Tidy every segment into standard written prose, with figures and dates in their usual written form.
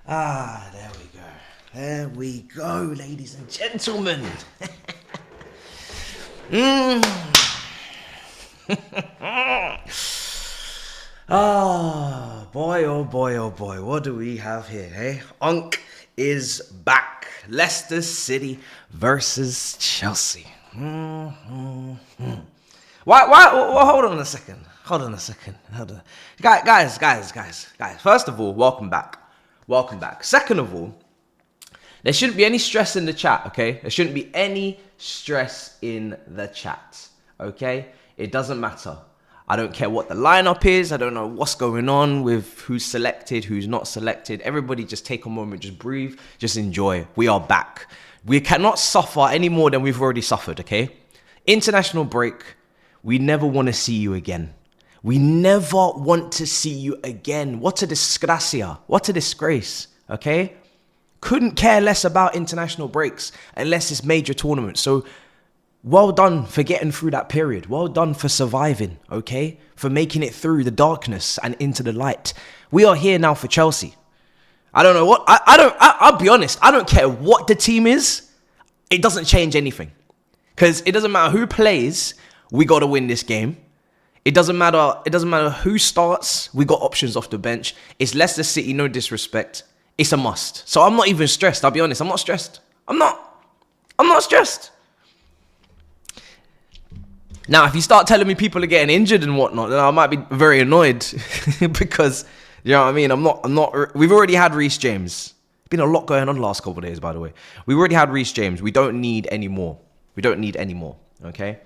There we go. There we go, ladies and gentlemen. Boy, oh boy, oh boy. What do we have here, eh? Unk is back. Leicester City versus Chelsea. Why? Well, hold on a second. Guys. First of all, welcome back. Second of all, there shouldn't be any stress in the chat, okay? There shouldn't be any stress in the chat, okay? It doesn't matter. I don't care what the lineup is. I don't know what's going on with who's selected, who's not selected. Everybody just take a moment, just breathe, just enjoy. We are back. We cannot suffer any more than we've already suffered, okay? International break. We never want to see you again. We never want to see you again. What a disgracia. What a disgrace, okay? Couldn't care less about international breaks unless it's major tournaments. So well done for getting through that period. Well done for surviving, okay? For making it through the darkness and into the light. We are here now for Chelsea. I don't know what, I'll be honest. I don't care what the team is. It doesn't change anything. Because it doesn't matter who plays. We got to win this game. It doesn't matter who starts. We got options off the bench. It's Leicester City, no disrespect. It's a must. So I'm not even stressed. I'll be honest. I'm not stressed. I'm not stressed. Now, if you start telling me people are getting injured and whatnot, then I might be very annoyed because, you know what I mean? I'm not, we've already had Reece James. Been a lot going on the last couple of days, by the way. We've already had Reece James. We don't need any more. Okay?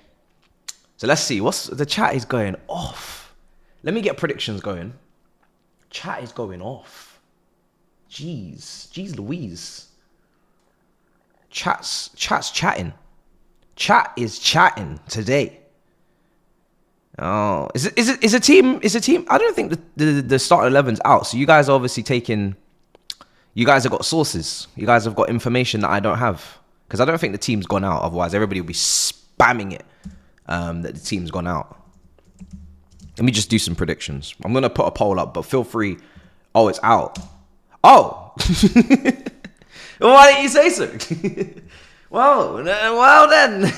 So let's see. The chat is going off. Let me get predictions going. Chat is going off. Jeez Louise. Chat's chatting. Chat is chatting today. Oh, is a team? I don't think the start 11's out. So you guys are obviously you guys have got sources. You guys have got information that I don't have. Because I don't think the team's gone out. Otherwise, everybody will be spamming it that the team's gone out. Let me just do some predictions. I'm going to put a poll up, but feel free. Oh, it's out. Oh. Why didn't you say so? Well then.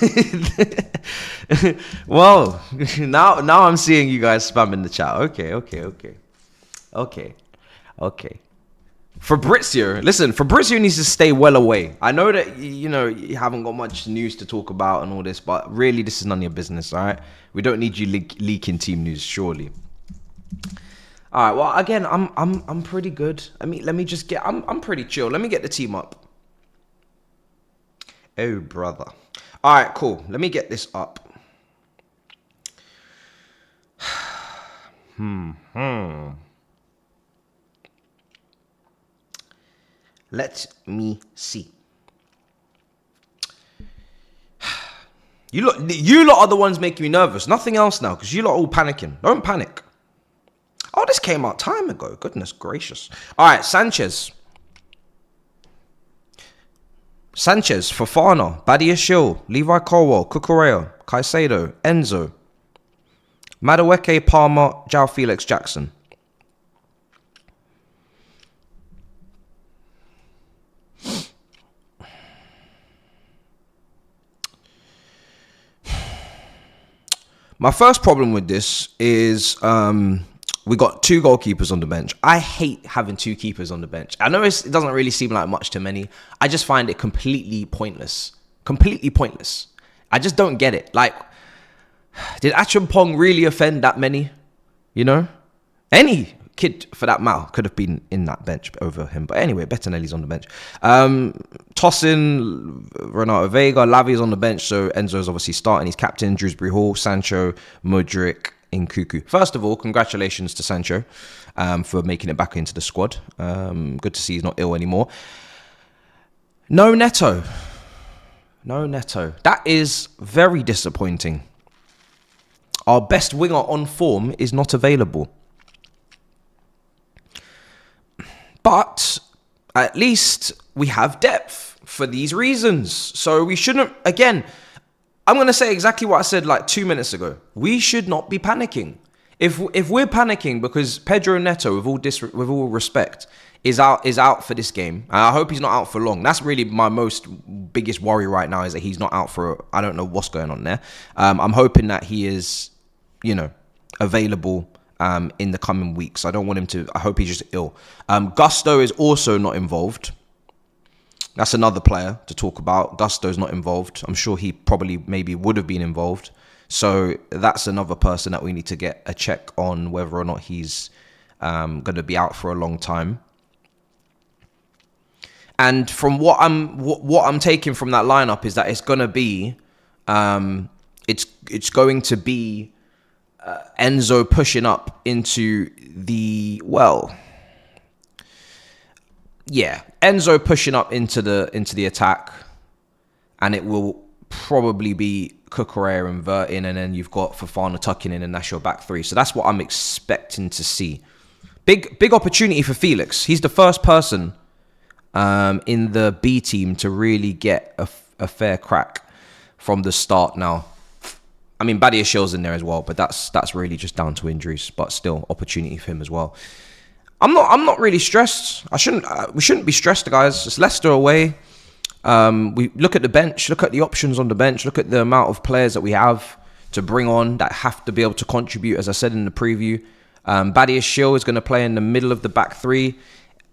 Well, now I'm seeing you guys spamming the chat. Okay. Fabrizio needs to stay well away. I know that, you haven't got much news to talk about and all this, but really, this is none of your business, all right? We don't need you leaking team news, surely. All right, well, again, I'm pretty good. I mean, let me just I'm pretty chill. Let me get the team up. Oh, brother. All right, cool. Let me get this up. Let me see. You lot are the ones making me nervous. Nothing else now, because you lot are all panicking. Don't panic. Oh, this came out time ago. Goodness gracious. All right, Sanchez, Fofana, Badiashile, Levi Colwell, Cucurella, Caicedo, Enzo, Madueke, Palmer, João Felix, Jackson. My first problem with this is we got two goalkeepers on the bench. I hate having two keepers on the bench. I know it doesn't really seem like much to many. I just find it completely pointless. I just don't get it. Like, did Achampong really offend that many? Any kid for that matter could have been in that bench over him. But anyway, Bettinelli's on the bench. Tosin, Renato Vega, Lavi's on the bench. So Enzo's obviously starting. He's captain. Dewsbury Hall, Sancho, Modric, Nkuku. First of all, congratulations to Sancho for making it back into the squad. Good to see he's not ill anymore. No Neto. That is very disappointing. Our best winger on form is not available. But at least we have depth for these reasons. So we shouldn't, again, I'm going to say exactly what I said like 2 minutes ago. We should not be panicking. If we're panicking because Pedro Neto, with all respect, is out for this game. And I hope he's not out for long. That's really my biggest worry right now, is that he's not out for, I don't know what's going on there. I'm hoping that he is, available in the coming weeks. I don't want him to, I hope he's just ill. Gusto is also not involved. That's another player to talk about. Gusto's not involved. I'm sure he probably maybe would have been involved. So that's another person that we need to get a check on, whether or not he's going to be out for a long time. And from what I'm taking from that lineup is that it's going to be it's going to be Enzo pushing up into the Enzo pushing up into the attack, and it will probably be Cucurella inverting, and then you've got Fofana tucking in, and that's your back three. So that's what I'm expecting to see. Big opportunity for Felix. He's the first person in the B team to really get a fair crack from the start now. I mean, Badiashil's in there as well, but that's really just down to injuries. But still, opportunity for him as well. I'm not really stressed. We shouldn't be stressed, guys. It's Leicester away. We look at the bench, look at the options on the bench, look at the amount of players that we have to bring on that have to be able to contribute. As I said in the preview, Badiashil is going to play in the middle of the back three.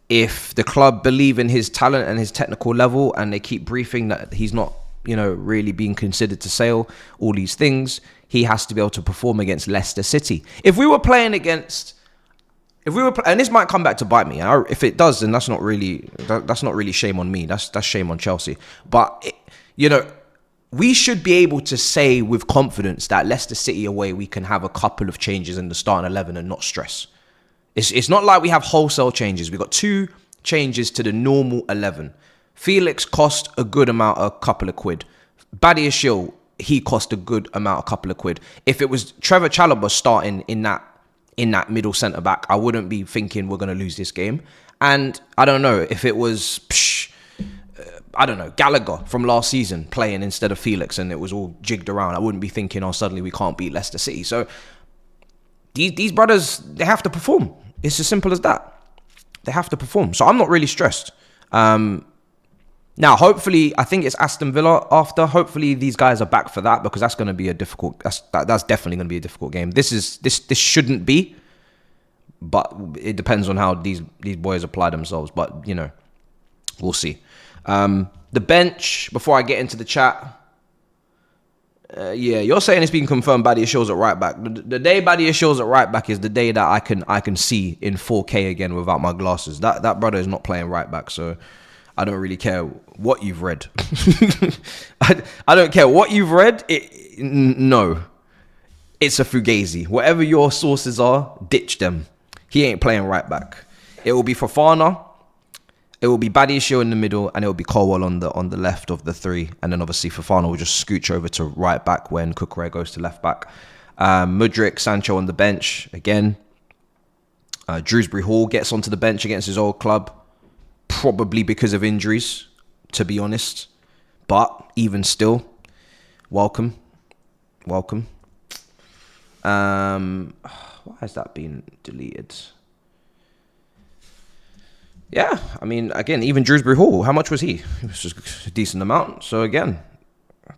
If the club believe in his talent and his technical level, and they keep briefing that he's not, really being considered to sail, all these things, he has to be able to perform against Leicester City. If we were playing against, and this might come back to bite me. If it does, then that's not really shame on me. That's shame on Chelsea. But we should be able to say with confidence that Leicester City away, we can have a couple of changes in the starting 11 and not stress. It's not like we have wholesale changes. We've got 2 changes to the normal 11. Felix cost a good amount, a couple of quid. Badiashil, he cost a good amount, a couple of quid. If it was Trevor Chalobah starting in that middle centre back, I wouldn't be thinking we're going to lose this game. And I don't know if it was, Gallagher from last season playing instead of Felix, and it was all jigged around, I wouldn't be thinking, suddenly we can't beat Leicester City. So these brothers, they have to perform. It's as simple as that. They have to perform. So I'm not really stressed. Now, hopefully, I think it's Aston Villa after. Hopefully, these guys are back for that, because that's going to be a difficult. That's definitely going to be a difficult game. This shouldn't be, but it depends on how these boys apply themselves. But we'll see. The bench. Before I get into the chat, you're saying it's been confirmed Badiashil's at right back. The day Badiashil's at right back is the day that I can see in 4K again without my glasses. That brother is not playing right back, so I don't really care what you've read. I don't care what you've read. No, it's a fugazi. Whatever your sources are, ditch them. He ain't playing right back. It will be Fofana. It will be Badiashil in the middle, and it will be Colwell on the left of the 3. And then obviously Fofana will just scooch over to right back when Cucurella goes to left back. Mudryk, Sancho on the bench again. Dewsbury Hall gets onto the bench against his old club, probably because of injuries, to be honest. But even still, welcome. Why has that been deleted? Yeah, I mean, again, even Dewsbury Hall, how much was he? It was just a decent amount. So again,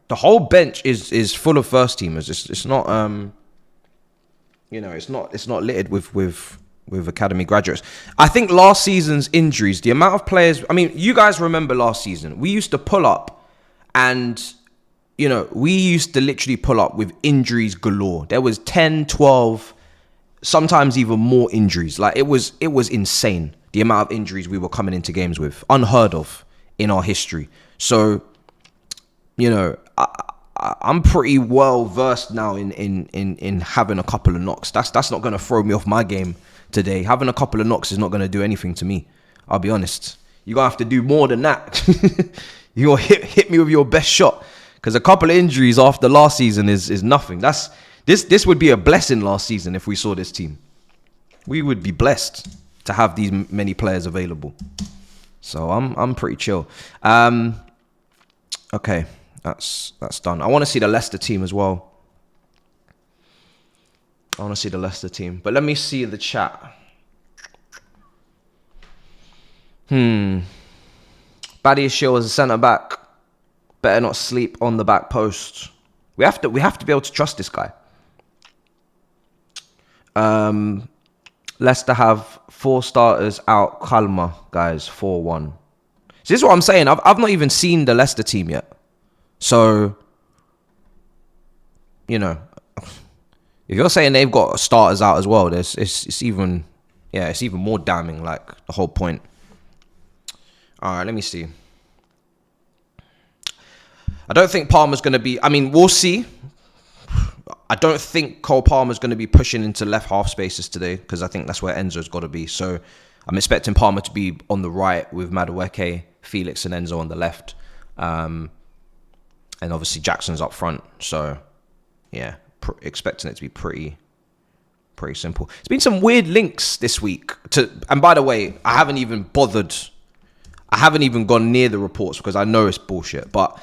the whole bench is full of first teamers. It's not it's not littered with academy graduates. I think last season's injuries, the amount of players, I mean, you guys remember last season, we used to pull up and, we used to literally pull up with injuries galore. There was 10, 12, sometimes even more injuries. Like it was insane, the amount of injuries we were coming into games with, unheard of in our history. So, I'm pretty well versed now in having a couple of knocks. That's not going to throw me off my game today. Having a couple of knocks is not going to do anything to me. I'll be honest. You're going to have to do more than that. You're going to hit me with your best shot. Because a couple of injuries after last season is nothing. This would be a blessing last season if we saw this team. We would be blessed to have these many players available. So I'm pretty chill. Okay, that's done. I want to see the Leicester team as well. But let me see the chat. Badiashile as a centre back. Better not sleep on the back post. We have to be able to trust this guy. Leicester have 4 starters out. Kalma, guys, 4-1. So this is what I'm saying. I've not even seen the Leicester team yet. So, you know, if you're saying they've got starters out as well, it's even more damning. Like the whole point. All right, let me see. I don't think Palmer's going to be... I mean, we'll see. I don't think Cole Palmer's going to be pushing into left half spaces today because I think that's where Enzo's got to be. So I'm expecting Palmer to be on the right with Madueke, Felix and Enzo on the left. And obviously Jackson's up front. So, yeah, expecting it to be pretty simple. There's been some weird links this week. And by the way, I haven't even gone near the reports because I know it's bullshit. But...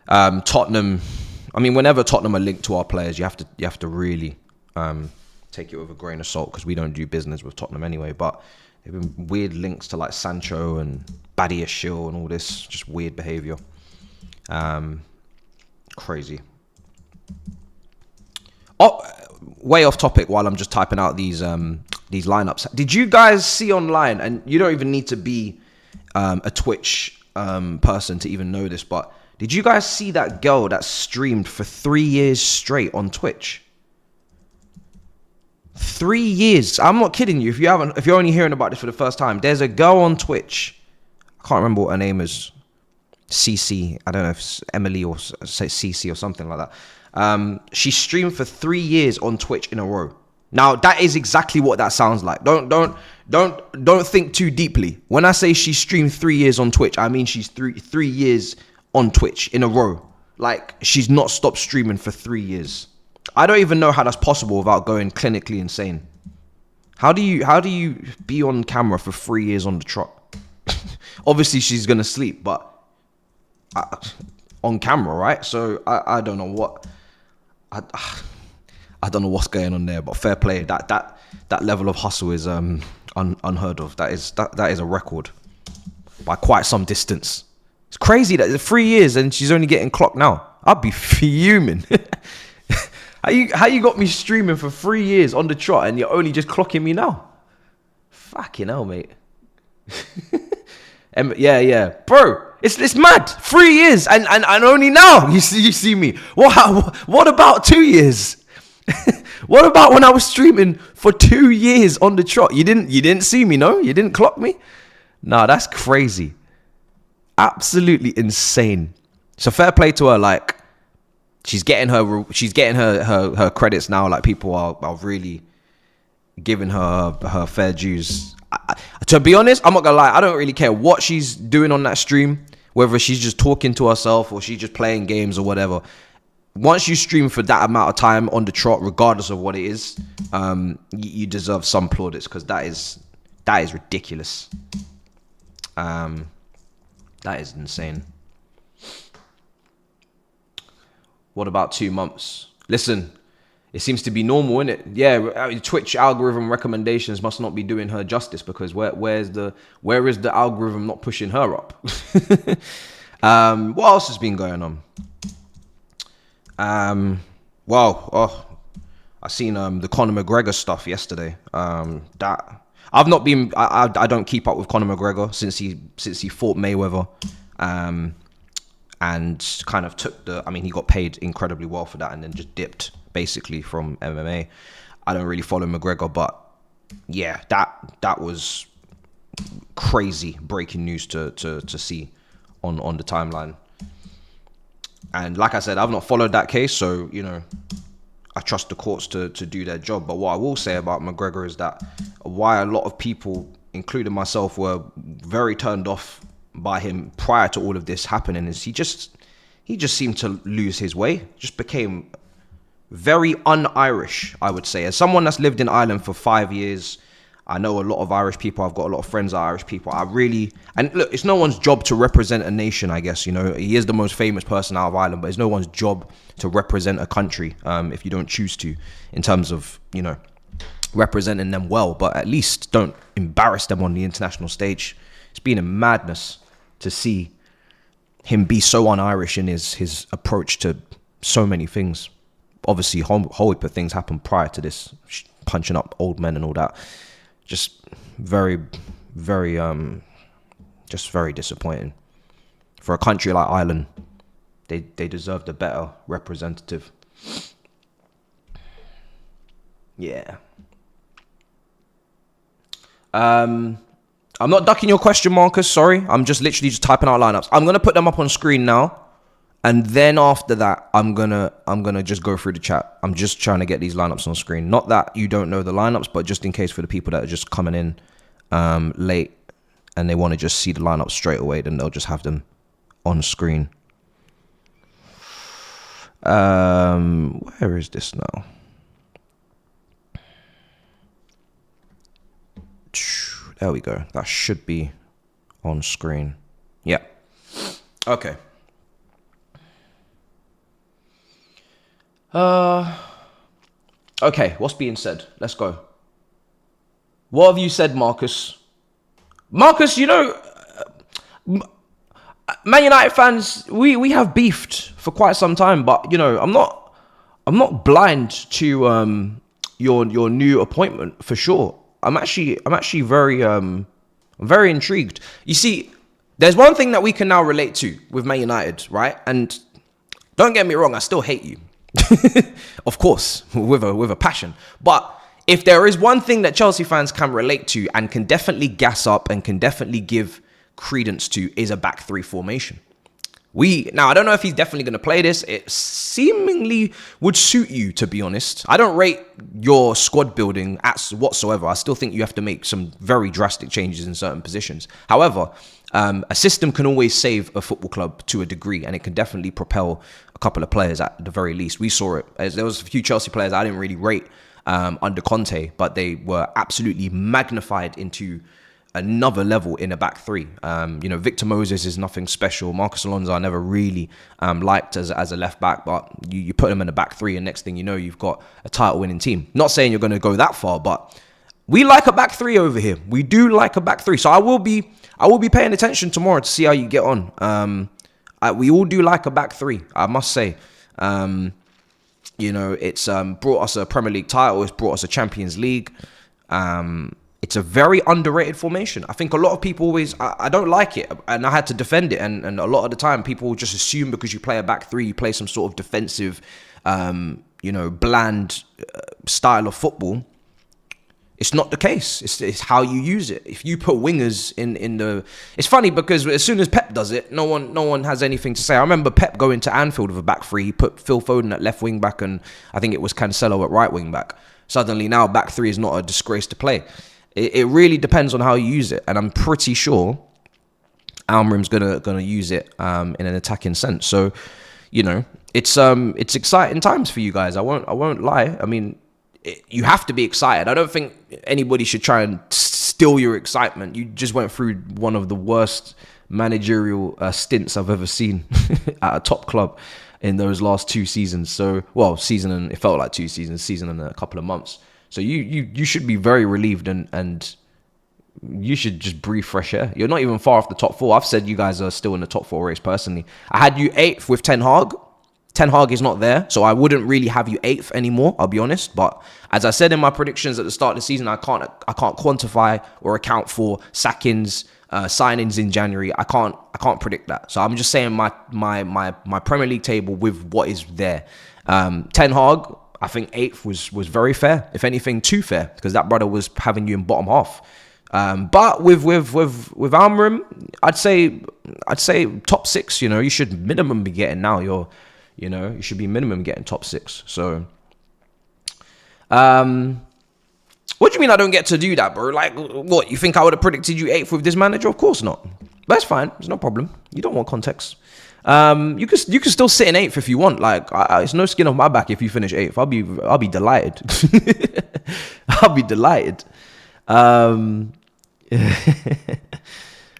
Tottenham, I mean, whenever Tottenham are linked to our players, you have to really take it with a grain of salt because we don't do business with Tottenham anyway. But there have been weird links to like Sancho and Badiashile and all this just weird behaviour. Crazy. Oh, way off topic while I'm just typing out these lineups. Did you guys see online, and you don't even need to be a Twitch person to even know this, but did you guys see that girl that streamed for 3 years straight on Twitch? 3 years. I'm not kidding you. If you're only hearing about this for the first time, there's a girl on Twitch. I can't remember what her name is. CC. I don't know if it's Emily or say CC or something like that. She streamed for 3 years on Twitch in a row. Now that is exactly what that sounds like. Don't think too deeply. When I say she streamed 3 years on Twitch, I mean she's three years on Twitch in a row. Like, she's not stopped streaming for 3 years. I don't even know how that's possible without going clinically insane. How do you be on camera for 3 years on the trot? Obviously she's gonna sleep, but on camera, right? So I don't know what I don't know what's going on there, but fair play. That level of hustle is unheard of. That is a record by quite some distance. It's crazy that it's 3 years and she's only getting clocked now. I'd be fuming. How you got me streaming for 3 years on the trot and you're only just clocking me now? Fucking hell, mate. Yeah. Bro, it's mad. 3 years and only now you see me. What about 2 years? What about when I was streaming for 2 years on the trot? You didn't see me, no? You didn't clock me? Nah, that's crazy. Absolutely insane. So fair play to her. Like, she's getting her credits now. Like, people are really giving her fair dues. To be honest, I'm not gonna lie, I don't really care what she's doing on that stream, whether she's just talking to herself or she's just playing games or whatever. Once you stream for that amount of time on the trot, regardless of what it is, you deserve some plaudits because that is ridiculous. That is insane. What about 2 months? Listen, it seems to be normal, innit? Yeah, I mean, Twitch algorithm recommendations must not be doing her justice because where is the algorithm not pushing her up? What else has been going on? I seen the Conor McGregor stuff yesterday. I've not been. I don't keep up with Conor McGregor since he fought Mayweather, and kind of took the. I mean, he got paid incredibly well for that, and then just dipped basically from MMA. I don't really follow McGregor, but yeah, that was crazy breaking news to see on the timeline. And like I said, I've not followed that case, so you know, I trust the courts to do their job. But what I will say about McGregor is that why a lot of people, including myself, were very turned off by him prior to all of this happening is he just seemed to lose his way, just became very un-Irish, I would say. As someone that's lived in Ireland for 5 years, I know a lot of Irish people. I've got a lot of friends that are Irish people. And look, it's no one's job to represent a nation, I guess. You know, he is the most famous person out of Ireland, but it's no one's job to represent a country if you don't choose to, in terms of, you know, representing them well. But at least don't embarrass them on the international stage. it's been a madness to see him be so un-Irish in his approach to so many things. Obviously, whole heap of things happened prior to this, punching up old men and all that. Just very, very, just very disappointing. For a country like Ireland, they deserved a better representative. Yeah. I'm not ducking your question, Marcus. Sorry. I'm just literally just typing out lineups. I'm going to put them up on screen now. And then after that, I'm gonna just go through the chat. I'm just trying to get these lineups on screen. Not that you don't know the lineups, but just in case for the people that are just coming in late and they want to just see the lineups straight away, then they'll just have them on screen. Where is this now? There we go. That should be on screen. Yeah. Okay. Okay, what's being said? Let's go. What have you said, Marcus? Marcus, you know, Man United fans, we have beefed for quite some time, but you know, I'm not blind to your new appointment for sure. I'm actually very intrigued. You see, there's one thing that we can now relate to with Man United, right? And don't get me wrong, I still hate you. Of course, with a passion. But if there is one thing that Chelsea fans can relate to and can definitely gas up and can definitely give credence to, is a back three formation. Now, I don't know if he's definitely going to play this. It seemingly would suit you, to be honest. I don't rate your squad building whatsoever. I still think you have to make some very drastic changes in certain positions. However, a system can always save a football club to a degree, and it can definitely propel a couple of players at the very least. We saw it. There was a few Chelsea players I didn't really rate under Conte, but they were absolutely magnified into another level in a back three. You know, Victor Moses is nothing special. Marcus Alonso I never really liked as a left back, but you put him in a back three, and next thing you know, you've got a title winning team. Not saying you're going to go that far, but we like a back three over here. We do like a back three. So I will be paying attention tomorrow to see how you get on. We all do like a back three, I must say. You know, it's brought us a Premier League title. It's brought us a Champions League. It's a very underrated formation. I think a lot of people always, I don't like it, and I had to defend it. And a lot of the time, people will just assume because you play a back three, you play some sort of defensive, you know, bland style of football. It's not the case. It's how you use it. If you put wingers in the... It's funny because as soon as Pep does it, no one has anything to say. I remember Pep going to Anfield with a back three. He put Phil Foden at left wing back, and I think it was Cancelo at right wing back. Suddenly now back three is not a disgrace to play. It really depends on how you use it, and I'm pretty sure Almrim's gonna use it in an attacking sense. So, you know, it's exciting times for you guys. I won't lie. I mean, you have to be excited. I don't think anybody should try and steal your excitement. You just went through one of the worst managerial stints I've ever seen at a top club in those last 2 seasons. So, well, season and it felt like 2 seasons, season and a couple of months. So you should be very relieved and you should just breathe fresh air. You're not even far off the top 4. I've said you guys are still in the top 4 race personally. I had you 8th with Ten Hag. Ten Hag is not there, so I wouldn't really have you 8th anymore, I'll be honest. But as I said in my predictions at the start of the season, I can't quantify or account for sackings, signings in January. I can't predict that. So I'm just saying my Premier League table with what is there. Ten Hag, I think 8th was very fair. If anything, too fair, because that brother was having you in bottom half. But with Almrim, I'd say top 6. You know, you should minimum be getting now. You should be minimum getting top 6. So, what do you mean I don't get to do that, bro? Like, what, you think I would have predicted you 8th with this manager? Of course not. That's fine. There's no problem. You don't want context. You can still sit in 8th if you want. Like, it's no skin off my back if you finish 8th. I'll be delighted. I'll be delighted.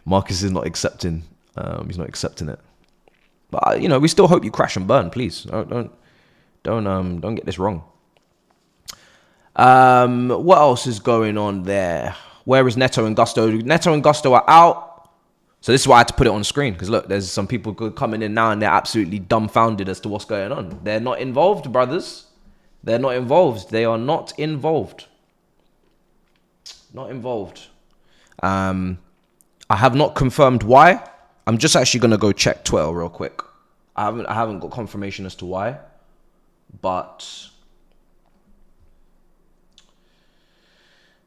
Marcus is not accepting. He's not accepting it. But you know, we still hope you crash and burn. Please don't get this wrong. What else is going on there? Where is Neto and Gusto? Neto and Gusto are out. So this is why I had to put it on screen, because look, there's some people coming in now and they're absolutely dumbfounded as to what's going on. They're not involved, brothers. They're not involved. They are not involved. Not involved. I have not confirmed why. I'm just actually gonna go check Twitter real quick. I haven't got confirmation as to why, but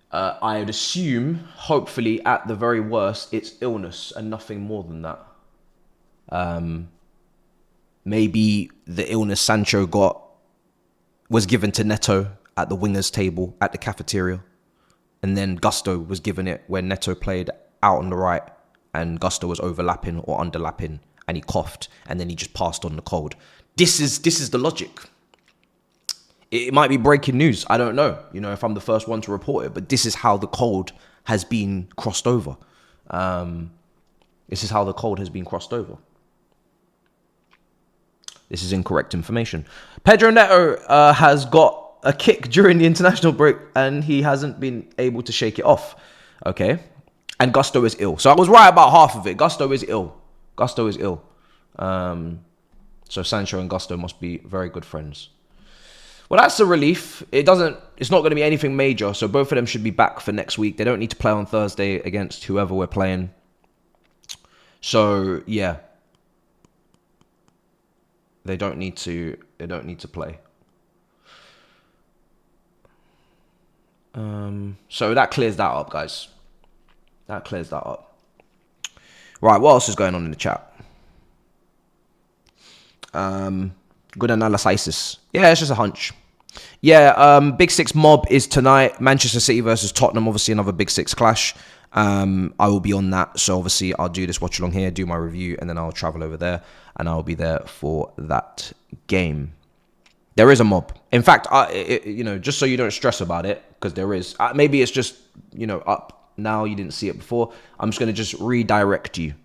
I'd assume, hopefully, at the very worst, it's illness and nothing more than that. Maybe the illness Sancho got was given to Neto at the wingers table at the cafeteria, and then Gusto was given it when Neto played out on the right and Gusto was overlapping or underlapping, and he coughed, and then he just passed on the cold. This is the logic. It might be breaking news. I don't know, if I'm the first one to report it, but this is how the cold has been crossed over. This is how the cold has been crossed over. This is incorrect information. Pedro Neto has got a kick during the international break, and he hasn't been able to shake it off. Okay. And Gusto is ill. So I was right about half of it. Gusto is ill. So Sancho and Gusto must be very good friends. Well, that's a relief. It's not going to be anything major, so both of them should be back for next week. They don't need to play on Thursday against whoever we're playing. So, yeah. They don't need to play. So that clears that up, guys. That clears that up. Right, what else is going on in the chat? Good analysis. Yeah, it's just a hunch. Yeah, Big Six mob is tonight. Manchester City versus Tottenham. Obviously, another Big Six clash. I will be on that. So, obviously, I'll do this watch along here, do my review, and then I'll travel over there. And I'll be there for that game. There is a mob. In fact, just so you don't stress about it, because there is. Maybe it's just, up now. You didn't see it before. I'm just going to just redirect you.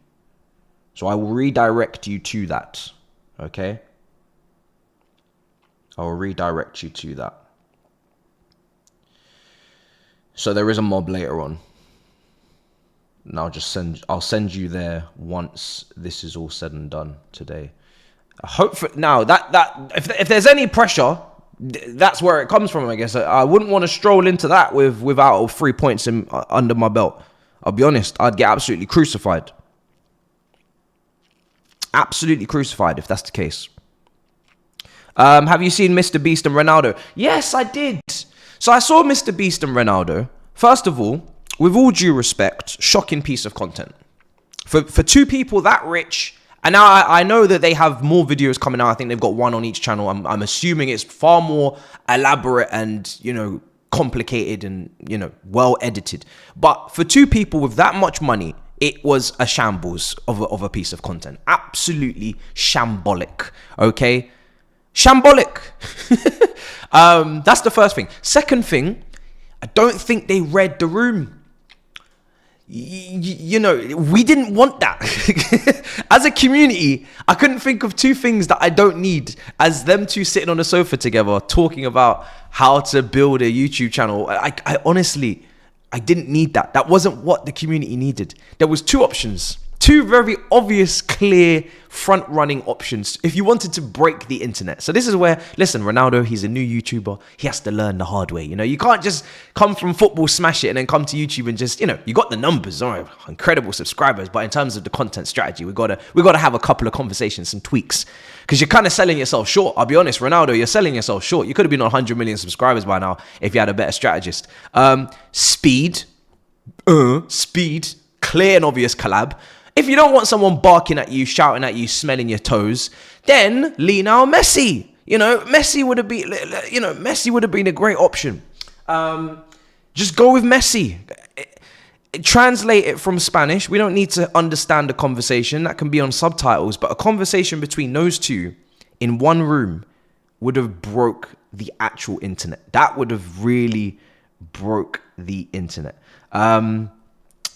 So, I will redirect you to that. Okay? I'll redirect you to that. So there is a mob later on. And I'll send you there once this is all said and done today. Now that if there's any pressure, that's where it comes from, I guess. I wouldn't want to stroll into that without 3 points under my belt. I'll be honest, I'd get absolutely crucified. Absolutely crucified if that's the case. Have you seen Mr. Beast and Ronaldo? Yes, I did. So I saw Mr. Beast and Ronaldo. First of all, with all due respect, shocking piece of content. For two people that rich, and now I know that they have more videos coming out. I think they've got one on each channel. I'm assuming it's far more elaborate and, complicated and, well edited. But for two people with that much money, it was a shambles of a piece of content. Absolutely shambolic. Okay? Shambolic. That's the first thing. Second thing, I don't think they read the room. We didn't want that. As a community, I couldn't think of two things that I don't need as them two sitting on a sofa together talking about how to build a YouTube channel. I honestly, I didn't need that. That wasn't what the community needed. There was two options. Two very obvious, clear, front-running options if you wanted to break the internet. So this is where, listen, Ronaldo, he's a new YouTuber. He has to learn the hard way. You can't just come from football, smash it, and then come to YouTube and just, you got the numbers, all right, incredible subscribers. But in terms of the content strategy, we gotta have a couple of conversations, some tweaks. Because you're kind of selling yourself short. I'll be honest, Ronaldo, you're selling yourself short. You could have been on 100 million subscribers by now if you had a better strategist. Speed, clear and obvious collab. If you don't want someone barking at you, shouting at you, smelling your toes, then Lionel Messi. Messi would have been a great option. Just go with Messi. Translate it from Spanish. We don't need to understand the conversation. That can be on subtitles. But a conversation between those two in one room would have broke the actual internet. That would have really broke the internet.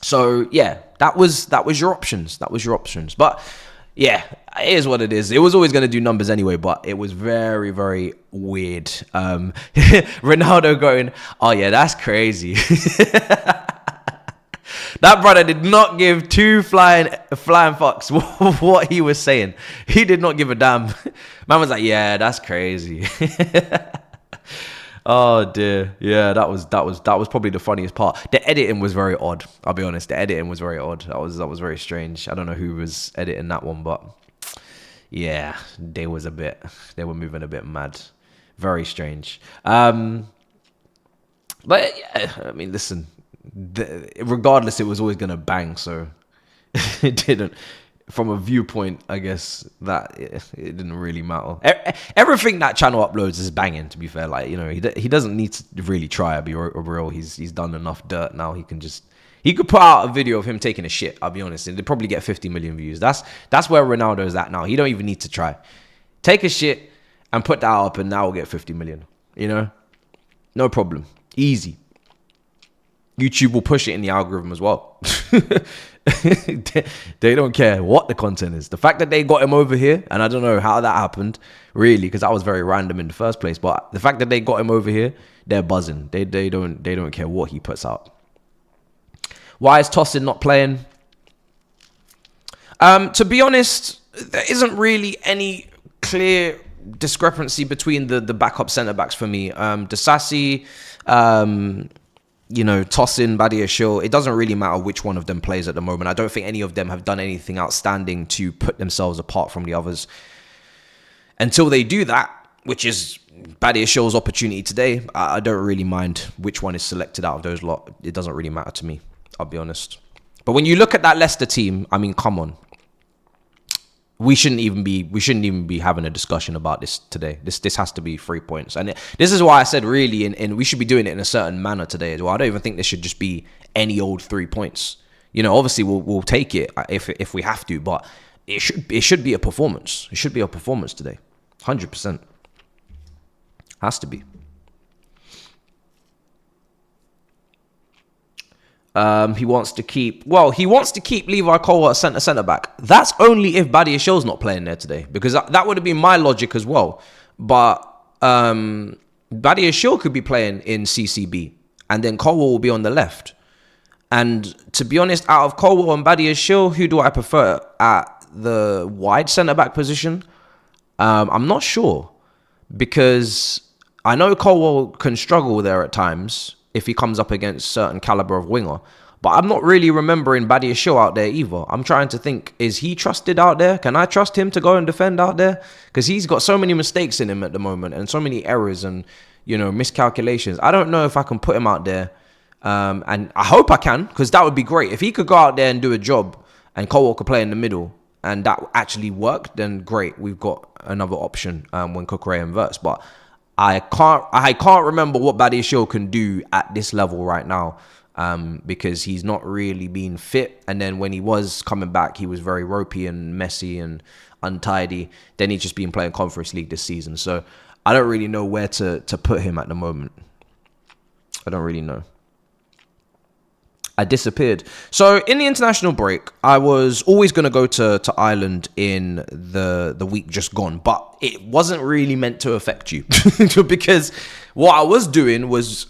So yeah, that was your options. But yeah, it is what it is. It was always going to do numbers anyway, but it was very, very weird. Ronaldo going, oh yeah, that's crazy. That brother did not give two flying fucks what he was saying. He did not give a damn. Man was like, yeah, that's crazy. Oh dear. Yeah, that was probably the funniest part. The editing was very odd. I'll be honest. The editing was very odd. That was very strange. I don't know who was editing that one, but yeah, they were moving a bit mad. Very strange. But yeah, I mean, listen, regardless, it was always gonna bang, so it didn't. From a viewpoint, I guess that it didn't really matter. Everything that channel uploads is banging. To be fair, like, you know, he doesn't need to really try. I'll be real. He's done enough dirt now. He could put out a video of him taking a shit. I'll be honest, and they'd probably get 50 million views. That's where Ronaldo is at now. He don't even need to try. Take a shit and put that up, and now we'll get 50 million. You know, no problem, easy. YouTube will push it in the algorithm as well. They don't care what the content is. The fact that they got him over here, and I don't know how that happened, really, because that was very random in the first place. But the fact that they got him over here, they're buzzing. They don't care what he puts out. Why is Tosin not playing? To be honest, there isn't really any clear discrepancy between the backup centre backs for me. Disasi, you know, Tosin, Badiashile, it doesn't really matter which one of them plays at the moment. I don't think any of them have done anything outstanding to put themselves apart from the others. Until they do that, which is Badiashile's opportunity today, I don't really mind which one is selected out of those lot. It doesn't really matter to me, I'll be honest. But when you look at that Leicester team, I mean, come on. We shouldn't even be having a discussion about this today. This has to be 3 points, and this is why I said really, and we should be doing it in a certain manner today as well. I don't even think this should just be any old 3 points. You know, obviously we'll take it if we have to, but it should be a performance. It should be a performance today, 100%. Has to be. He wants to keep Levi Colwill at centre back. That's only if Badiashile's not playing there today, because that would have been my logic as well. But Badiashile could be playing in CCB, and then Colwill will be on the left. And to be honest, out of Colwill and Badiashile, who do I prefer at the wide centre back position? I'm not sure, because I know Colwill can struggle there at times if he comes up against certain caliber of winger. But I'm not really remembering Badiashile out there either. I'm trying to think, is he trusted out there? Can I trust him to go and defend out there? Because he's got so many mistakes in him at the moment, and so many errors and, you know, miscalculations. I don't know if I can put him out there. And I hope I can, because that would be great. If he could go out there and do a job and Colwill could play in the middle and that actually worked, then great. We've got another option when Cucurella inverts. But I can't remember what Badiashile can do at this level right now, because he's not really been fit. And then when he was coming back, he was very ropey and messy and untidy. Then he's just been playing Conference League this season. So I don't really know where to put him at the moment. I don't really know. I disappeared. So in the international break, I was always going to go to Ireland in the week just gone, but it wasn't really meant to affect you because what I was doing was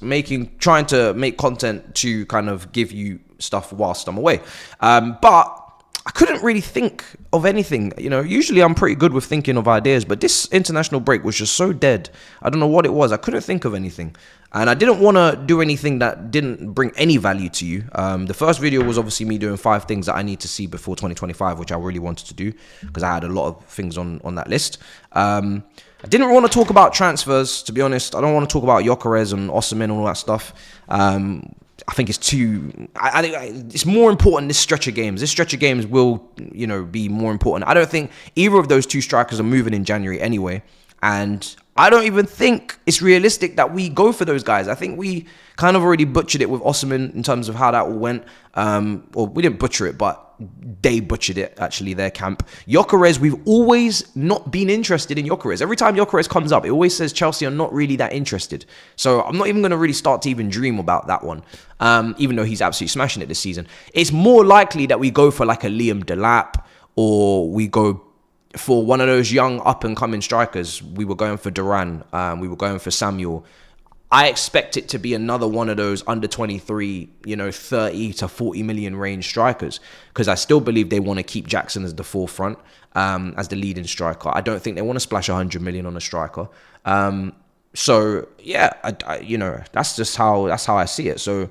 trying to make content to kind of give you stuff whilst I'm away. But I couldn't really think of anything. You know, usually I'm pretty good with thinking of ideas, but this international break was just so dead. I don't know what it was. I couldn't think of anything. And I didn't want to do anything that didn't bring any value to you. The first video was obviously me doing 5 things that I need to see before 2025, which I really wanted to do because I had a lot of things on that list. I didn't want to talk about transfers, to be honest. I don't want to talk about Gyökeres and Osimhen and all that stuff. I think it's too... I think it's more important this stretch of games. This stretch of games will, you know, be more important. I don't think either of those two strikers are moving in January anyway. And I don't even think it's realistic that we go for those guys. I think we kind of already butchered it with Osimhen in terms of how that all went. Or we didn't butcher it, but they butchered it, actually, their camp. Gyökeres, we've always not been interested in Gyökeres. Every time Gyökeres comes up, it always says Chelsea are not really that interested. So I'm not even going to really start to even dream about that one, even though he's absolutely smashing it this season. It's more likely that we go for like a Liam Delap, or we go for one of those young up-and-coming strikers. We were going for Duran. We were going for Samuel. I expect it to be another one of those under 23, 30 to 40 million range strikers, because I still believe they want to keep Jackson as the forefront, as the leading striker. I don't think they want to splash 100 million on a striker. So yeah, that's just how I see it. So,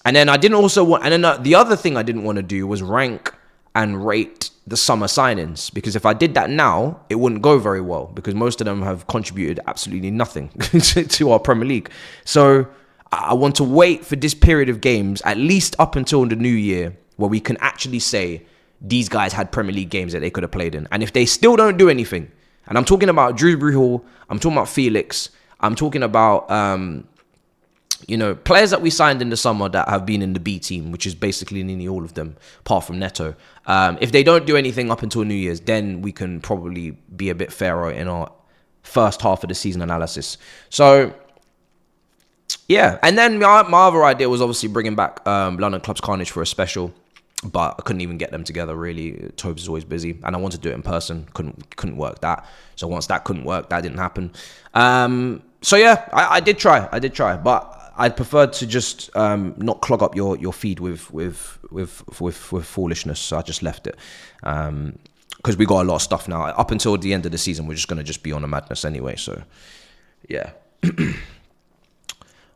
and then I didn't also want, and then the other thing I didn't want to do was rank and rate the summer signings, because if I did that now, it wouldn't go very well, because most of them have contributed absolutely nothing to our Premier League. So I want to wait for this period of games, at least up until the new year, where we can actually say these guys had Premier League games that they could have played in. And if they still don't do anything, and I'm talking about Drewbury Hall, I'm talking about Felix, I'm talking about players that we signed in the summer that have been in the B team, which is basically nearly all of them, apart from Neto. If they don't do anything up until New Year's, then we can probably be a bit fairer in our first half of the season analysis. So, yeah. And then my other idea was obviously bringing back London Clubs Carnage for a special, but I couldn't even get them together, really. Tobes is always busy, and I wanted to do it in person. Couldn't work that. So once that couldn't work, that didn't happen. So yeah, I did try, but I'd prefer to just not clog up your feed with foolishness. So I just left it, because we got a lot of stuff now. Up until the end of the season, we're just gonna be on a madness anyway. So yeah.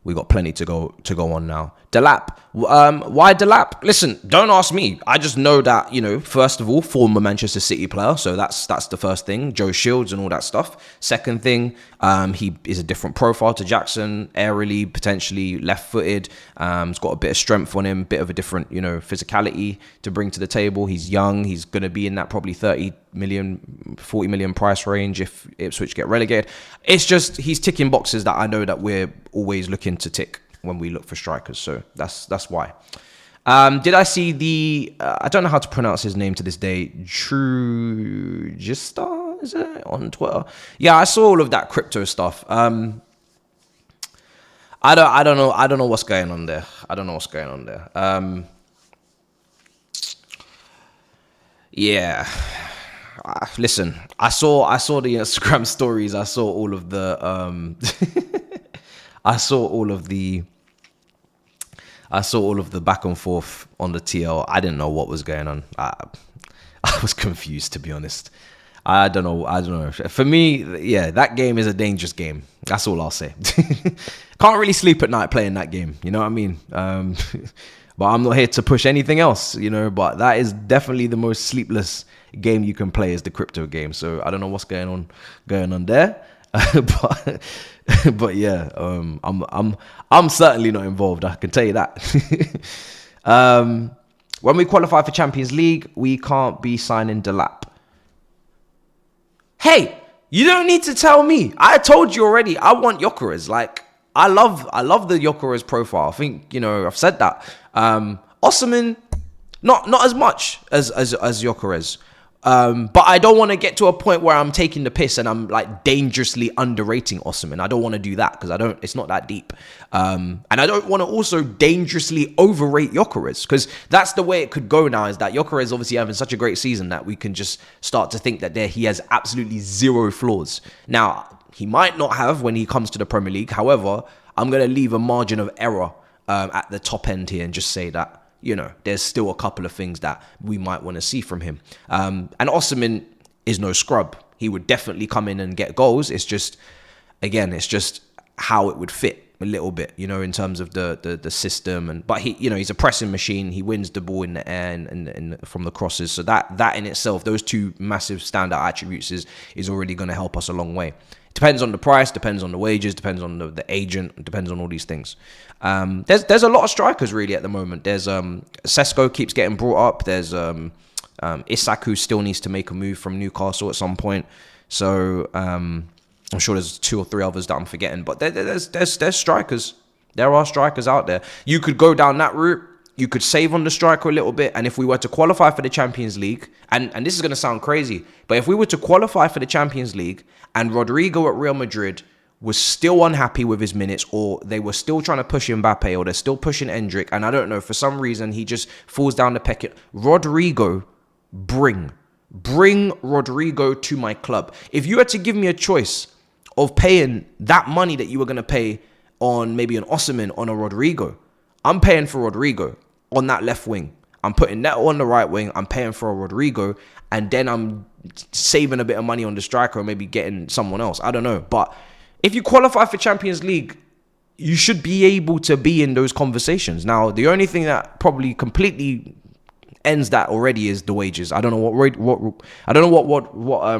We got plenty to go on now. Delap. Why Delap? Listen, don't ask me. I just know that, first of all, former Manchester City player. So that's the first thing. Joe Shields and all that stuff. Second thing, he is a different profile to Jackson. Aerially, potentially left-footed. He's got a bit of strength on him. Bit of a different, physicality to bring to the table. He's young. He's going to be in that probably 30 million, 40 million price range if Ipswich get relegated. It's just, he's ticking boxes that I know that we're always looking to tick when we look for strikers. So that's why. Did I see the I don't know how to pronounce his name to this day, Trujista, is it, on Twitter? Yeah, I saw all of that crypto stuff. I don't know what's going on there. Yeah. Listen, I saw the Instagram stories. I saw all of the I saw all of the back and forth on the TL. I didn't know what was going on. I was confused, to be honest. I don't know. For me, yeah, that game is a dangerous game. That's all I'll say. Can't really sleep at night playing that game. You know what I mean? But I'm not here to push anything else, but that is definitely the most sleepless game you can play, is the crypto game. So I don't know what's going on there. but yeah, I'm certainly not involved. I can tell you that. When we qualify for Champions League, we can't be signing Delap. Hey, you don't need to tell me. I told you already. I want Gyökeres. Like, I love the Gyökeres profile. I think I've said that. Osimhen, not as much as Gyökeres. But I don't want to get to a point where I'm taking the piss and I'm like dangerously underrating Osimhen. I don't want to do that, because it's not that deep. And I don't want to also dangerously overrate Gyökeres, because that's the way it could go now, is that Gyökeres obviously having such a great season that we can just start to think that he has absolutely zero flaws. Now, he might not have when he comes to the Premier League. However, I'm going to leave a margin of error at the top end here and just say that, there's still a couple of things that we might want to see from him. And Osimhen is no scrub. He would definitely come in and get goals. It's just how it would fit a little bit, in terms of the system. But he's a pressing machine. He wins the ball in the air and from the crosses. So that in itself, those two massive standout attributes is already going to help us a long way. Depends on the price, depends on the wages, depends on the agent, depends on all these things. There's a lot of strikers really at the moment. There's Sesko keeps getting brought up. There's Isak, who still needs to make a move from Newcastle at some point. So I'm sure there's 2 or 3 others that I'm forgetting. But there's strikers. There are strikers out there. You could go down that route. You could save on the striker a little bit. And if we were to qualify for the Champions League, and this is going to sound crazy, but if we were to qualify for the Champions League and Rodrigo at Real Madrid was still unhappy with his minutes, or they were still trying to push Mbappe, or they're still pushing Endrick, and I don't know, for some reason, he just falls down the pecking. Rodrigo, bring Rodrigo to my club. If you had to give me a choice of paying that money that you were going to pay on maybe an Osimhen, on a Rodrigo. I'm paying for Rodrigo on that left wing. I'm putting Neto on the right wing. I'm paying for a Rodrigo. And then I'm saving a bit of money on the striker or maybe getting someone else. I don't know. But if you qualify for Champions League, you should be able to be in those conversations. Now, the only thing that probably completely ends that already is the wages. I don't know what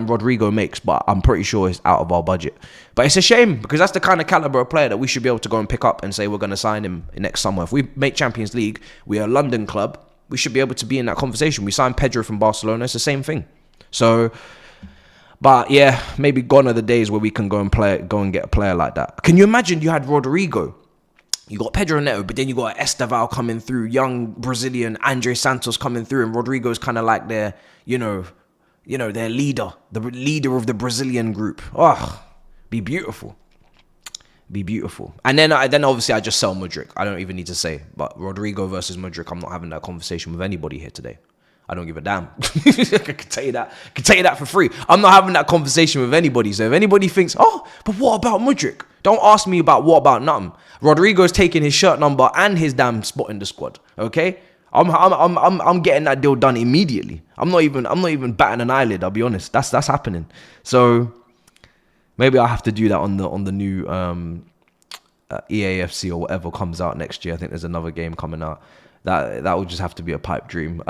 Rodrigo makes, but I'm pretty sure it's out of our budget. But it's a shame because that's the kind of caliber of player that we should be able to go and pick up and say we're going to sign him next summer. If we make Champions League, we're a London club, we should be able to be in that conversation. We signed Pedro from Barcelona. It's the same thing. So, but yeah, maybe gone are the days where we can go and get a player like that. Can you imagine you had Rodrigo? You got Pedro Neto, but then you got Esteval coming through, young Brazilian Andre Santos coming through, and Rodrigo's kind of like their, their leader, the leader of the Brazilian group. Oh, be beautiful. Be beautiful. And then obviously I just sell Mudryk. I don't even need to say, but Rodrigo versus Mudryk, I'm not having that conversation with anybody here today. I don't give a damn. I can tell you that. I can tell you that for free. I'm not having that conversation with anybody. So if anybody thinks, oh, but what about Mudryk? Don't ask me about what about nothing. Rodrigo's taking his shirt number and his damn spot in the squad. Okay, I'm getting that deal done immediately. I'm not even batting an eyelid. I'll be honest. That's happening. So maybe I'll have to do that on the new EAFC or whatever comes out next year. I think there's another game coming out. That would just have to be a pipe dream.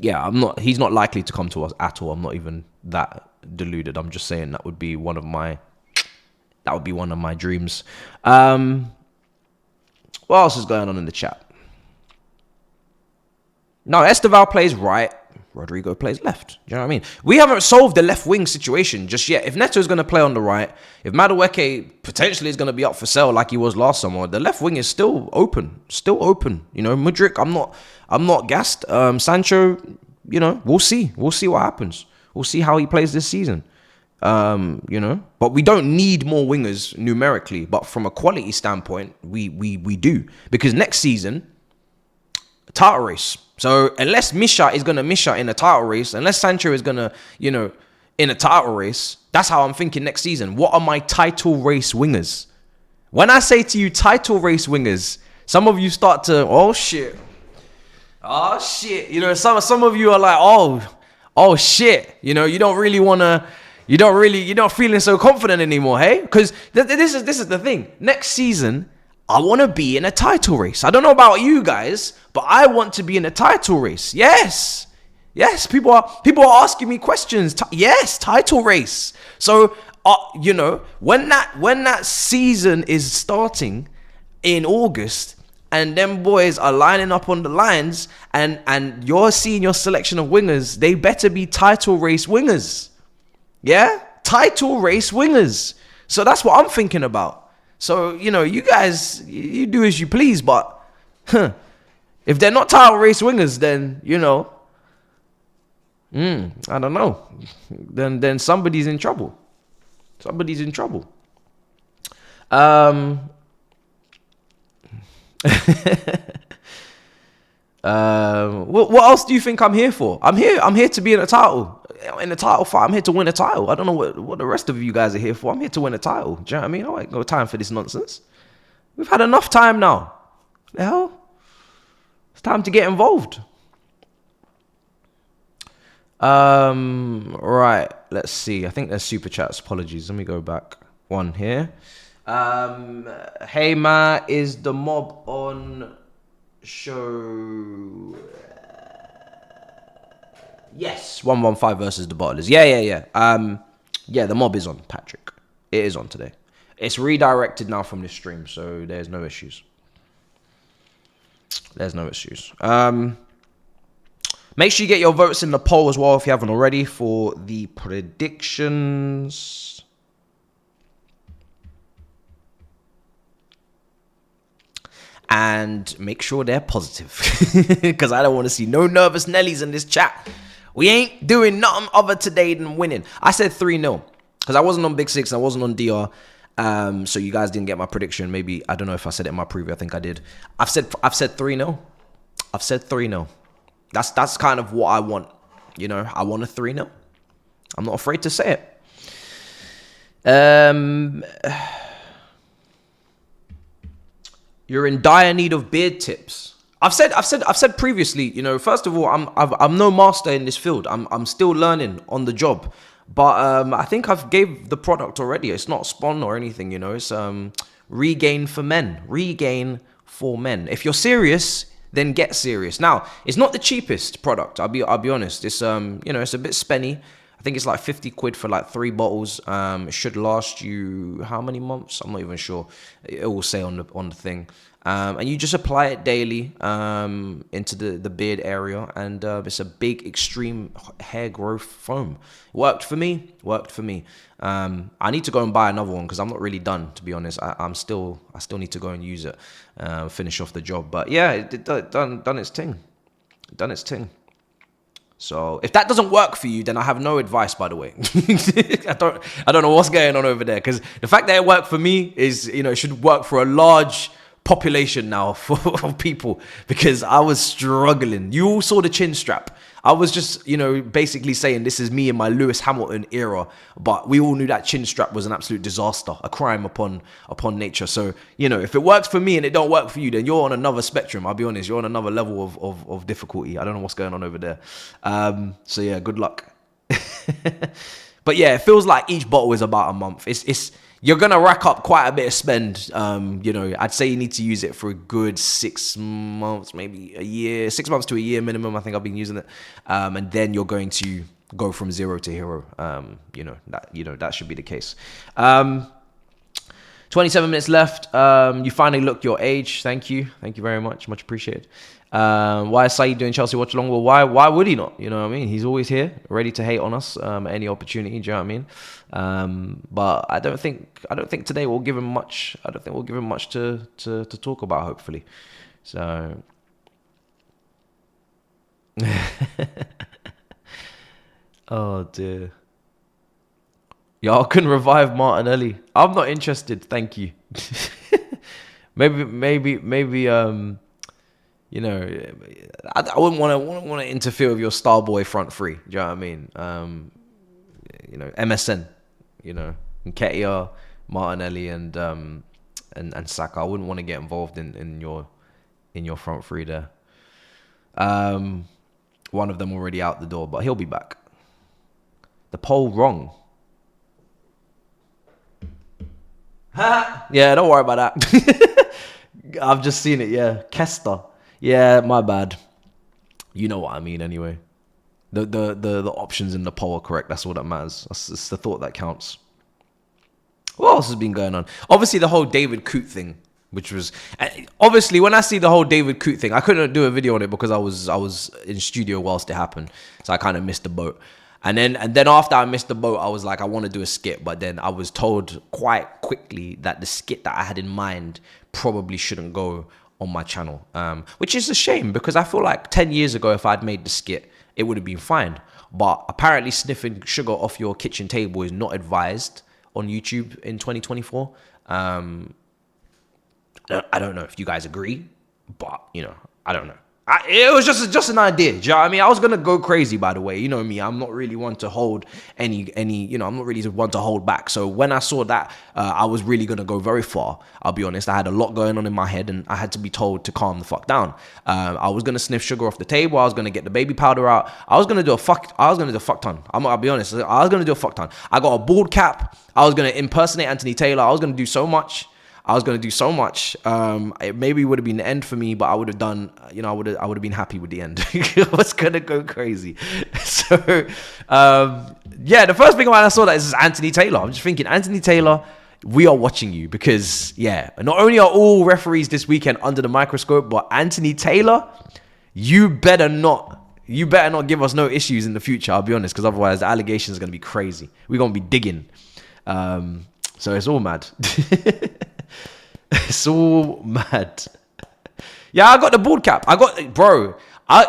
Yeah, he's not likely to come to us at all. I'm not even that deluded. I'm just saying that would be one of my dreams. What else is going on in the chat? No, Esteval plays right. Rodrigo plays left. Do you know what I mean? We haven't solved the left wing situation just yet. If Neto's going to play on the right, if Madueke potentially is going to be up for sale like he was last summer, the left wing is still open. Mudryk, I'm not gassed. Sancho, we'll see. We'll see what happens. We'll see how he plays this season. But we don't need more wingers numerically, but from a quality standpoint, we do. Because next season, title race. So unless Misha is going to Misha in a title race, unless Sancho is going to, in a title race, that's how I'm thinking next season. What are my title race wingers? When I say to you title race wingers, some of you start to, oh shit. Some of you are like, oh shit. You don't feeling so confident anymore, hey? Because this is the thing. Next season, I want to be in a title race. I don't know about you guys, but I want to be in a title race. Yes. People are asking me questions. Yes, title race. So, when that season is starting in August, and them boys are lining up on the lines, and you're seeing your selection of wingers, they better be title race wingers. Yeah, title race wingers. So that's what I'm thinking about. So, you guys, you do as you please, but if they're not title race wingers, then, I don't know. Then somebody's in trouble. Somebody's in trouble. What else do you think I'm here for? I'm here to be in a title fight. I'm here to win a title. I don't know what the rest of you guys are here for. I'm here to win a title. Do you know what I mean? I ain't got time for this nonsense. We've had enough time now. The hell? It's time to get involved. Right. Let's see. I think there's super chats. Apologies. Let me go back. One here. Hey Ma, is the mob on show? Yes, 115 versus the Bottlers. Yeah. The mob is on, Patrick. It is on today. It's redirected now from this stream, so there's no issues. Make sure you get your votes in the poll as well if you haven't already for the predictions. And make sure they're positive, because I don't want to see no nervous Nellies in this chat. We ain't doing nothing other today than winning. I said 3-0 because I wasn't on Big Six and I wasn't on DR. So you guys didn't get my prediction. Maybe, I don't know if I said it in my preview. I think I did. I've said 3-0. I've said 3-0. That's kind of what I want. I want a 3-0. I'm not afraid to say it. You're in dire need of beard tips. I've said previously, you know, first of all, I'm no master in this field. I'm still learning on the job. But I think I've gave the product already. It's not spawn or anything, you know. It's Regain for Men. Regain for Men. If you're serious, then get serious. Now, it's not the cheapest product. I'll be honest. It's you know, it's a bit spenny. I think it's like 50 quid for like 3 bottles. It should last you how many months? I'm not even sure. It will say on the thing. And you just apply it daily into the beard area, and it's a big extreme hair growth foam. Worked for me. I need to go and buy another one because I'm not really done, to be honest. I still need to go and use it, finish off the job. But yeah, it done its thing. Done its thing. So if that doesn't work for you, then I have no advice, by the way. I don't know what's going on over there, because the fact that it worked for me is, you know, it should work for a large population now for people, because I was struggling. You all saw the chin strap. I was just, you know, basically saying this is me in my Lewis Hamilton era, but we all knew that chin strap was an absolute disaster, a crime upon nature. So, you know, if it works for me and it don't work for you, then you're on another spectrum. I'll be honest, you're on another level of difficulty. I don't know what's going on over there. So yeah, good luck. But yeah, it feels like each bottle is about a month. It's you're gonna rack up quite a bit of spend. You know, I'd say you need to use it for a good 6 months, maybe a year, 6 months to a year minimum. I think I've been using it, and then you're going to go from zero to hero. You know that should be the case. 27 minutes left. You finally look your age. Thank you very much appreciated. Why is Saeed doing Chelsea Watch Along? Well, why would he not? You know what I mean? He's always here, ready to hate on us at any opportunity. Do you know what I mean? But I don't think today we'll give him much. I don't think we'll give him much to talk about. Hopefully, so. Oh dear. Y'all can revive Martinelli. I'm not interested. Thank you. maybe. You know, I wouldn't want to interfere with your star boy front three. Do you know what I mean? You know, MSN. You know, Nketiah, Martinelli, and Saka. I wouldn't want to get involved in your front three there. One of them already out the door, but he'll be back. The poll wrong. Yeah, don't worry about that. I've just seen it. Yeah, Kester. Yeah, my bad. You know what I mean anyway. The options in the poll are correct. That's all that matters. It's the thought that counts. What else has been going on? Obviously, the whole David Coote thing, which was... Obviously, when I see the whole David Coote thing, I couldn't do a video on it because I was in studio whilst it happened. So I kind of missed the boat. And then after I missed the boat, I was like, I want to do a skit. But then I was told quite quickly that the skit that I had in mind probably shouldn't go on my channel, which is a shame, because I feel like 10 years ago, if I'd made the skit, it would have been fine. But apparently sniffing sugar off your kitchen table is not advised on YouTube in 2024. I don't know if you guys agree, but, you know, I don't know. It was just an idea. Do you know what I mean? I was going to go crazy, by the way. You know me. I'm not really one to hold any, you know, I'm not really one to hold back. So when I saw that, I was really going to go very far. I'll be honest. I had a lot going on in my head, and I had to be told to calm the fuck down. I was going to sniff sugar off the table. I was going to get the baby powder out. I was going to do a fuck ton. I'll be honest. I was going to do a fuck ton. I got a bald cap. I was going to impersonate Anthony Taylor. I was going to do so much. It maybe would have been the end for me, but I would have done, you know, I would have been happy with the end. I was gonna go crazy. So, yeah, the first thing when I saw that is Anthony Taylor. I'm just thinking, Anthony Taylor, we are watching you, because, yeah, not only are all referees this weekend under the microscope, but Anthony Taylor, you better not give us no issues in the future. I'll be honest, because otherwise the allegations are gonna be crazy. We're gonna be digging. So it's all mad. It's all mad. Yeah, I got the bald cap.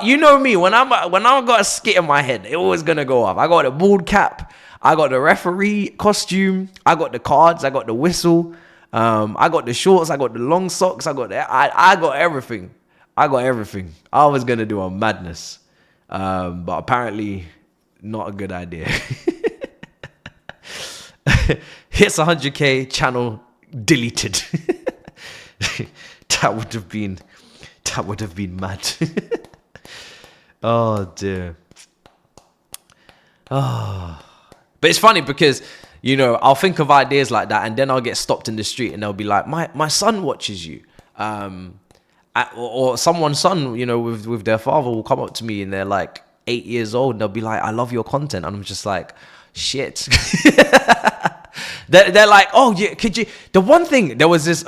You know me. When I got a skit in my head, it always gonna go off. I got the bald cap. I got the referee costume. I got the cards. I got the whistle. I got the shorts. I got the long socks. I got everything. I was gonna do a madness, but apparently not a good idea. Hits 100k, channel deleted. That would have been mad. Oh dear. Oh. But it's funny because, you know, I'll think of ideas like that and then I'll get stopped in the street and they'll be like, my son watches you. Or someone's son, you know, with their father will come up to me and they're like 8 years old and they'll be like, I love your content. And I'm just like, shit. they're like, oh yeah, could you, the one thing, there was this,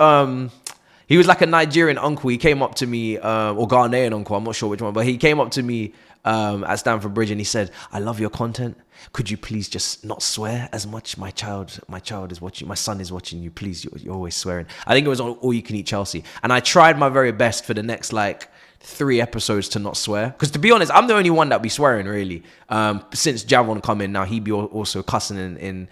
he was like a Nigerian uncle. He came up to me, or Ghanaian uncle, I'm not sure which one, but he came up to me at Stamford Bridge and he said, I love your content. Could you please just not swear as much? My child is watching, my son is watching you. Please, you're always swearing. I think it was on All You Can Eat Chelsea. And I tried my very best for the next like 3 episodes to not swear. Because to be honest, I'm the only one that be swearing really. Since Javon come in now, he be also cussing in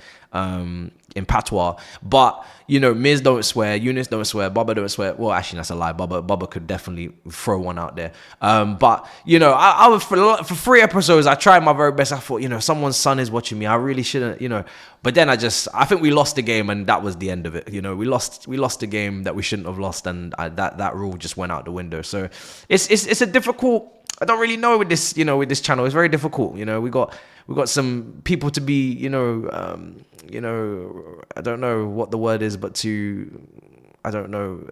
patois. But, you know, Miz don't swear, Eunice don't swear, Baba don't swear. Well, actually, that's a lie. Baba could definitely throw one out there. But, you know, I was for 3 episodes, I tried my very best. I thought, you know, someone's son is watching me. I really shouldn't, you know. But then I think we lost the game and that was the end of it. You know, we lost the game that we shouldn't have lost and that rule just went out the window. So it's a difficult, I don't really know with this, you know, with this channel. It's very difficult. You know, we got some people to be, you know, I don't know what the word is, but to, I don't know,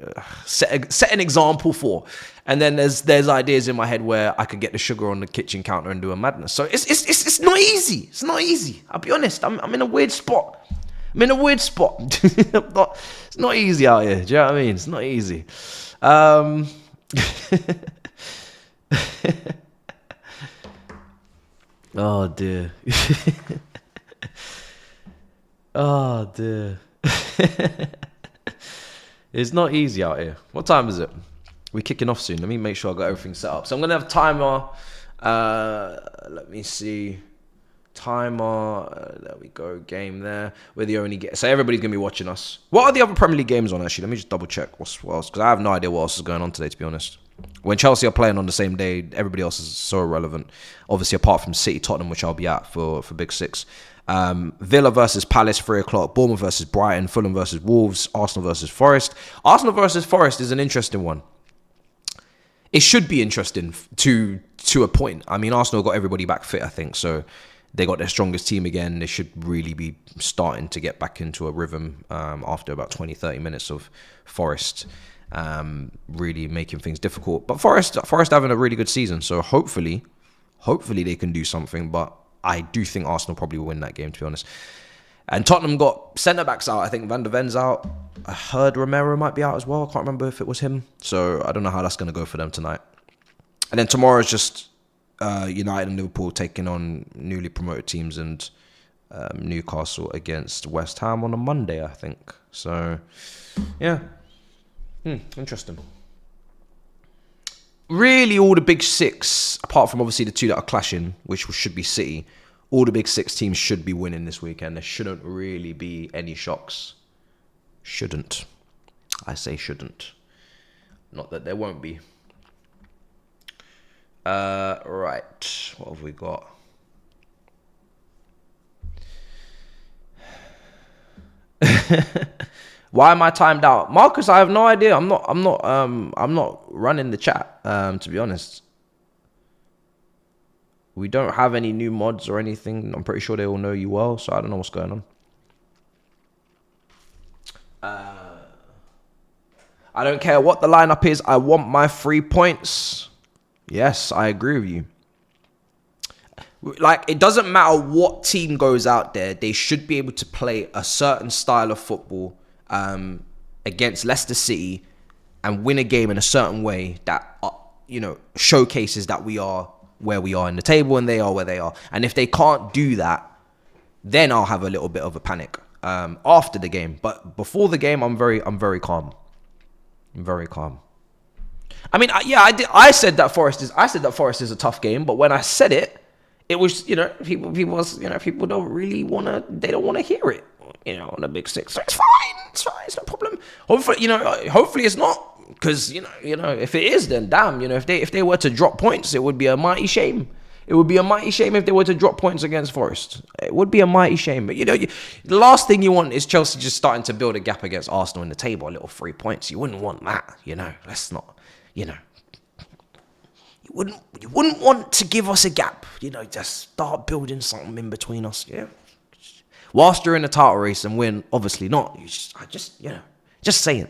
set an example for. And then there's ideas in my head where I could get the sugar on the kitchen counter and do a madness. So it's not easy. It's not easy. I'll be honest. I'm in a weird spot. It's not easy out here. Do you know what I mean? It's not easy. Oh dear. Oh dear. It's not easy out here. What time is it? We're kicking off soon. Let me make sure I got everything set up. So I'm gonna have timer. Let me see. Timer. There we go. Game there. We're the only game. So everybody's gonna be watching us. What are the other Premier League games on actually? Let me just double check. What else? Because I have no idea what else is going on today, to be honest. When Chelsea are playing on the same day, everybody else is so irrelevant. Obviously, apart from City, Tottenham, which I'll be at for Big Six. Villa versus Palace, 3 o'clock. Bournemouth versus Brighton. Fulham versus Wolves. Arsenal versus Forest. Arsenal versus Forest is an interesting one. It should be interesting to a point. I mean, Arsenal got everybody back fit, I think. So they got their strongest team again. They should really be starting to get back into a rhythm after about 20, 30 minutes of Forest really making things difficult. But Forest having a really good season. So hopefully they can do something. But I do think Arsenal probably will win that game, to be honest. And Tottenham got centre-backs out. I think Van der Ven's out. I heard Romero might be out as well. I can't remember if it was him. So I don't know how that's going to go for them tonight. And then tomorrow is just United and Liverpool taking on newly promoted teams and Newcastle against West Ham on a Monday, I think. So, yeah. Interesting. Really, all the big 6, apart from obviously the 2 that are clashing, which should be City, all the big 6 teams should be winning this weekend. There shouldn't really be any shocks. Shouldn't. I say shouldn't. Not that there won't be. Right. What have we got? Why am I timed out? Marcus, I have no idea. I'm not running the chat, to be honest. We don't have any new mods or anything. I'm pretty sure they all know you well, so I don't know what's going on. I don't care what the lineup is. I want my 3 points. Yes, I agree with you. Like, it doesn't matter what team goes out there. They should be able to play a certain style of football against Leicester City and win a game in a certain way that, showcases that we are where we are in the table and they are where they are. And if they can't do that, then I'll have a little bit of a panic after the game. But before the game, I'm very calm. I'm very calm. I mean, I said that Forest is a tough game, but when I said it, it was, people don't really they don't want to hear it, on the Big Six. So it's fine, it's no problem. Hopefully it's not, because, if it is, then damn, if they were to drop points, it would be a mighty shame. It would be a mighty shame if they were to drop points against Forest. It would be a mighty shame. But, the last thing you want is Chelsea just starting to build a gap against Arsenal in the table, a little 3 points. You wouldn't want that, Let's not, You wouldn't want to give us a gap. Just start building something in between us, Whilst you're in the title race and we're obviously not. Just saying.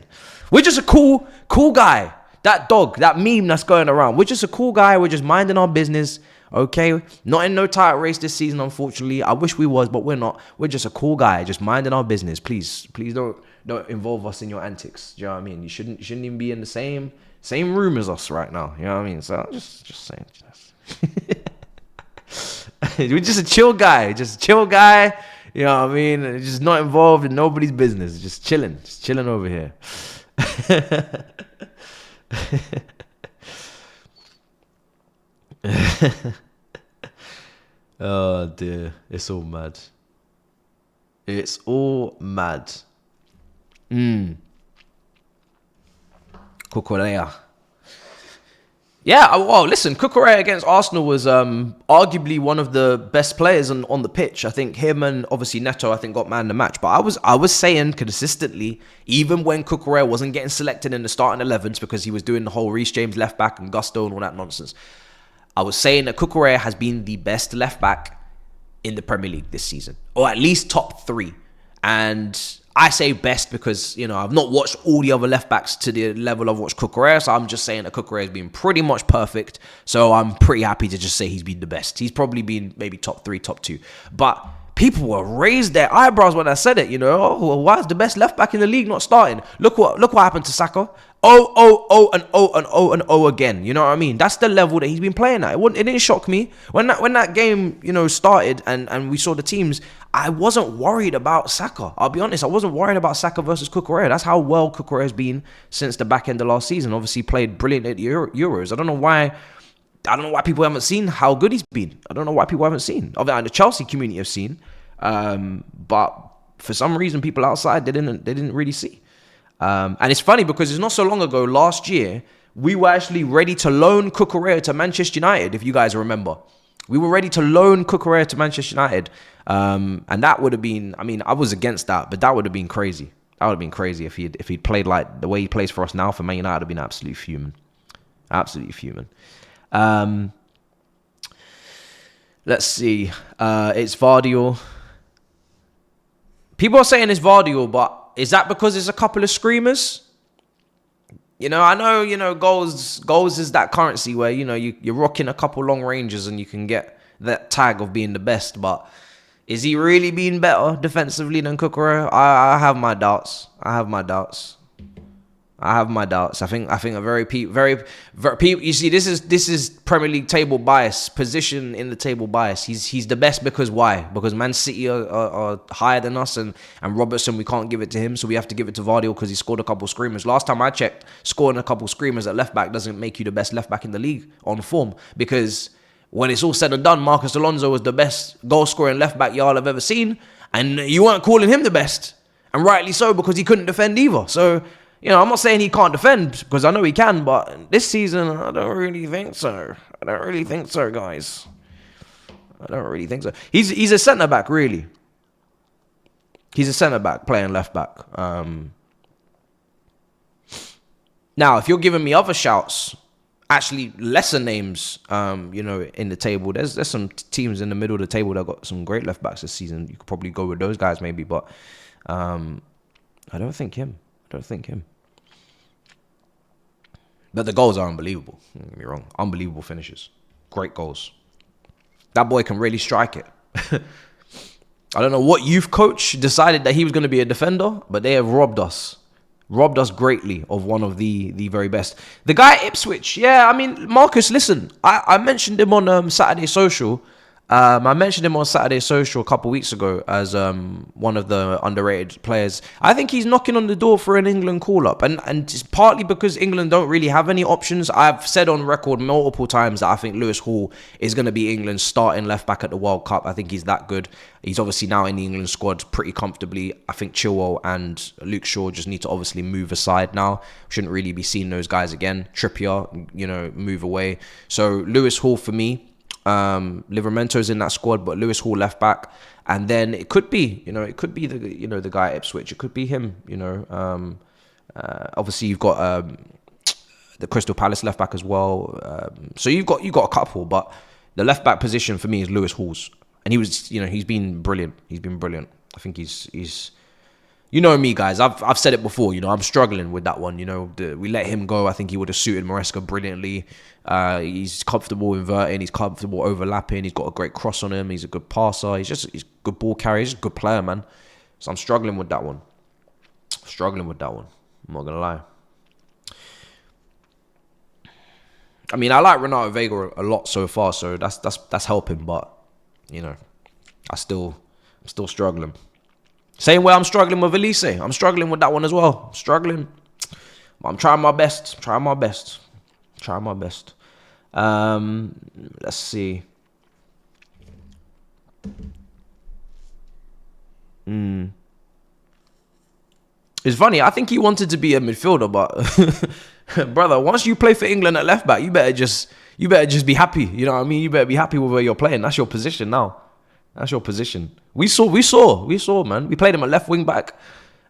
We're just a cool guy. That dog, that meme that's going around. We're just a cool guy. We're just minding our business. Okay? Not in no title race this season, unfortunately. I wish we was, but we're not. We're just a cool guy, just minding our business. Please don't involve us in your antics. Do you know what I mean? You shouldn't even be in the same room as us right now. You know what I mean? So I'm just saying. We're just a chill guy. Just a chill guy. You know what I mean? Just not involved in nobody's business. Just chilling over here. Oh dear, it's all mad. Cucurella. Yeah, well, listen, Cucurella against Arsenal was arguably one of the best players on the pitch. I think him and obviously Neto, I think, got man of the match. But I was saying consistently, even when Cucurella wasn't getting selected in the starting 11s because he was doing the whole Reece James left back and Gusto and all that nonsense, I was saying that Cucurella has been the best left back in the Premier League this season, or at least top 3. And I say best because, I've not watched all the other left backs to the level I've watched Cucurella, so I'm just saying that Cucurella has been pretty much perfect. So I'm pretty happy to just say he's been the best. He's probably been maybe top 3, top 2. But people were raised their eyebrows when I said it, Oh, well, why is the best left back in the league not starting? Look what happened to Saka. Oh again. You know what I mean? That's the level that he's been playing at. It didn't shock me. When that game, started and we saw the teams, I wasn't worried about Saka. I'll be honest, I wasn't worried about Saka versus Cucurella. That's how well Cucurella has been since the back end of last season. Obviously played brilliant at Euros. I don't know why people haven't seen how good he's been. I don't know why people haven't seen. Obviously, the Chelsea community have seen. But for some reason, people outside, they didn't really see. And it's funny because it's not so long ago, last year, we were actually ready to loan Cucurella to Manchester United, if you guys remember. We were ready to loan Cucurella to Manchester United. And that would have been, I was against that, but that would have been crazy. That would have been crazy if he'd played like the way he plays for us now for Man United. I'd have been absolutely fuming. Absolutely fuming. Let's see. It's Vardiol. People are saying it's Vardiol, but is that because it's a couple of screamers? I know, goals is that currency where, you're rocking a couple long ranges and you can get that tag of being the best. But is he really being better defensively than Cucurella? I have my doubts. I think a very people. You see, this is Premier League table bias, position in the table bias. He's the best because why? Because Man City are higher than us, and Robertson, we can't give it to him, so we have to give it to Vardiol because he scored a couple screamers. Last time I checked, scoring a couple screamers at left back doesn't make you the best left back in the league on form, because when it's all said and done, Marcus Alonso was the best goal scoring left back y'all have ever seen, and you weren't calling him the best, and rightly so, because he couldn't defend either. So, I'm not saying he can't defend, because I know he can, but this season, I don't really think so. Guys. I don't really think so. He's a centre-back, really. He's a centre-back playing left-back. Now, if you're giving me other shouts, actually lesser names, in the table, there's some teams in the middle of the table that got some great left-backs this season. You could probably go with those guys maybe, but I don't think him. But the goals are unbelievable. Don't get me wrong. Unbelievable finishes. Great goals. That boy can really strike it. I don't know what youth coach decided that he was going to be a defender, but they have robbed us greatly of one of the very best. The guy at Ipswich, Marcus, listen, I mentioned him on Saturday Social. I mentioned him on Saturday Social a couple weeks ago as one of the underrated players. I think he's knocking on the door for an England call-up. And it's partly because England don't really have any options. I've said on record multiple times that I think Lewis Hall is going to be England's starting left-back at the World Cup. I think he's that good. He's obviously now in the England squad pretty comfortably. I think Chilwell and Luke Shaw just need to obviously move aside now. Shouldn't really be seeing those guys again. Trippier, move away. So Lewis Hall for me. Livramento's in that squad, but Lewis Hall left back. And then it could be, the guy at Ipswich. It could be him, Obviously, you've got the Crystal Palace left back as well. So you've got a couple, but the left back position for me is Lewis Hall's, and he's been brilliant. He's been brilliant. I think he's. You know me, guys. I've said it before. I'm struggling with that one. We let him go. I think he would have suited Maresca brilliantly. He's comfortable inverting. He's comfortable overlapping. He's got a great cross on him. He's a good passer. He's a good ball carrier. He's just a good player, man. So I'm struggling with that one. I'm not gonna lie. I mean, I like Renato Vega a lot so far, so that's helping. But I'm still struggling. Same way I'm struggling with Elise. I'm struggling with that one as well. I'm struggling. But I'm trying my best. Let's see. It's funny. I think he wanted to be a midfielder, but brother, once you play for England at left back, you better just be happy. You know what I mean? You better be happy with where you're playing. That's your position now. That's your position. We saw, man. We played him at left wing back.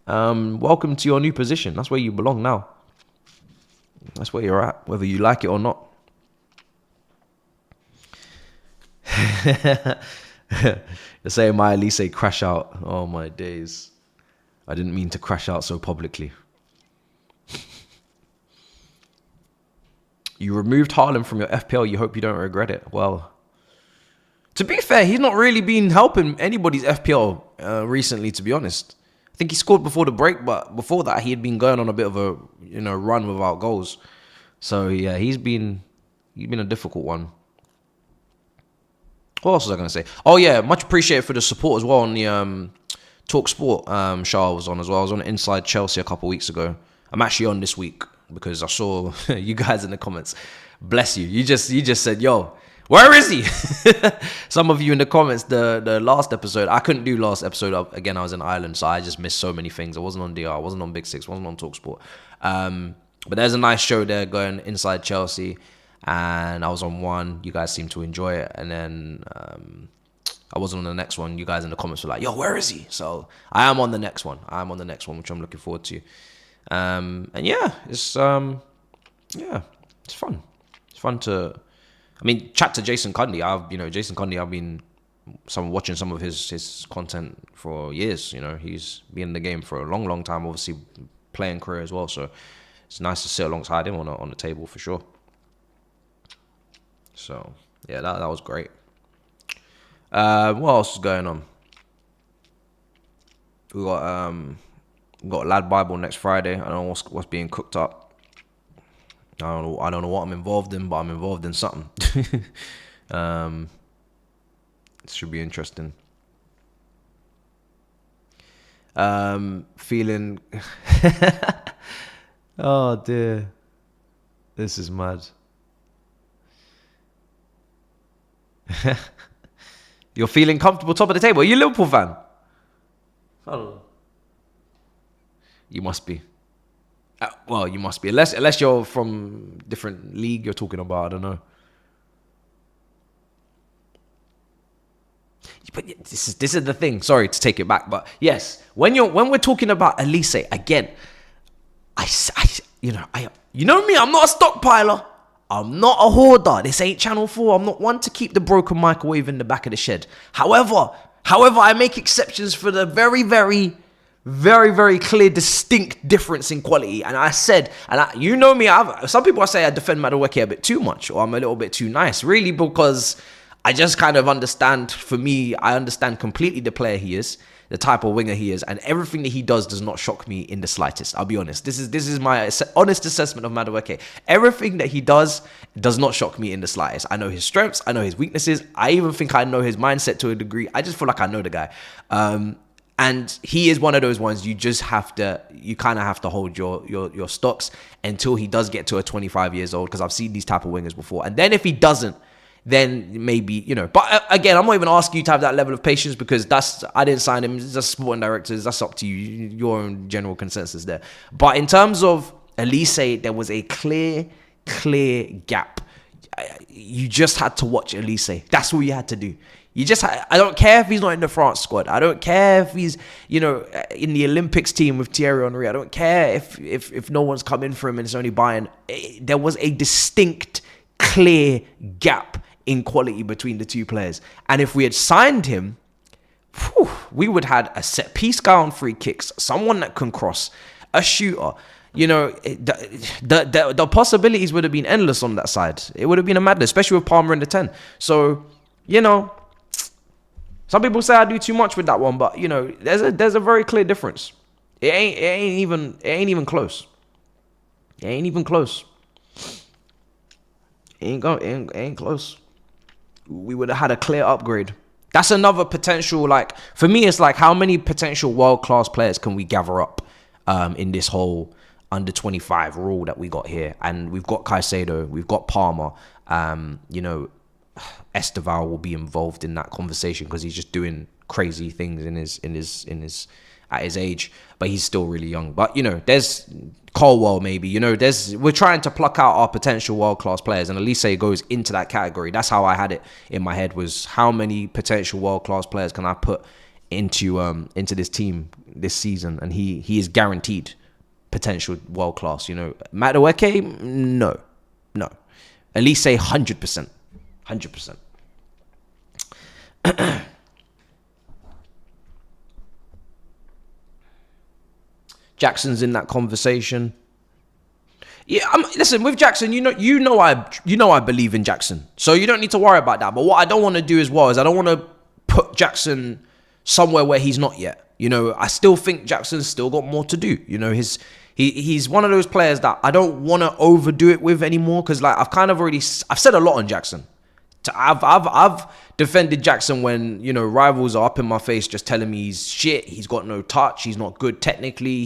Welcome to your new position. That's where you belong now. That's where you're at, whether you like it or not. They're saying my Elise crash out. Oh my days. I didn't mean to crash out so publicly. You removed Haaland from your FPL. You hope you don't regret it. Well, to be fair, he's not really been helping anybody's FPL recently, to be honest. I think he scored before the break, but before that, he had been going on a bit of a run without goals. So yeah, he's been a difficult one. What else was I going to say? Oh yeah, much appreciated for the support as well on the Talk Sport show I was on as well. I was on Inside Chelsea a couple of weeks ago. I'm actually on this week because I saw you guys in the comments. Bless you. You just said, yo, where is he? Some of you in the comments, the last episode, I couldn't do last episode. Again, I was in Ireland, so I just missed so many things. I wasn't on DR, I wasn't on Big Six, I wasn't on TalkSport. But there's a nice show there going Inside Chelsea, and I was on one. You guys seem to enjoy it. And then I wasn't on the next one. You guys in the comments were like, yo, where is he? So I am on the next one. Which I'm looking forward to. And yeah, it's fun. It's fun to... I mean, chat to Jason Cundy. I've been watching some of his content for years. He's been in the game for a long, long time. Obviously, playing career as well. So it's nice to sit alongside him on the table for sure. So yeah, that was great. What else is going on? We got Lad Bible next Friday. I don't know what's being cooked up. I don't know what I'm involved in, but I'm involved in something. It should be interesting. Feeling... Oh, dear. This is mad. You're feeling comfortable top of the table. Are you a Liverpool fan? I don't know. You must be. Well, you must be. Unless you're from different league you're talking about. I don't know. But this is the thing. Sorry to take it back, but yes, when we're talking about Elise again, you know me. I'm not a stockpiler. I'm not a hoarder. This ain't Channel 4. I'm not one to keep the broken microwave in the back of the shed. However, I make exceptions for the very, very, very, very clear, distinct difference in quality. And I said, you know me, some people say I defend Madueke a bit too much, or I'm a little bit too nice, really, because I just kind of understand, for me, I understand completely the player he is, the type of winger he is, and everything that he does not shock me in the slightest. I'll be honest. This is my honest assessment of Madueke. Everything that he does not shock me in the slightest. I know his strengths. I know his weaknesses. I even think I know his mindset to a degree. I just feel like I know the guy. And he is one of those ones you kind of have to hold your stocks until he does get to a 25 years old, because I've seen these type of wingers before. And then if he doesn't, then maybe, But again, I'm not even asking you to have that level of patience, because I didn't sign him. It's just sporting directors. That's up to you. Your own general consensus there. But in terms of Elise, there was a clear gap. you just had to watch Elise. That's all you had to do. I don't care if he's not in the France squad. I don't care if he's, in the Olympics team with Thierry Henry. I don't care if no one's come in for him and it's only Bayern. There was a distinct, clear gap in quality between the two players. And if we had signed him, we would have had a set piece guy on free kicks, someone that can cross, a shooter. The possibilities would have been endless on that side. It would have been a madness, especially with Palmer in the 10. So, some people say I do too much with that one, but there's a very clear difference. It ain't even close. It ain't even close. It ain't close. We would have had a clear upgrade. That's another potential, for me, it's how many potential world-class players can we gather up in this whole under 25 rule that we got here? And we've got Caicedo, we've got Palmer, Esteval will be involved in that conversation because he's just doing crazy things at his age, but he's still really young. But there's Colwell maybe. We're trying to pluck out our potential world-class players, and Elise goes into that category. That's how I had it in my head, was how many potential world-class players can I put into this team this season, and he is guaranteed potential world-class. Madueke, no. Elise 100%. 100%. Jackson's in that conversation. Yeah, listen, with Jackson, I believe in Jackson, so you don't need to worry about that. But what I don't want to do as well is I don't want to put Jackson somewhere where he's not yet. I still think Jackson's still got more to do. He's one of those players that I don't want to overdo it with anymore, because I've said a lot on Jackson. I've defended Jackson when rivals are up in my face just telling me he's shit, he's got no touch, he's not good technically,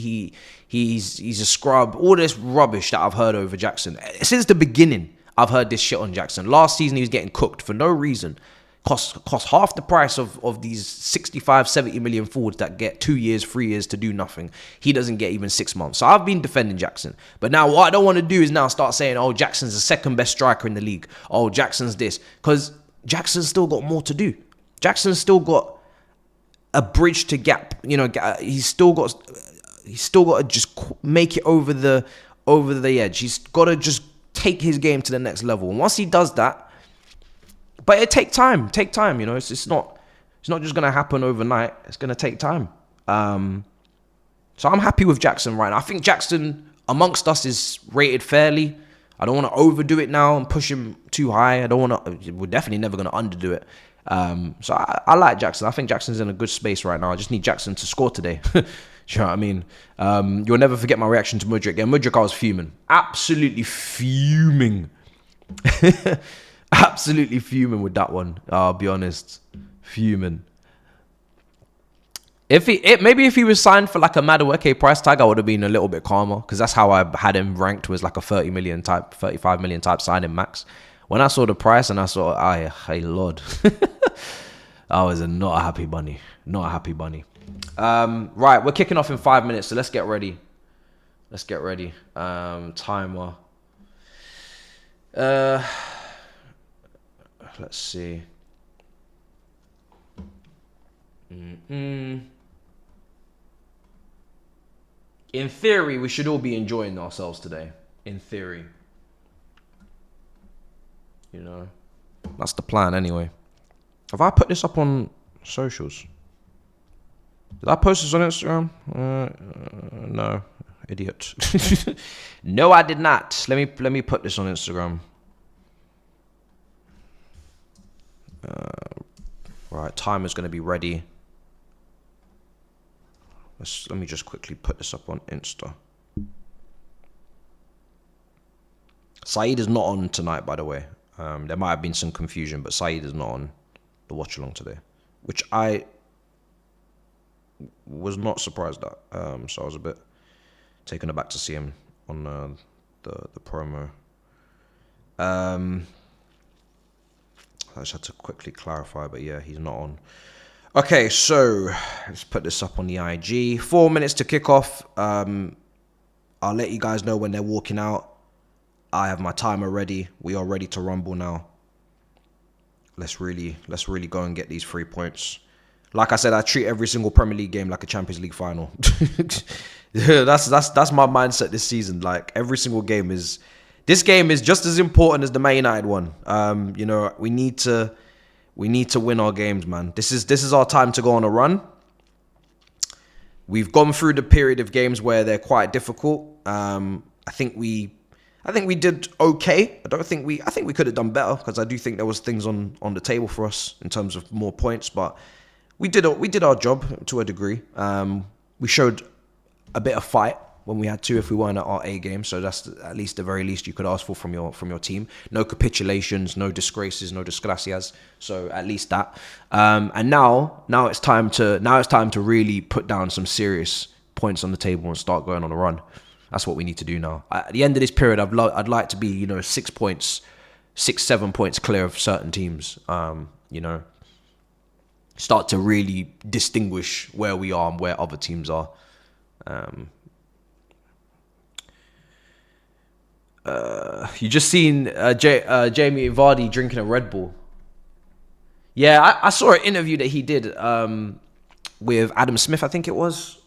he's a scrub, all this rubbish that I've heard over Jackson since the beginning. I've heard this shit on Jackson. Last season he was getting cooked for no reason. Cost half the price of these 65, 70 million forwards that get 2 years, 3 years to do nothing. He doesn't get even 6 months. So I've been defending Jackson. But now what I don't want to do is now start saying, oh, Jackson's the second best striker in the league. Oh, Jackson's this. Because Jackson's still got more to do. Jackson's still got a bridge to gap. He's still got to just make it over the edge. He's got to just take his game to the next level. And once he does that, but it take time. It's not just gonna happen overnight. It's gonna take time. So I'm happy with Jackson right now. I think Jackson amongst us is rated fairly. I don't want to overdo it now and push him too high. We're definitely never gonna underdo it. So I like Jackson. I think Jackson's in a good space right now. I just need Jackson to score today. Do you know what I mean? You'll never forget my reaction to Mudryk. Yeah, Mudryk, I was fuming, absolutely fuming. Absolutely fuming with that one. I'll be honest, fuming. Maybe if he was signed for a Madueke price tag, I would have been a little bit calmer, because that's how I had him ranked, was a 30 million type, 35 million type signing max. When I saw the price and I saw, hey Lord, I was not a happy bunny. Right, we're kicking off in 5 minutes, so let's get ready. Timer. Let's see. In theory, we should all be enjoying ourselves today. In theory. That's the plan anyway. Have I put this up on socials? Did I post this on Instagram? No. Idiot. No, I did not. Let me put this on Instagram. Right, timer's going to be ready. Let me just quickly put this up on Insta. Saeed is not on tonight, by the way. There might have been some confusion, but Saeed is not on the watch along today, which I was not surprised at. So I was a bit taken aback to see him on the promo. I just had to quickly clarify, but yeah, he's not on. Okay, so let's put this up on the IG. 4 minutes to kick off. I'll let you guys know when they're walking out. I have my timer ready. We are ready to rumble now. Let's really go and get these 3 points. Like I said, I treat every single Premier League game like a Champions League final. That's my mindset this season. Like every single game is, this game is just as important as the Man United one. You know, we need to win our games, man. This is our time to go on a run. We've gone through the period of games where they're quite difficult. I think we did okay. I think we could have done better, because I do think there was things on the table for us in terms of more points, but we did our job to a degree. We showed a bit of fight when we had to, if we weren't at our A game. So that's at least the very least you could ask for from your team. No capitulations, no disgraces, no desgracias. So at least that. And now it's time to really put down some serious points on the table and start going on a run. That's what we need to do now. At the end of this period, I'd like to be, you know, 7 points clear of certain teams. You know, start to really distinguish where we are and where other teams are. You just seen Jamie Vardy drinking a Red Bull. Yeah, I saw an interview that he did with Adam Smith, I think it was.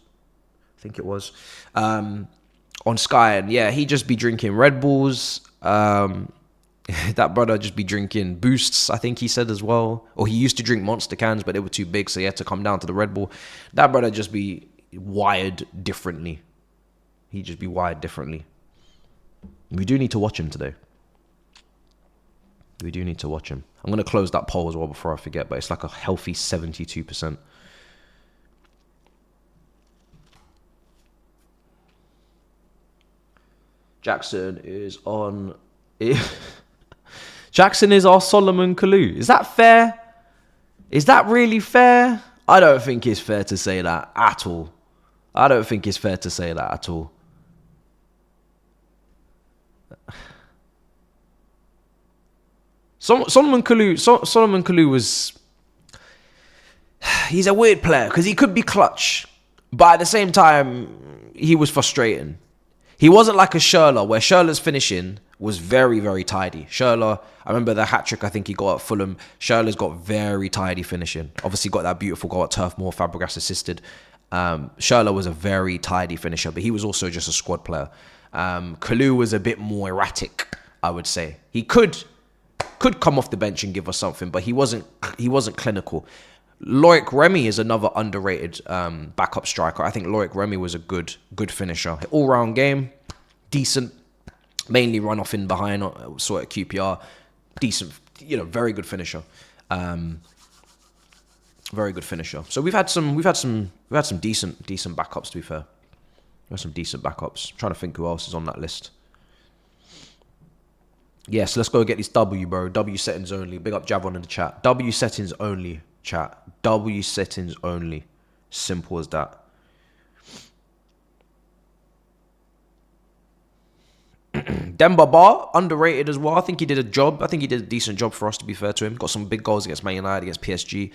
On Sky, and yeah, he just be drinking Red Bulls. That brother just be drinking Boosts, I think he said as well. Or he used to drink Monster cans, but they were too big, so he had to come down to the Red Bull. That brother just be wired differently. He just be wired differently. We do need to watch him today. We do need to watch him. I'm going to close that poll as well before I forget, but it's like a healthy 72%. Jackson is on... Jackson is our Solomon Kalou. Is that fair? Is that really fair? I don't think it's fair to say that at all. I don't think it's fair to say that at all. Solomon Kalou was... He's a weird player because he could be clutch, but at the same time, he was frustrating. He wasn't like a Schürrle, where Schürrle's finishing was very, very tidy. Schürrle, I remember the hat-trick I think he got at Fulham. Schürrle's got very tidy finishing. Obviously got that beautiful goal at Turf Moor, Fabregas assisted. Schürrle was a very tidy finisher, but he was also just a squad player. Kalou was a bit more erratic, I would say. He could come off the bench and give us something, but he wasn't clinical. Loic Remy is another underrated backup striker. I think Loic Remy was a good finisher. All-round game, decent, mainly run off in behind, sort of QPR, decent, you know, very good finisher. Very good finisher. So we've had some decent backups, to be fair. We had some decent backups. I'm trying to think who else is on that list. Yes, let's go get this W, bro. W settings only. Big up Javon in the chat. W settings only, chat. W settings only. Simple as that. Demba Ba, underrated as well. I think he did a job. I think he did a decent job for us, to be fair to him. Got some big goals against Man United, against PSG.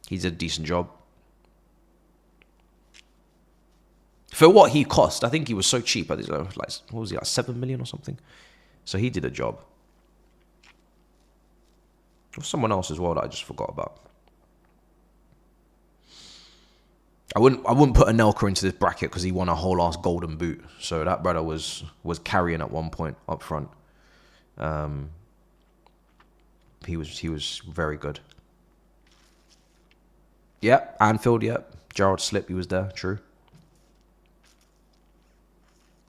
He did a decent job. For what he cost, I think he was so cheap. Like, what was he, like 7 million or something? So he did a job. There was someone else as well that I just forgot about. I wouldn't put Anelka into this bracket because he won a whole ass golden boot. So that brother was carrying at one point up front. He was very good. Yep, Anfield, yep. Gerrard Slip, he was there, true.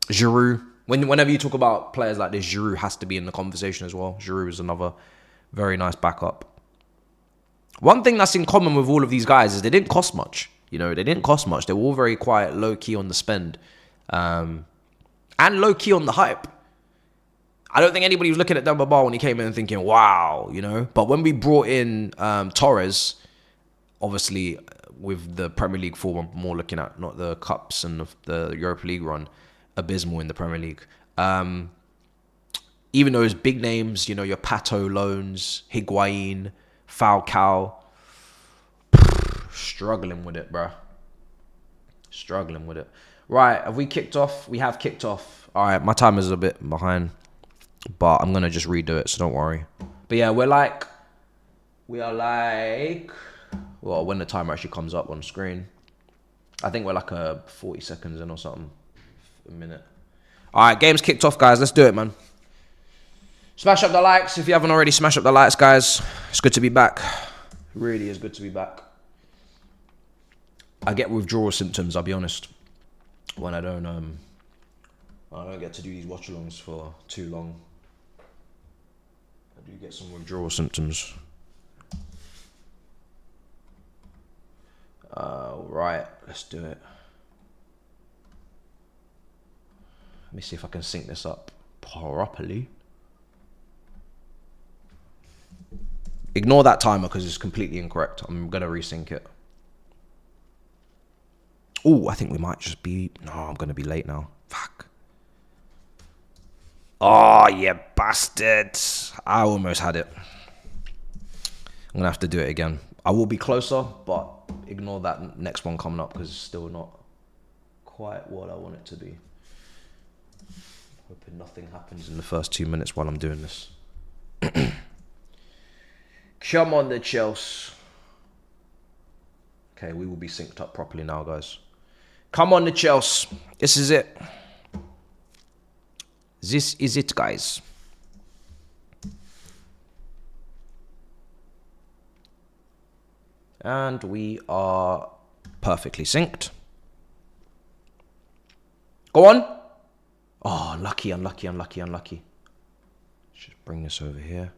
Giroud. Whenever you talk about players like this, Giroud has to be in the conversation as well. Giroud is another very nice backup. One thing that's in common with all of these guys is they didn't cost much. You know, they didn't cost much. They were all very quiet, low-key on the spend. And low-key on the hype. I don't think anybody was looking at Demba Ba when he came in and thinking, wow, you know. But when we brought in Torres, obviously with the Premier League form, I'm more looking at, not the Cups and the Europa League run, abysmal in the Premier League. Even those big names, you know, your Pato loans, Higuain, Falcao, struggling with it, bro. Struggling with it. Right, have we kicked off? We have kicked off. All right, my timer's a bit behind, but I'm going to just redo it, so don't worry. But yeah, we are like, well, when the timer actually comes up on screen, I think we're like 40 seconds in or something, a minute. All right, game's kicked off, guys. Let's do it, man. Smash up the likes if you haven't already. Smash up the likes, guys. It's good to be back. It really is good to be back. I get withdrawal symptoms, I'll be honest, when I don't get to do these watch-alongs for too long. I do get some withdrawal symptoms. Right, let's do it. Let me see if I can sync this up properly. Ignore that timer because it's completely incorrect. I'm going to resync it. Oh, I think we might just be... No, I'm going to be late now. Fuck. Oh, you bastard. I almost had it. I'm going to have to do it again. I will be closer, but ignore that next one coming up because it's still not quite what I want it to be. Hoping nothing happens in the first 2 minutes while I'm doing this. Come on, the Chelsea. Okay, we will be synced up properly now, guys. Come on, the Chelsea. This is it. This is it, guys. And we are perfectly synced. Go on. Oh, unlucky, unlucky, unlucky, unlucky. Just bring this over here.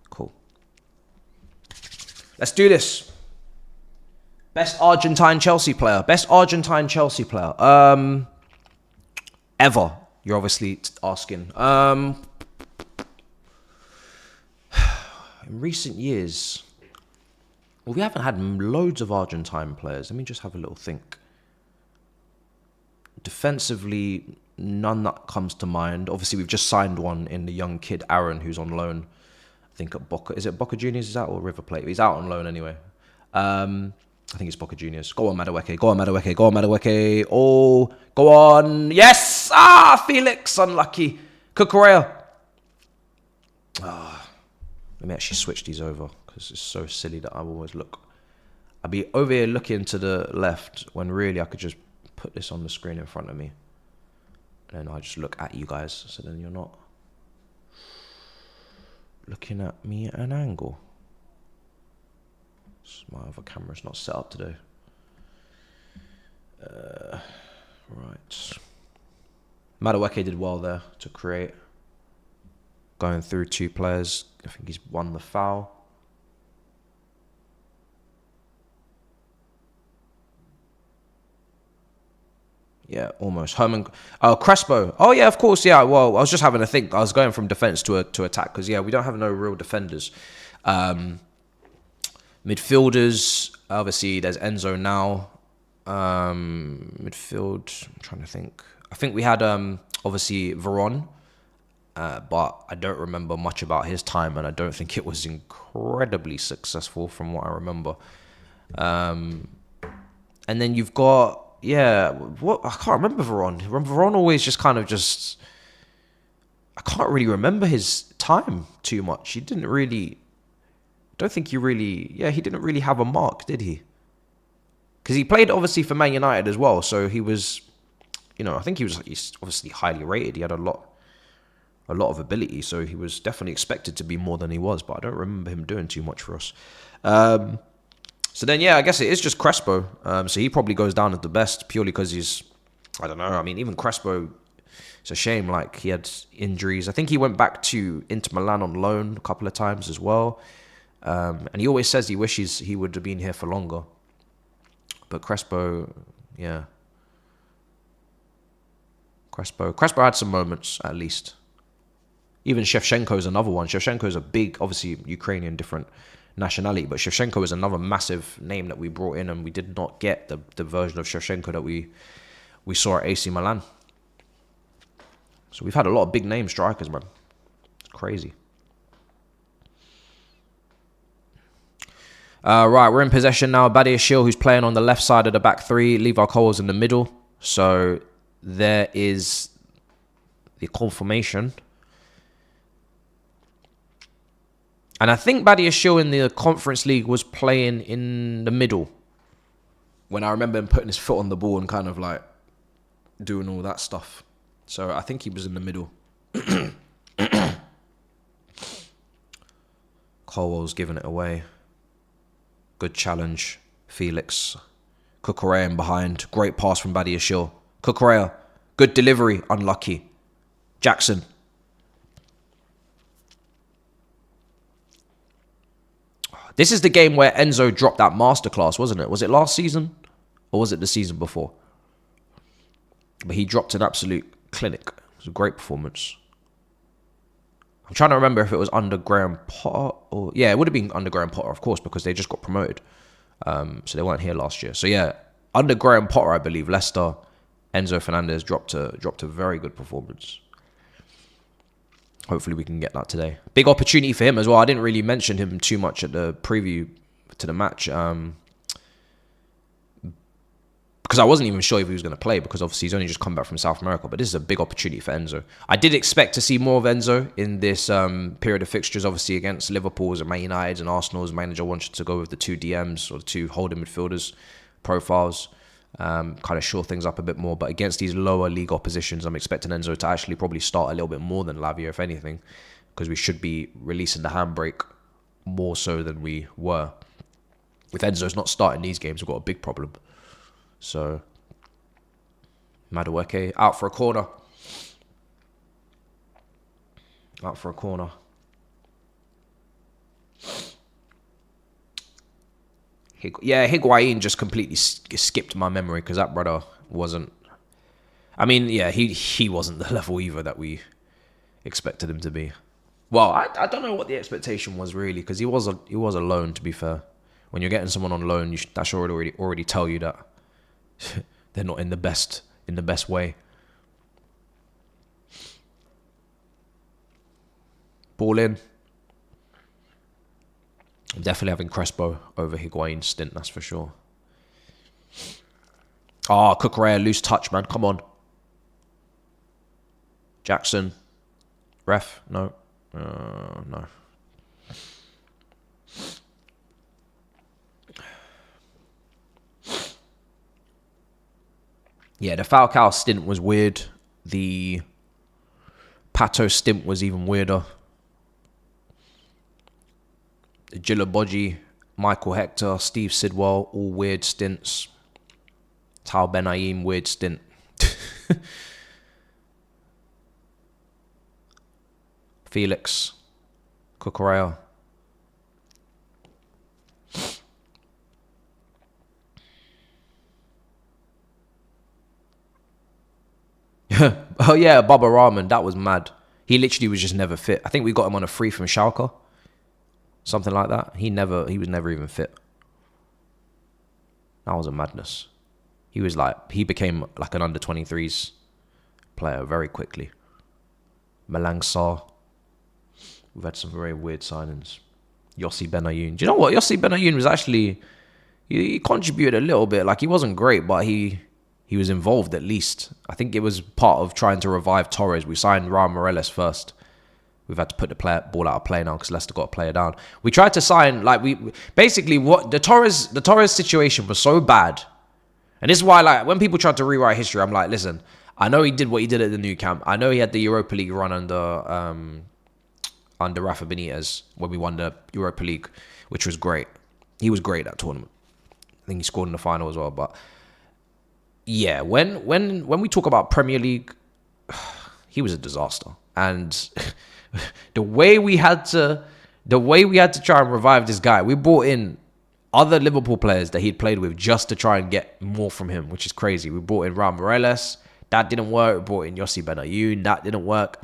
Cool. Let's do this. Best Argentine Chelsea player. Best Argentine Chelsea player. Ever. You're obviously asking. In recent years, well, we haven't had loads of Argentine players. Let me just have a little think. Defensively, none that comes to mind. Obviously, we've just signed one in the young kid, Aaron, who's on loan. I think at Boca. Is it Boca Juniors? Is that or River Plate? He's out on loan anyway. I think it's Boca Juniors. Go on, Madueke. Go on, Madueke. Go on, Madueke. Oh, go on. Yes! Ah, Felix. Unlucky. Cucurella. Ah. Let me actually switch these over because it's so silly that I always look. I'll be over here looking to the left when really I could just put this on the screen in front of me. And then I just look at you guys. So then you're not looking at me at an angle. My other camera's not set up today. Right. Madueke did well there to create. Going through two players. I think he's won the foul. Yeah, almost. Herman. Oh, Crespo. Oh, yeah, of course. Yeah, well, I was just having a think. I was going from defense to attack because, yeah, we don't have no real defenders. Midfielders, obviously, there's Enzo now. Midfield, I'm trying to think. I think we had, obviously, Veron. But I don't remember much about his time, and I don't think it was incredibly successful from what I remember. And then you've got, yeah, what I can't remember Veron. Veron always just kind of just, I can't really remember his time too much. He didn't really, don't think he really, yeah, he didn't really have a mark, did he? Because he played obviously for Man United as well, so he was, you know, I think he's obviously highly rated. He had a lot of ability, so he was definitely expected to be more than he was, but I don't remember him doing too much for us. So then, yeah, I guess it is just Crespo. So he probably goes down as the best purely because he's, I don't know, I mean, even Crespo, it's a shame, like, he had injuries. I think he went back to Inter Milan on loan a couple of times as well. And he always says he wishes he would have been here for longer. But Crespo, yeah. Crespo had some moments, at least. Even Shevchenko is another one. Shevchenko is a big, obviously, Ukrainian different nationality, but Shevchenko is another massive name that we brought in, and we did not get the version of Shevchenko that we saw at AC Milan. So we've had a lot of big name strikers, man. It's crazy. Right, we're in possession now. Badiashile, who's playing on the left side of the back three. Levi Cole's in the middle. So there is the confirmation. And I think Badiashile in the Conference League was playing in the middle. When I remember him putting his foot on the ball and kind of like doing all that stuff. So I think he was in the middle. Colwell's giving it away. Good challenge. Felix. Cucurella in behind. Great pass from Badiashile. Cucurella. Good delivery. Unlucky. Jackson. This is the game where Enzo dropped that masterclass, wasn't it? Was it last season? Or was it the season before? But he dropped an absolute clinic. It was a great performance. I'm trying to remember if it was under Graham Potter or... Yeah, it would have been under Graham Potter, of course, because they just got promoted. So they weren't here last year. So yeah, under Graham Potter, I believe, Leicester, Enzo Fernandez dropped a very good performance. Hopefully we can get that today. Big opportunity for him as well. I didn't really mention him too much at the preview to the match. Because I wasn't even sure if he was going to play, because obviously he's only just come back from South America. But this is a big opportunity for Enzo. I did expect to see more of Enzo in this period of fixtures, obviously against Liverpool's and Man United's and Arsenal's. Manager wanted to go with the two DMs or the two holding midfielders profiles, kind of shore things up a bit more. But against these lower league oppositions, I'm expecting Enzo to actually probably start a little bit more than Lavia, if anything, because we should be releasing the handbrake more so than we were. With Enzo's not starting these games, we've got a big problem. So, Madueke out for a corner. Out for a corner. Higuain just completely skipped my memory because that brother wasn't... I mean, yeah, he wasn't the level either that we expected him to be. Well, I don't know what the expectation was really, because he was a loan, to be fair. When you're getting someone on loan, that should already tell you that they're not in the best way. Ball in. I'm definitely having Crespo over Higuain's stint, that's for sure. Cucurella, loose touch, man. Come on. Jackson. Ref. No. No. Yeah, the Falcao stint was weird. The Pato stint was even weirder. The Djilobodji, Michael Hector, Steve Sidwell, all weird stints. Tal Benaim, weird stint. Felix, Cucurella. Oh yeah, Baba Rahman, that was mad. He literally was just never fit. I think we got him on a free from Schalke. Something like that. He was never even fit. That was a madness. He became like an under 23s player very quickly. Malang Sarr. We've had some very weird signings. Yossi Benayoun. Do you know what? Yossi Benayoun was actually... He contributed a little bit. Like, he wasn't great, but he was involved at least. I think it was part of trying to revive Torres. We signed Raul Morales first. We've had to put the ball out of play now because Leicester got a player down. We tried to sign, basically what the Torres situation was so bad. And this is why, like, when people try to rewrite history, I'm like, listen, I know he did what he did at the Nou Camp. I know he had the Europa League run under Rafa Benitez when we won the Europa League, which was great. He was great at that tournament. I think he scored in the final as well. But yeah, when we talk about Premier League, he was a disaster. And the way we had to try and revive this guy, we brought in other Liverpool players that he'd played with just to try and get more from him, which is crazy. We brought in Raul Morales. That didn't work. We brought in Yossi Benayoun. That didn't work.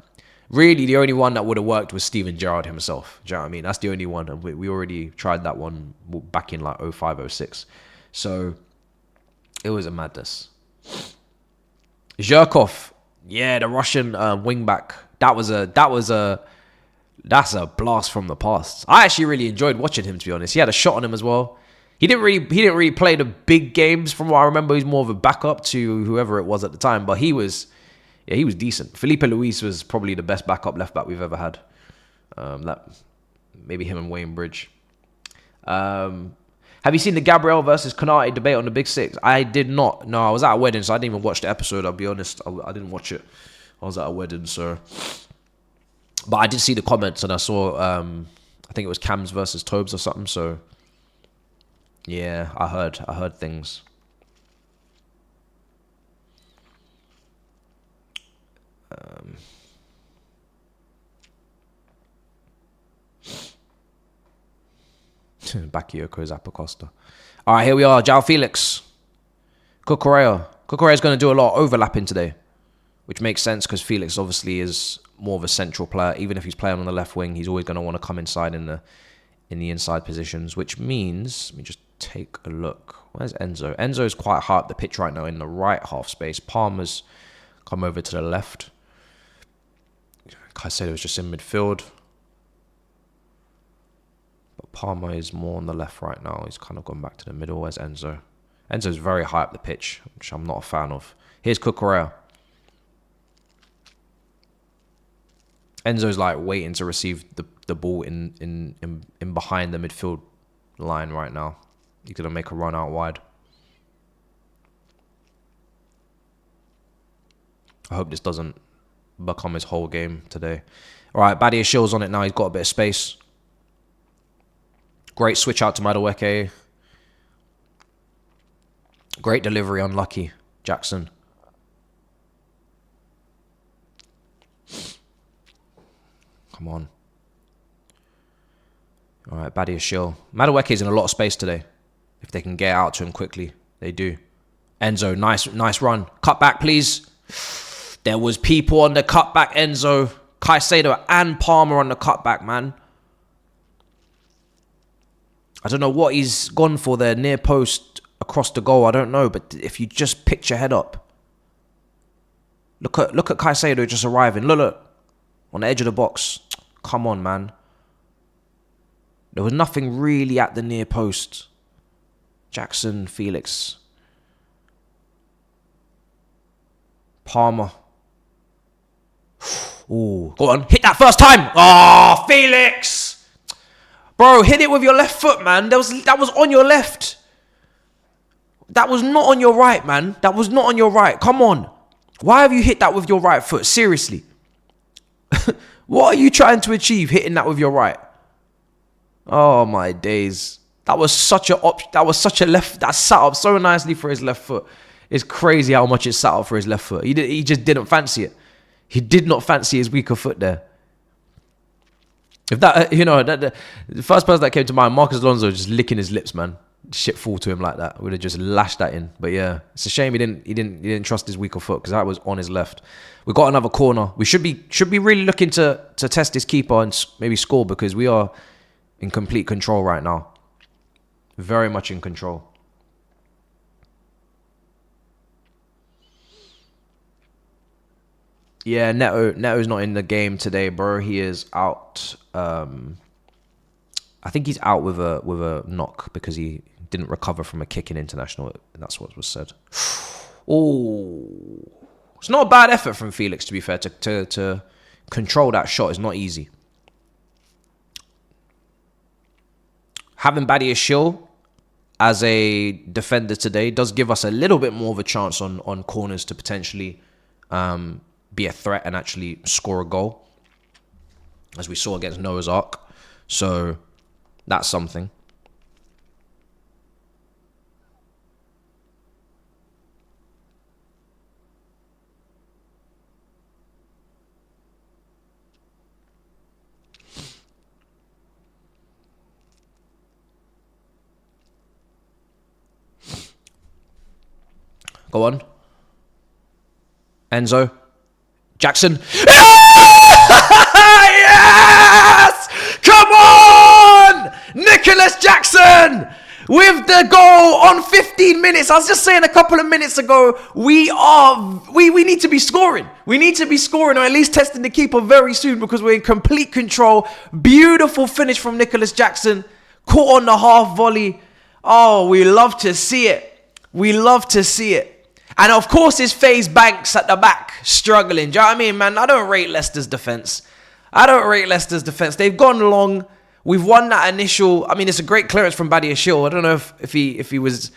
Really, the only one that would have worked was Steven Gerrard himself. Do you know what I mean? That's the only one. And we already tried that one back in like 05, 06. So it was a madness. Zhirkov. Yeah, the Russian wing back. That was a That's a blast from the past. I actually really enjoyed watching him, to be honest. He had a shot on him as well. He didn't really play the big games from what I remember. He's more of a backup to whoever it was at the time, but he was decent. Felipe Luis was probably the best backup left back we've ever had. That maybe him and Wayne Bridge. Have you seen the Gabriel versus Konate debate on the Big Six? I did not. No, I was at a wedding, so I didn't even watch the episode. I'll be honest, I didn't watch it. I was at a wedding, so. But I did see the comments, and I saw. I think it was Cams versus Tobes or something. So. Yeah, I heard things. Bakayoko Zappacosta. All right, here we are. João Felix. Cucurella. Cucurella's going to do a lot of overlapping today, which makes sense because Felix obviously is more of a central player. Even if he's playing on the left wing, he's always going to want to come inside in the inside positions, which means, let me just take a look. Where's Enzo? Enzo's quite high up the pitch right now in the right half space. Palmer's come over to the left. Caicedo's just in midfield. But Palmer is more on the left right now. He's kind of gone back to the middle. Where's Enzo? Enzo's very high up the pitch, which I'm not a fan of. Here's Cucurella. Enzo's like waiting to receive the ball in behind the midfield line right now. He's going to make a run out wide. I hope this doesn't become his whole game today. All right, Badia Shill's on it now. He's got a bit of space. Great switch out to Madueke. Great delivery, unlucky. Jackson. Come on. All right, Badia Shill. Madueke's in a lot of space today. If they can get out to him quickly, they do. Enzo, nice run. Cut back, please. There was people on the cutback, Enzo. Caicedo and Palmer on the cutback, man. I don't know what he's gone for there. Near post, across the goal, I don't know. But if you just pitch your head up. Look at Caicedo just arriving. Look. On the edge of the box. Come on, man. There was nothing really at the near post. Jackson, Felix. Palmer. Ooh, go on. Hit that first time. Oh, Felix. Bro, hit it with your left foot, man. That was on your left. That was not on your right, man. That was not on your right. Come on. Why have you hit that with your right foot? Seriously. What are you trying to achieve hitting that with your right? Oh, my days. That was such a left. That sat up so nicely for his left foot. It's crazy how much it sat up for his left foot. He just didn't fancy it. He did not fancy his weaker foot there. If that, the first person that came to mind, Marcus Alonso, just licking his lips, man. Shit fall to him like that. Would have just lashed that in. But yeah, it's a shame he didn't trust his weaker foot because that was on his left. We got another corner. We should be really looking to test his keeper and maybe score because we are in complete control right now. Very much in control. Yeah, Neto's not in the game today, bro. He is out. I think he's out with a knock because he didn't recover from a kick in international. That's what was said. Oh, it's not a bad effort from Felix, to be fair. To control that shot is not easy. Having Badia Shill as a defender today does give us a little bit more of a chance on corners to potentially be a threat and actually score a goal, as we saw against Noah's Ark. So that's something. Go on. Enzo. Jackson. Yes! Come on! Nicholas Jackson! with the goal on 15 minutes. I was just saying a couple of minutes ago, we need to be scoring. We need to be scoring, or at least testing the keeper very soon, because we're in complete control. Beautiful finish from Nicholas Jackson. Caught on the half volley. Oh, we love to see it. We love to see it. And of course, it's FaZe Banks at the back, struggling. Do you know what I mean, man? I don't rate Leicester's defense. They've gone long. We've won that initial. I mean, it's a great clearance from Badiashile. I don't know if he was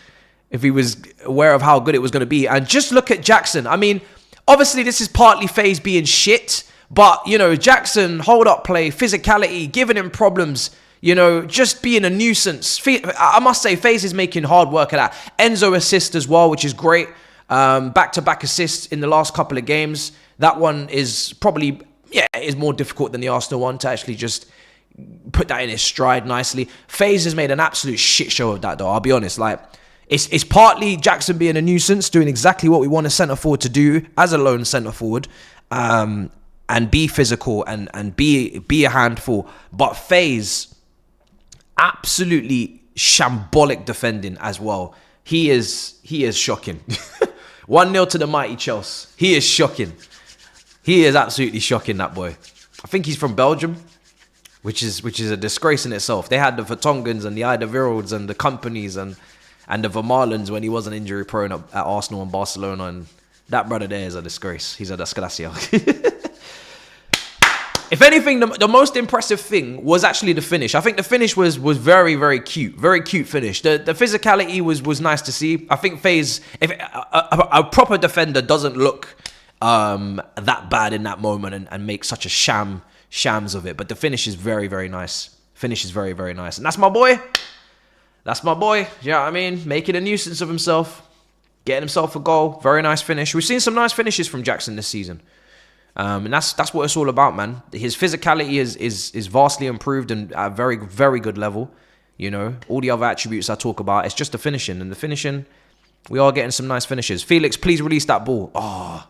aware of how good it was going to be. And just look at Jackson. I mean, obviously this is partly FaZe being shit, but you know, Jackson, hold up play, physicality, giving him problems. You know, just being a nuisance. I must say, FaZe is making hard work of that. Enzo assist as well, which is great. Back-to-back assists in the last couple of games. That one is probably, is more difficult than the Arsenal one to actually just put that in his stride nicely. FaZe has made an absolute shit show of that, though. I'll be honest. Like, it's partly Jackson being a nuisance, doing exactly what we want a centre forward to do as a lone centre forward, and be physical and be a handful. But FaZe, absolutely shambolic defending as well. He is shocking. 1-0 to the mighty Chelsea. He is shocking. He is absolutely shocking, that boy. I think he's from Belgium, which is a disgrace in itself. They had the Vertongans and the Alderweireld's and the companies and the Vermaelens when he wasn't injury prone at Arsenal and Barcelona. And that brother there is a disgrace. He's a desgracia. If anything, the most impressive thing was actually the finish. I think the finish was very, very cute. Very cute finish. The physicality was nice to see. I think FaZe, if a proper defender doesn't look that bad in that moment and make such a shams of it. But the finish is very, very nice. Finish is very, very nice. And that's my boy. That's my boy. You know what I mean? Making a nuisance of himself. Getting himself a goal. Very nice finish. We've seen some nice finishes from Jackson this season. And that's what it's all about, man. His physicality is vastly improved and at a very, very good level. You know, all the other attributes I talk about, it's just the finishing. And the finishing, we are getting some nice finishes. Felix, please release that ball. Oh,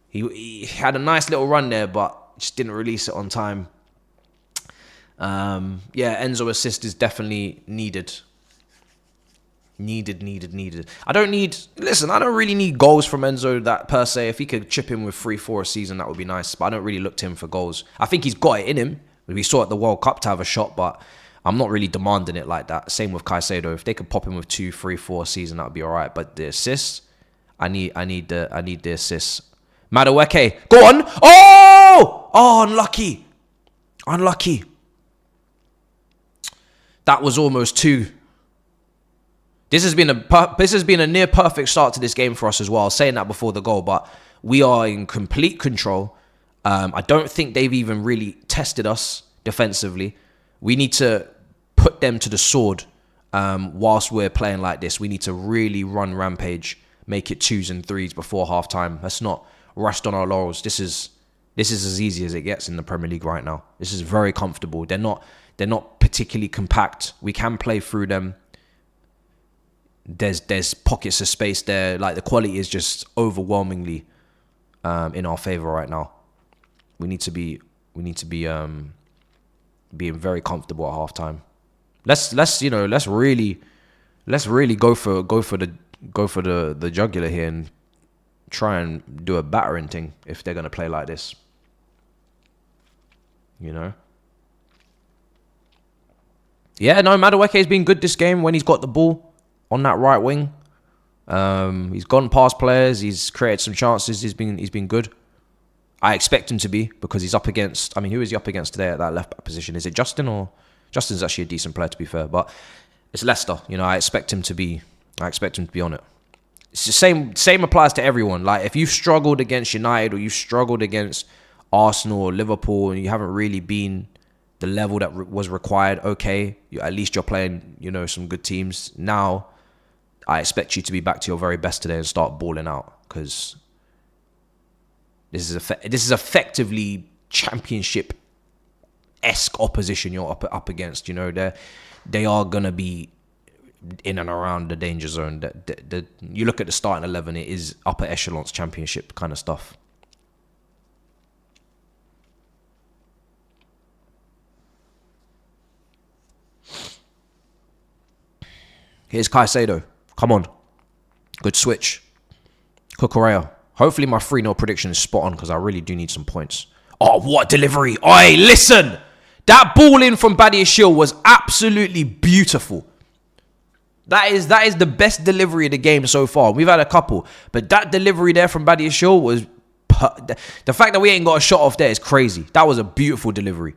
he had a nice little run there, but just didn't release it on time. Enzo assist is definitely needed. Needed. I don't really need goals from Enzo that per se. If he could chip in with 3-4 a season, that would be nice. But I don't really look to him for goals. I think he's got it in him. We saw at the World Cup to have a shot, but I'm not really demanding it like that. Same with Caicedo. If they could pop him with 2, 3, 4 a season, that would be all right. But the assists, I need the assists. Madueke, go on. Oh, unlucky. That was almost 2. This has been a near perfect start to this game for us as well. I was saying that before the goal, but we are in complete control. I don't think they've even really tested us defensively. We need to put them to the sword whilst we're playing like this. We need to really run rampage, make it 2s and 3s before half time. Let's not rest on our laurels. This is as easy as it gets in the Premier League right now. This is very comfortable. They're not particularly compact. We can play through them. There's pockets of space there. Like, the quality is just overwhelmingly in our favor right now. We need to be being very comfortable at halftime. Let's really go for the jugular here and try and do a battering thing if they're gonna play like this. You know. Yeah, no, Madueke's been good this game when he's got the ball on that right wing. He's gone past players. He's created some chances. He's been good. I expect him to be, because he's up against... I mean, who is he up against today at that left back position? Is it Justin? Or Justin's actually a decent player, to be fair. But it's Leicester. You know, I expect him to be on it. It's the same applies to everyone. Like, if you've struggled against United or you've struggled against Arsenal or Liverpool and you haven't really been the level that was required, okay, at least you're playing, you know, some good teams. Now, I expect you to be back to your very best today and start balling out, because this is effectively championship-esque opposition you're up against. You know, they are gonna be in and around the danger zone. You look at the starting 11, it is upper echelons championship kind of stuff. Here's Caicedo. Come on. Good switch. Cucurella. Hopefully my 3-0 prediction is spot on because I really do need some points. Oh, what delivery. Oi, listen. That ball in from Badiashile was absolutely beautiful. That is the best delivery of the game so far. We've had a couple. But that delivery there from Badiashile was... The fact that we ain't got a shot off there is crazy. That was a beautiful delivery.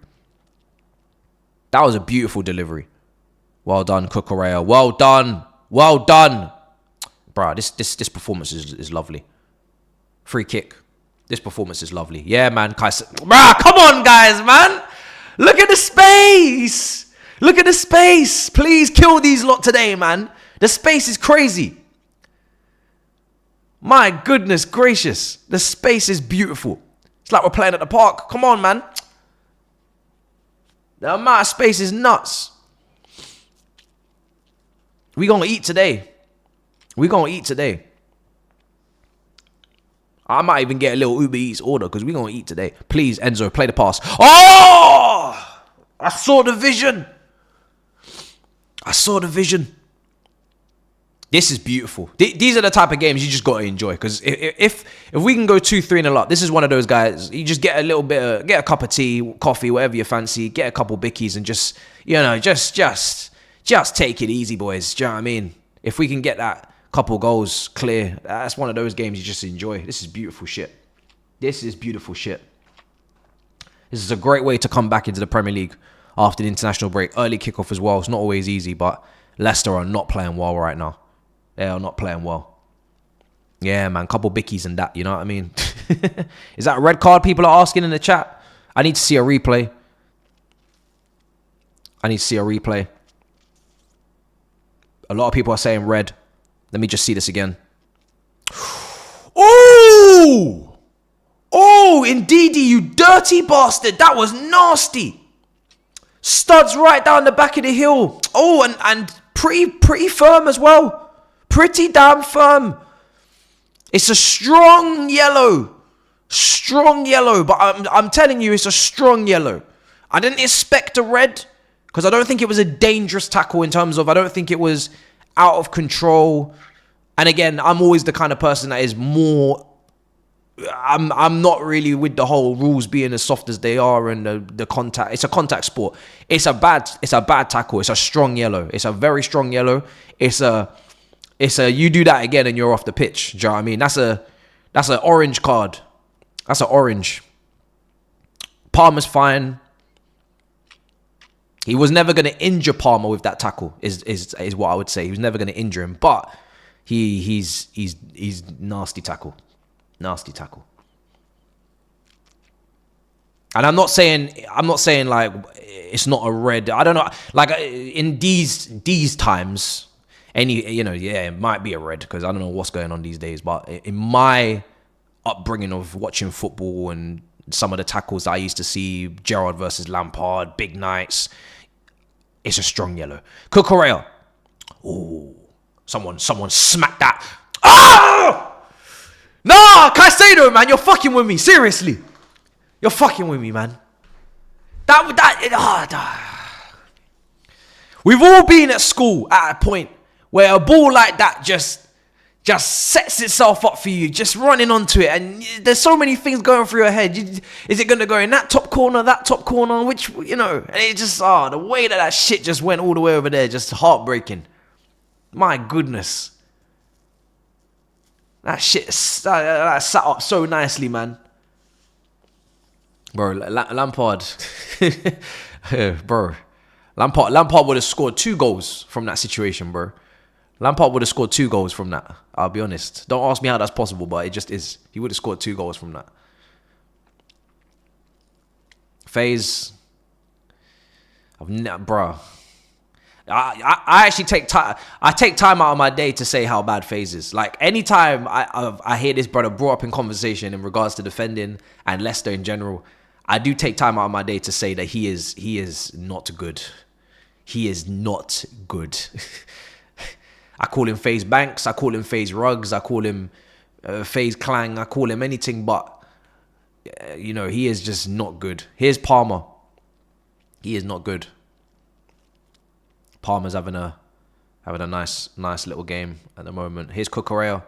That was a beautiful delivery. Well done, Cucurella. Well done. Well done. Bruh, this performance is lovely. Free kick. This performance is lovely. Yeah, man. Bruh, come on, guys, man. Look at the space. Look at the space. Please kill these lot today, man. The space is crazy. My goodness gracious. The space is beautiful. It's like we're playing at the park. Come on, man. The amount of space is nuts. We gonna eat today. We gonna eat today. I might even get a little Uber Eats order because we gonna eat today. Please, Enzo, play the pass. Oh! I saw the vision. I saw the vision. This is beautiful. These are the type of games you just got to enjoy. Because if we can go 2-3-0 up, this is one of those guys. You just get a little bit of, get a cup of tea, coffee, whatever you fancy. Get a couple bickies and just, you know, just take it easy, boys. Do you know what I mean? If we can get that couple goals clear, that's one of those games you just enjoy. This is beautiful shit. This is beautiful shit. This is a great way to come back into the Premier League after the international break. Early kickoff as well. It's not always easy, but Leicester are not playing well right now. They are not playing well. Yeah, man. Couple bickies and that. You know what I mean? Is that a red card people are asking in the chat? I need to see a replay. I need to see a replay. A lot of people are saying red. Let me just see this again. Oh! Oh, indeedy, you dirty bastard. That was nasty. Studs right down the back of the heel. Oh, and pretty firm as well. Pretty damn firm. It's a strong yellow. Strong yellow. But I'm telling you, it's a strong yellow. I didn't expect a red. Because I don't think it was a dangerous tackle in terms of... I don't think it was out of control. And again, I'm always the kind of person that is more... I'm not really with the whole rules being as soft as they are and the contact. It's a contact sport. It's a bad tackle. It's a strong yellow. It's a very strong yellow. It's a you do that again and you're off the pitch. Do you know what I mean? That's an orange card. That's an orange. Palmer's fine. He was never going to injure Palmer with that tackle. Is what I would say. He was never going to injure him, but he's nasty tackle. Nasty tackle. And I'm not saying like it's not a red. I don't know. Like in these times, it might be a red because I don't know what's going on these days. But in my upbringing of watching football and some of the tackles I used to see, Gerrard versus Lampard, big nights, it's a strong yellow. Cucurella. Oh, someone smacked that. Ah! Nah, Caicedo, man, you're fucking with me. Seriously. You're fucking with me, man. We've all been at school at a point where a ball like that just sets itself up for you, just running onto it. And there's so many things going through your head. Is it going to go in that top corner, which, and it just, the way that shit just went all the way over there, just heartbreaking. My goodness. That shit that sat up so nicely, man. Bro, Lampard. Bro. Lampard would have scored 2 goals from that situation, bro. Lampard would have scored 2 goals from that. I'll be honest. Don't ask me how that's possible, but it just is. He would have scored 2 goals from that. FaZe. Bro. I actually take time. I take time out of my day to say how bad FaZe is. Like anytime I hear this brother brought up in conversation in regards to defending and Leicester in general, I do take time out of my day to say that he is not good. He is not good. I call him FaZe Banks. I call him FaZe Ruggs. I call him FaZe Clang. I call him anything but. He is just not good. Here's Palmer. He is not good. Palmer's having a having a nice little game at the moment. Here's Cucurella.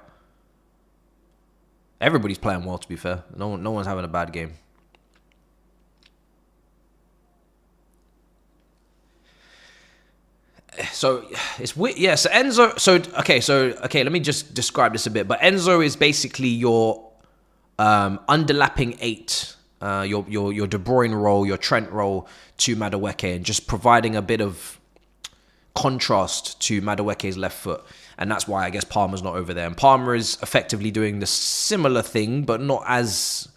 Everybody's playing well, to be fair. No one's having a bad game. So it's weird. Yeah. So Enzo. Okay. Let me just describe this a bit. But Enzo is basically your underlapping 8. Your De Bruyne role, your Trent role to Madueke, and just providing a bit of contrast to Madueke's left foot. And that's why I guess Palmer's not over there. And Palmer is effectively doing the similar thing, but not as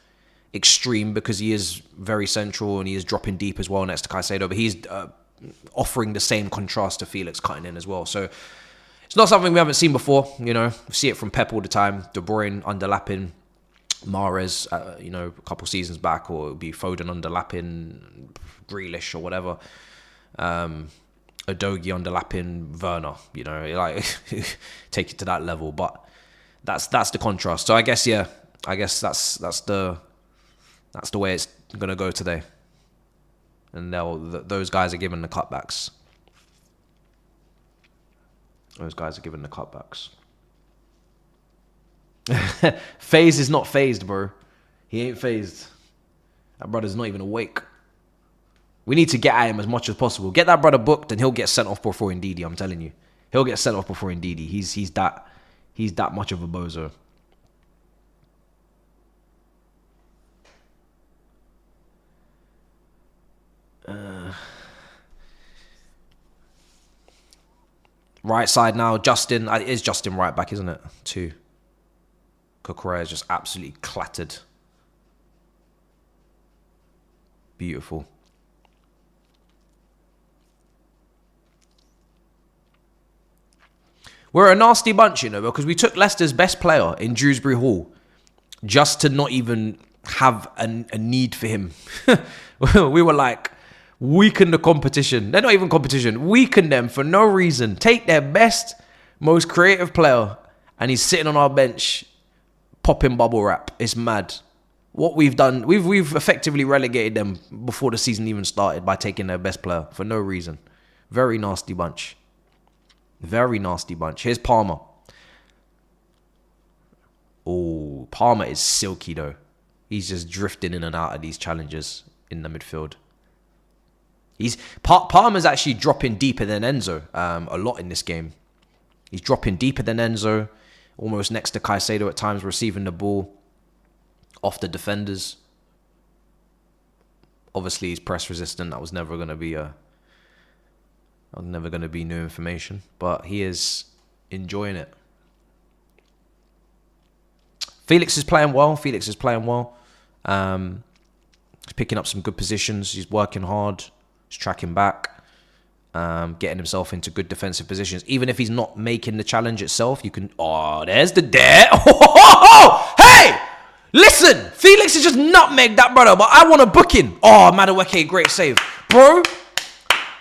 extreme, because he is very central and he is dropping deep as well next to Caicedo. But he's offering the same contrast to Felix cutting in as well. So it's not something we haven't seen before. You know, we see it from Pep all the time. De Bruyne underlapping Mahrez, a couple seasons back, or it would be Foden underlapping Grealish or whatever. Udogie underlapping Werner, like take it to that level. But that's the contrast. So I guess that's the way it's gonna go today. And those guys are given the cutbacks. FaZe is not phased, bro. He ain't phased. That brother's not even awake. We need to get at him as much as possible. Get that brother booked and he'll get sent off before Ndidi, I'm telling you. He'll get sent off before Ndidi. He's that much of a bozo. Right side now, Justin. It is Justin right back, isn't it? 2. Cucurella is just absolutely clattered. Beautiful. We're a nasty bunch, because we took Leicester's best player in Dewsbury Hall just to not even have a need for him. We were like, weaken the competition. They're not even competition. Weaken them for no reason. Take their best, most creative player, and he's sitting on our bench popping bubble wrap. It's mad. What we've done, we've effectively relegated them before the season even started by taking their best player for no reason. Very nasty bunch. Very nasty bunch. Here's Palmer. Oh, Palmer is silky though. He's just drifting in and out of these challenges in the midfield. Palmer's actually dropping deeper than Enzo a lot in this game. He's dropping deeper than Enzo, almost next to Caicedo at times, receiving the ball off the defenders. Obviously, he's press resistant. That was never going to be new information, but he is enjoying it. Felix is playing well. He's picking up some good positions. He's working hard. He's tracking back, getting himself into good defensive positions. Even if he's not making the challenge itself, you can... Oh, there's the dare. Oh, hey! Listen! Felix has just nutmegged that brother, but I want to book him. Oh, Madueke, great save. Bro,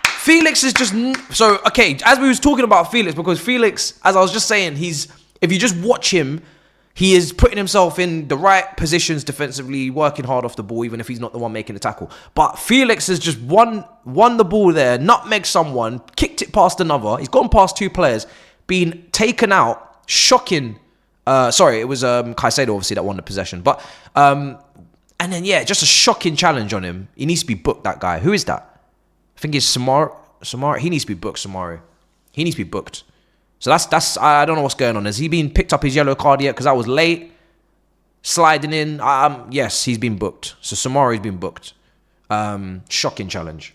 Felix is just... So, okay, as we was talking about Felix, because Felix, as I was just saying, if you just watch him, he is putting himself in the right positions defensively, working hard off the ball, even if he's not the one making the tackle. But Felix has just won the ball there, nutmegged someone, kicked it past another. He's gone past 2 players, been taken out, shocking. Sorry, it was Caicedo, obviously, that won the possession. But, and then, yeah, just a shocking challenge on him. He needs to be booked, that guy. Who is that? I think it's Samari. He needs to be booked, Samari. He needs to be booked. So that's I don't know what's going on. Has he been picked up his yellow card yet? Because I was late sliding in. Yes, he's been booked. So Samari's been booked. Shocking challenge.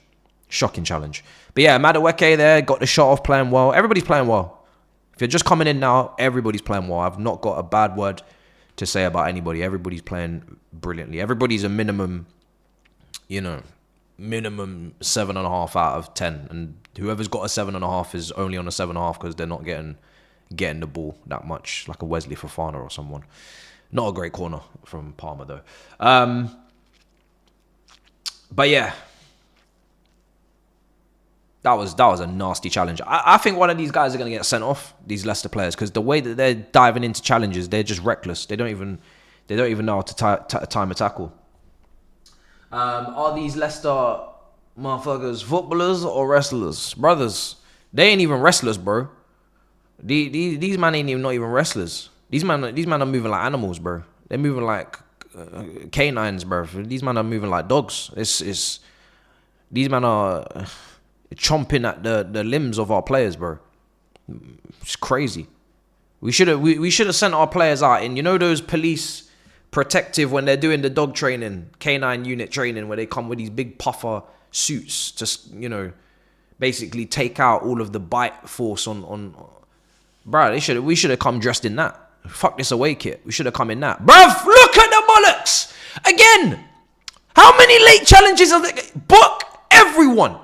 But yeah, Madueke there got the shot off, playing well. Everybody's playing well. If you're just coming in now, everybody's playing well. I've not got a bad word to say about anybody. Everybody's playing brilliantly. Everybody's a minimum 7.5 out of 10, and whoever's got a 7.5 is only on a 7.5 because they're not getting the ball that much, like a Wesley Fofana or someone. Not a great corner from Palmer though. But yeah, that was a nasty challenge. I think one of these guys are going to get sent off, these Leicester players, because the way that they're diving into challenges, they're just reckless. They don't even know how to time a tackle. Are these Leicester motherfuckers footballers or wrestlers? Brothers, they ain't even wrestlers, bro. These man ain't even not even wrestlers. These man are moving like animals, bro. They're moving like canines, bro. These men are moving like dogs. These men are chomping at the limbs of our players, bro. It's crazy. We should have sent our players out in, you know, those police protective when they're doing the dog training, canine unit training, where they come with these big puffer suits to, you know, basically take out all of the bite force on. Bro, we should have come dressed in that. Fuck this away kit. We should have come in that. Bruv, look at the bollocks! Again! How many late challenges are there? Book everyone!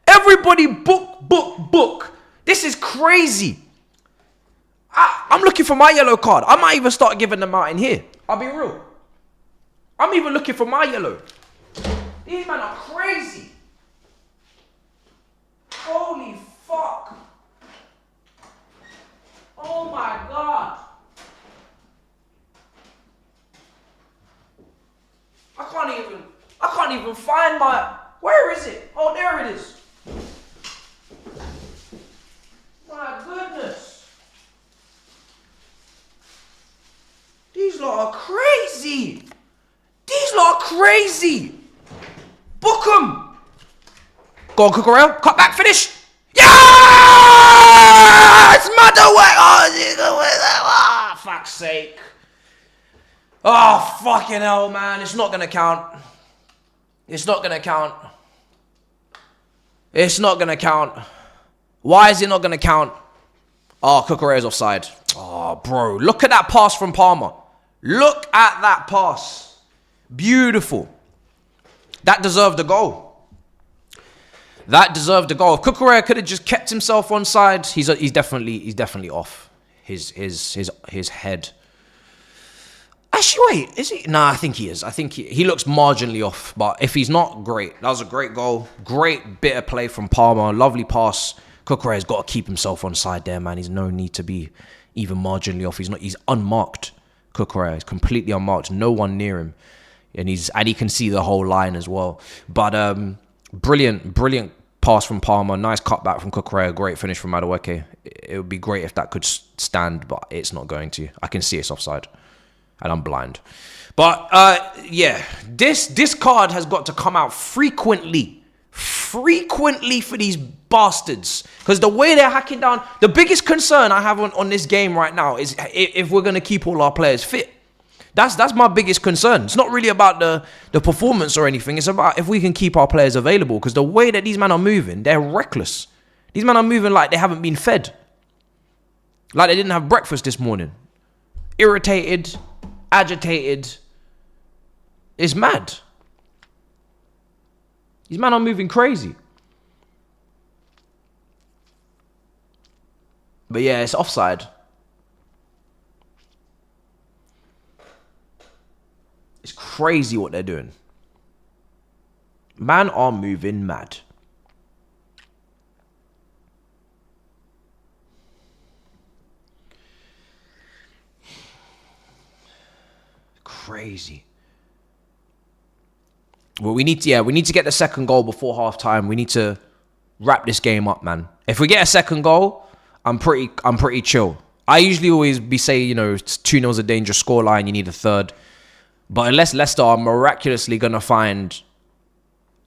Everybody book. This is crazy. I'm looking for my yellow card. I might even start giving them out in here. I'll be real. I'm even looking for my yellow. These men are crazy. Holy fuck. Oh my God. I can't even find my, where is it? Oh, there it is. My goodness. These lot are crazy. These lot are crazy. Book them. Go on, Cucurella. Cut back, finish. Yeah! It's mad away. Oh, fuck's sake. Oh, fucking hell, man. It's not going to count. It's not going to count. It's not going to count. Why is it not going to count? Oh, Cucurella's offside. Oh, bro. Look at that pass from Palmer. Look at that pass. Beautiful. That deserved a goal. That deserved a goal. If Cucurella could have just kept himself on side, he's definitely off. His head. Actually, wait, is he? Nah, I think he is. I think he looks marginally off. But if he's not, great. That was a great goal. Great bit of play from Palmer. Lovely pass. Cucurella's got to keep himself on side there, man. He's no need to be even marginally off. He's unmarked. Cucurella is completely unmarked. No one near him. And he can see the whole line as well. But brilliant pass from Palmer. Nice cutback from Cucurella. Great finish from Madueke. It would be great if that could stand, but it's not going to. I can see it's offside. And I'm blind. But, yeah. This card has got to come out frequently for these bastards. Because the way they're hacking down... The biggest concern I have on this game right now is if we're going to keep all our players fit. That's my biggest concern. It's not really about the performance or anything. It's about if we can keep our players available. Because the way that these men are moving, they're reckless. These men are moving like they haven't been fed. Like they didn't have breakfast this morning. Irritated... agitated. It's mad. These men are moving crazy. But yeah, it's offside. It's crazy what they're doing. Man are moving mad. Crazy. Well, we need to get the second goal before half time. We need to wrap this game up, man. If we get a second goal, I'm pretty chill. I usually always say, you know, 2-0 is a dangerous scoreline. You need a third. But unless Leicester are miraculously gonna find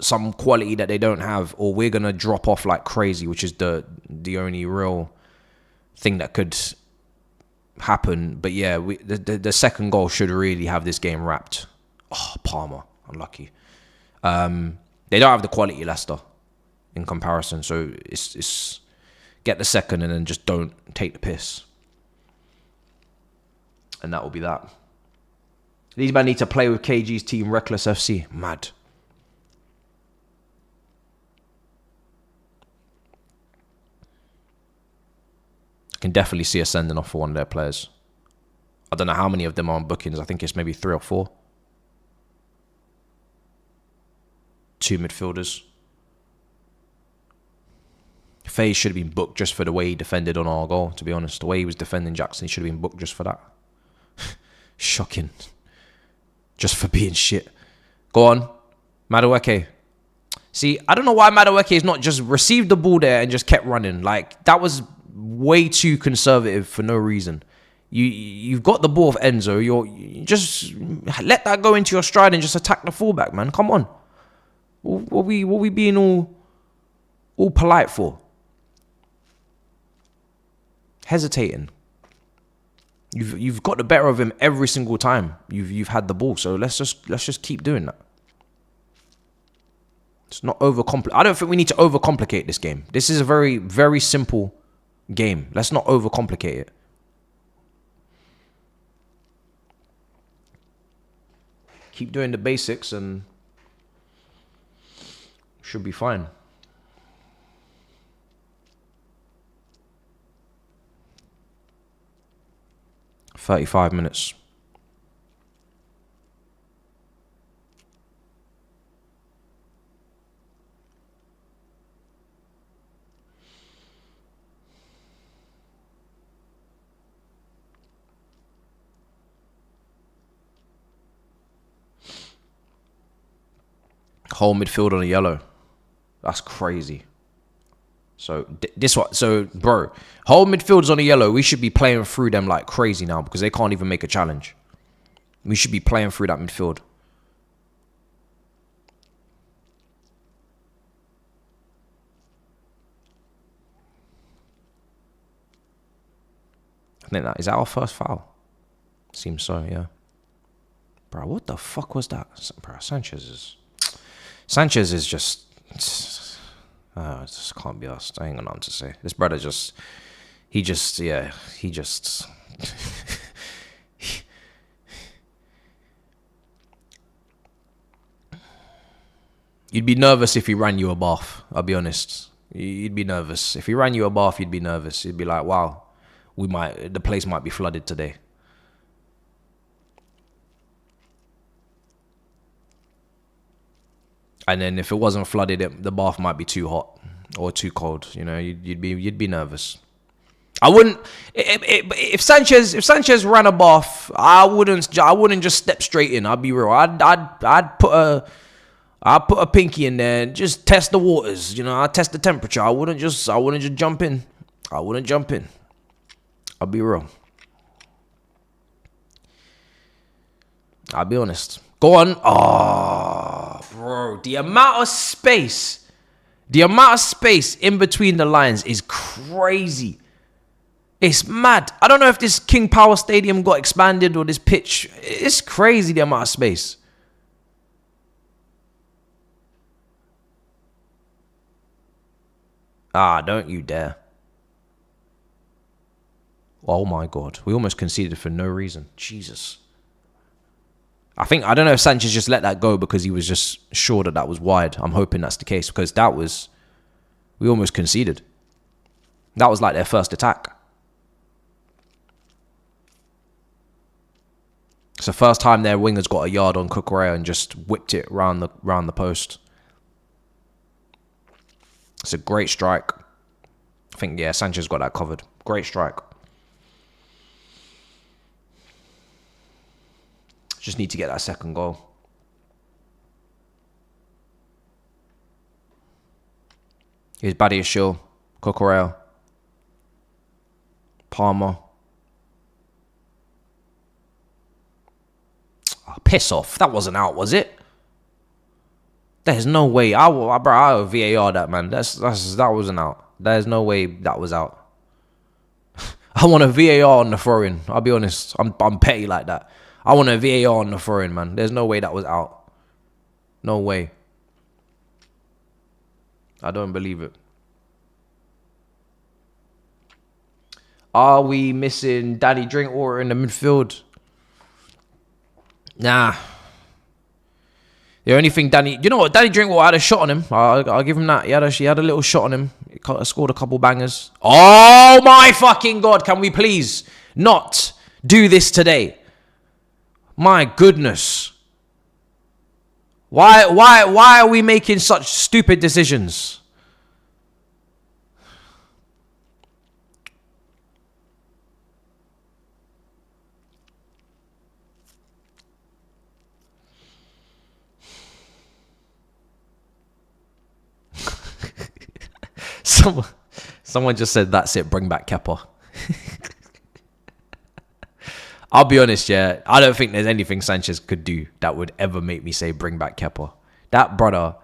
some quality that they don't have, or we're gonna drop off like crazy, which is the only real thing that could happen. But yeah, the second goal should really have this game wrapped. Oh, Palmer, unlucky. They don't have the quality, Leicester, in comparison. So it's get the second and then just don't take the piss, and that will be that. These men need to play with KG's team, Reckless FC. Mad. Can definitely see us sending off for one of their players. I don't know how many of them are on bookings. I think it's maybe 3 or 4. 2 midfielders. Faye should have been booked just for the way he defended on our goal, to be honest. The way he was defending Jackson, he should have been booked just for that. Shocking. Just for being shit. Go on. Madueke. See, I don't know why Madueke has not just received the ball there and just kept running. Like, that was way too conservative for no reason. You've got the ball of Enzo. You just let that go into your stride and just attack the fullback, man. Come on. What we being all polite for? Hesitating. You've got the better of him every single time you've had the ball. So let's just keep doing that. It's not overcomplicate. I don't think we need to overcomplicate this game. This is a very, very simple game. Let's not overcomplicate it. Keep doing the basics and should be fine. "35 minutes. Whole midfield on a yellow. That's crazy. So this one, so bro, whole midfield's on a yellow. We should be playing through them like crazy now because they can't even make a challenge. We should be playing through that midfield. I think that is that our first foul. Seems so, yeah. Bro, what the fuck was that? Bro, Sanchez is just... it just can't be us. I ain't got nothing to say. This brother just... He just... You'd be nervous if he ran you a bath. I'll be honest. You'd be nervous. If he ran you a bath, you'd be nervous. You'd be like, wow, the place might be flooded today. And then if it wasn't flooded, the bath might be too hot or too cold. You know, you'd be nervous. I wouldn't. If Sanchez ran a bath, I wouldn't just step straight in. I'll be real. I'd put a pinky in there and just test the waters. You know, I'd test the temperature. I wouldn't just jump in. I wouldn't jump in. I'll be real. I'll be honest. Go on. Oh, bro. The amount of space in between the lines is crazy. It's mad. I don't know if this King Power Stadium got expanded or this pitch. It's crazy the amount of space. Ah, don't you dare. Oh my God. We almost conceded for no reason. Jesus. I don't know if Sanchez just let that go because he was just sure that was wide. I'm hoping that's the case because we almost conceded. That was like their first attack. It's the first time their wingers got a yard on Cucurella and just whipped it round the post. It's a great strike. I think, yeah, Sanchez got that covered. Great strike. Just need to get that second goal. Here's Badiashile, Cucurella, Palmer. Oh, piss off. That wasn't out, was it? There's no way. I will VAR that, man. That wasn't out. There's no way that was out. I want a VAR on the throw-in. I'll be honest. I'm petty like that. I want a VAR on the throw-in, man. There's no way that was out. No way. I don't believe it. Are we missing Danny Drinkwater in the midfield? Nah. The only thing Danny Drinkwater had a shot on him. I'll give him that. He had a little shot on him. He scored a couple bangers. Oh my fucking God. Can we please not do this today? My goodness. Why are we making such stupid decisions? Someone just said, that's it, bring back Kepa. I'll be honest, yeah. I don't think there's anything Sanchez could do that would ever make me say bring back Kepa. That brother,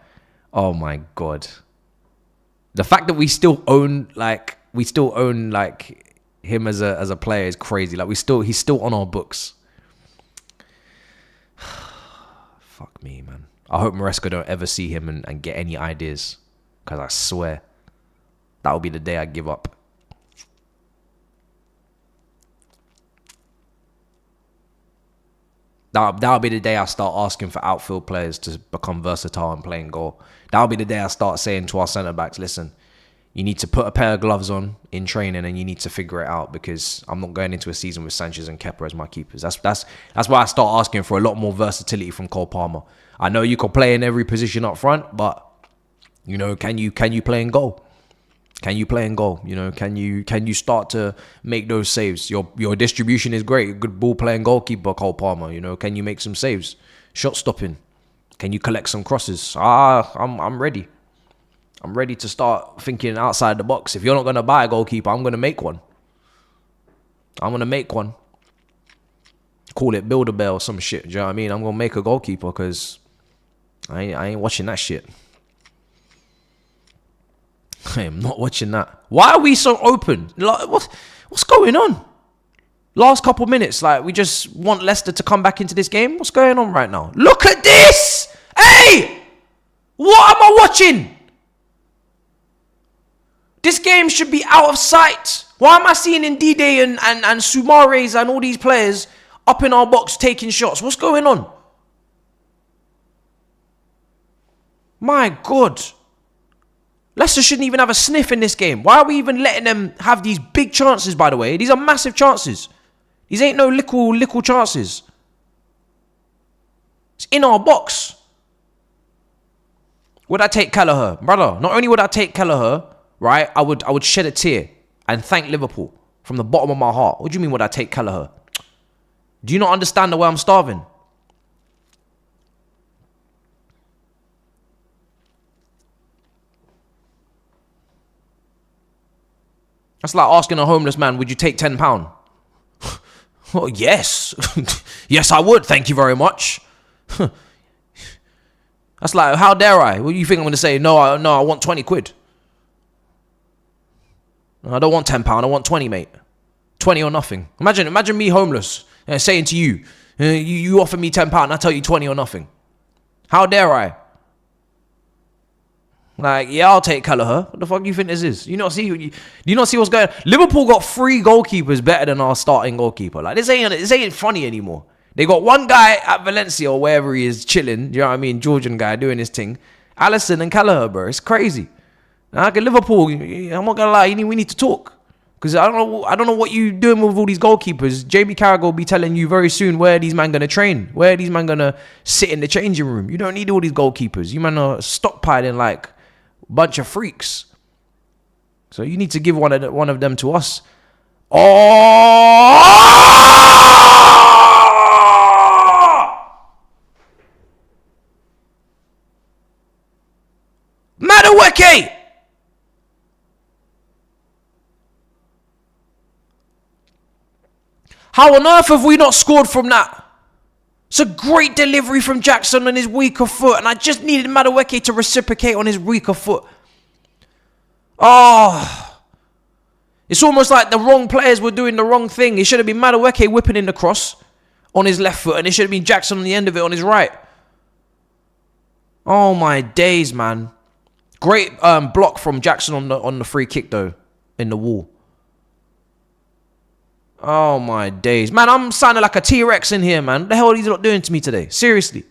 oh my God. The fact that we still own him as a player is crazy. Like he's still on our books. Fuck me, man. I hope Maresca don't ever see him and get any ideas. Because I swear, that'll be the day I give up. That'll be the day I start asking for outfield players to become versatile and play in goal. That'll be the day I start saying to our centre-backs, listen, you need to put a pair of gloves on in training and you need to figure it out, because I'm not going into a season with Sanchez and Kepa as my keepers. That's why I start asking for a lot more versatility from Cole Palmer. I know you can play in every position up front, but you know, can you play in goal? Can you play in goal? You know, can you start to make those saves? Your distribution is great. Good ball playing goalkeeper, Cole Palmer. You know, can you make some saves? Shot stopping. Can you collect some crosses? I'm ready. I'm ready to start thinking outside the box. If you're not gonna buy a goalkeeper, I'm gonna make one. Call it Build-A-Bear or some shit. Do you know what I mean? I'm gonna make a goalkeeper because I ain't watching that shit. I am not watching that. Why are we so open? Like, what's going on? Last couple minutes, like, we just want Leicester to come back into this game. What's going on right now? Look at this! Hey! What am I watching? This game should be out of sight. Why am I seeing Ndide and Soumares and all these players up in our box taking shots? What's going on? My God. Leicester shouldn't even have a sniff in this game. Why are we even letting them have these big chances, by the way? These are massive chances. These ain't no little chances. It's in our box. Would I take Kelleher? Brother, not only would I take Kelleher, right, I would shed a tear and thank Liverpool from the bottom of my heart. What do you mean would I take Kelleher? Do you not understand the way I'm starving? That's like asking a homeless man, would you take £10? Oh, yes. Yes, I would. Thank you very much. That's like, how dare I? What do you think I'm going to say? No, I want 20 quid. I don't want £10. I want 20, mate. 20 or nothing. Imagine me homeless saying to you, you offer me £10 and I tell you 20 or nothing. How dare I? Like, yeah, I'll take Kelleher. What the fuck do you think this is? Do you not see what's going on? Liverpool got 3 goalkeepers better than our starting goalkeeper. Like, this ain't funny anymore. They got one guy at Valencia or wherever he is chilling, you know what I mean? Georgian guy doing his thing. Alisson and Kelleher, bro. It's crazy. Like, Liverpool, I'm not gonna lie, we need to talk. Because I don't know what you doing with all these goalkeepers. Jamie Carragher will be telling you very soon where these men gonna train, where these men gonna sit in the changing room. You don't need all these goalkeepers. You man are stockpiling like bunch of freaks. So you need to give one of them to us. Oh! Madueke! How on earth have we not scored from that? It's a great delivery from Jackson on his weaker foot, and I just needed Madueke to reciprocate on his weaker foot. Oh, it's almost like the wrong players were doing the wrong thing. It should have been Madueke whipping in the cross on his left foot, and it should have been Jackson on the end of it on his right. Oh my days, man! Great block from Jackson on the free kick though, in the wall. Oh my days. Man, I'm sounding like a T-Rex in here, man. What the hell are these lot doing to me today? Seriously.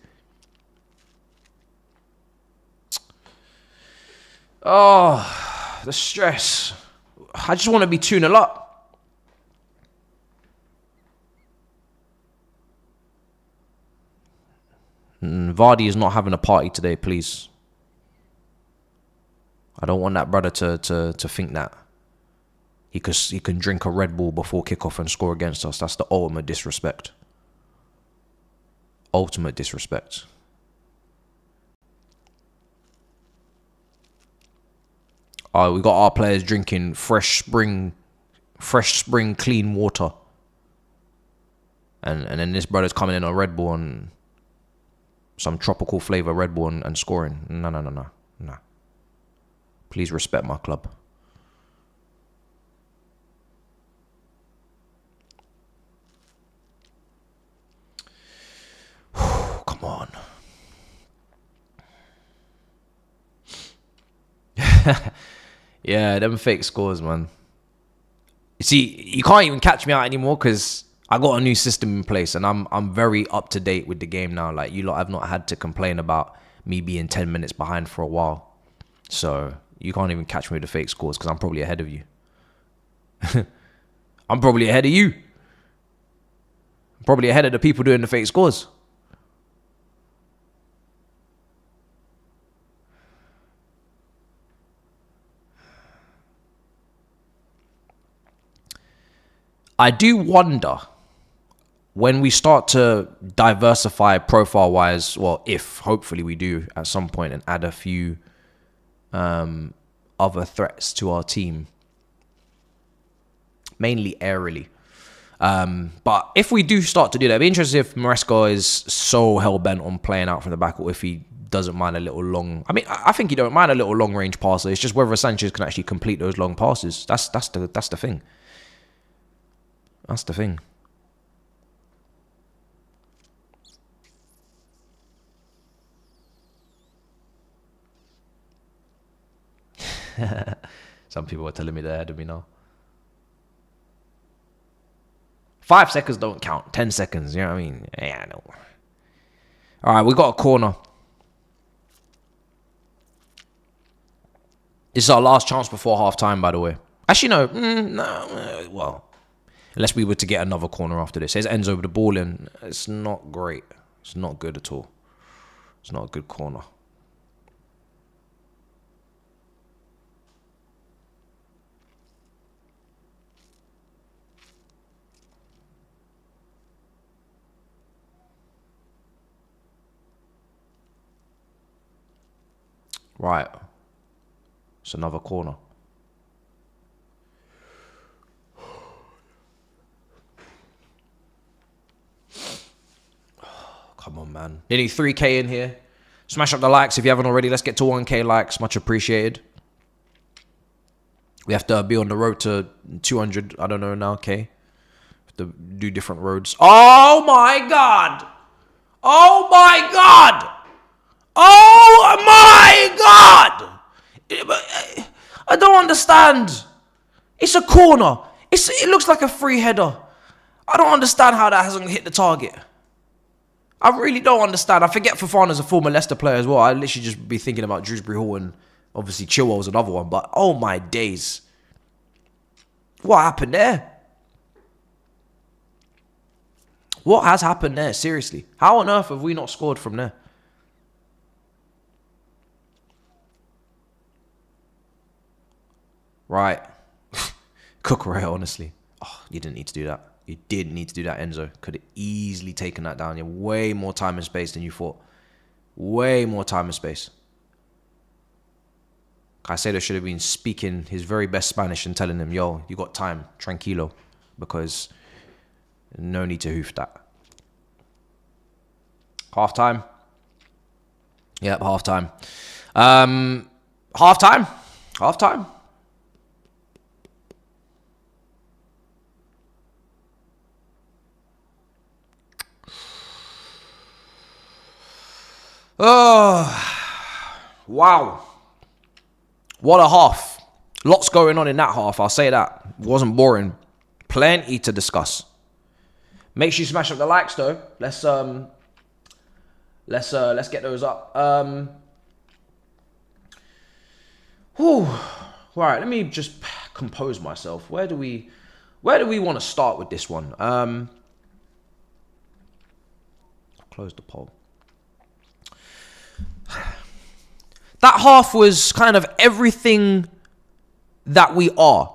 Oh, the stress. I just want to be 2-0 up. Vardy is not having a party today, please. I don't want that brother to think that. He can drink a Red Bull before kickoff and score against us. That's the ultimate disrespect. Ultimate disrespect. We got our players drinking fresh spring clean water. And then this brother's coming in on Red Bull and some tropical flavor Red Bull and scoring. No. Please respect my club. Come on. Yeah, them fake scores, man. You see, you can't even catch me out anymore because I got a new system in place and I'm very up to date with the game now. Like, you lot, I've not had to complain about me being 10 minutes behind for a while. So you can't even catch me with the fake scores because I'm probably ahead of you. I'm probably ahead of you. I'm probably ahead of the people doing the fake scores. I do wonder when we start to diversify profile-wise, well, if hopefully we do at some point and add a few other threats to our team, mainly aerially. But if we do start to do that, it'd be interesting if Maresca is so hell-bent on playing out from the back or if he doesn't mind a little long. I mean, I think he don't mind a little long-range passer. It's just whether Sanchez can actually complete those long passes. That's the thing. That's the thing. Some people are telling me they're ahead of me now. 5 seconds don't count. 10 seconds, you know what I mean? Yeah, I know. All right, we got a corner. This is our last chance before half-time, by the way. Actually, no. Well, unless we were to get another corner after this. There's Enzo with the ball in. It's not great. It's not good at all. It's not a good corner. Right. It's another corner. Come on, man. Nearly 3K in here. Smash up the likes if you haven't already. Let's get to 1K likes. Much appreciated. We have to be on the road to 200. I don't know now, okay? Have to do different roads. Oh, my God. Oh, my God. Oh, my God. I don't understand. It's a corner. It looks like a free header. I don't understand how that hasn't hit the target. I really don't understand. I forget Fofana's a former Leicester player as well. I literally just be thinking about Dewsbury Hall and obviously Chilwell's another one. But oh my days. What happened there? What has happened there? Seriously. How on earth have we not scored from there? Right. Cucurella, honestly. Oh, you didn't need to do that. You did need to do that, Enzo. Could have easily taken that down. You have way more time and space than you thought. Way more time and space. Caicedo should have been speaking his very best Spanish and telling him, yo, you got time, tranquilo. Because no need to hoof that. Half time. Yep, half time. Half time. Half time. Oh, wow. What a half. Lots going on in that half, I'll say that. It wasn't boring. Plenty to discuss. Make sure you smash up the likes though. Let's get those up. Right, let me just compose myself. Where do we want to start with this one? Close the poll. That half was kind of everything that we are.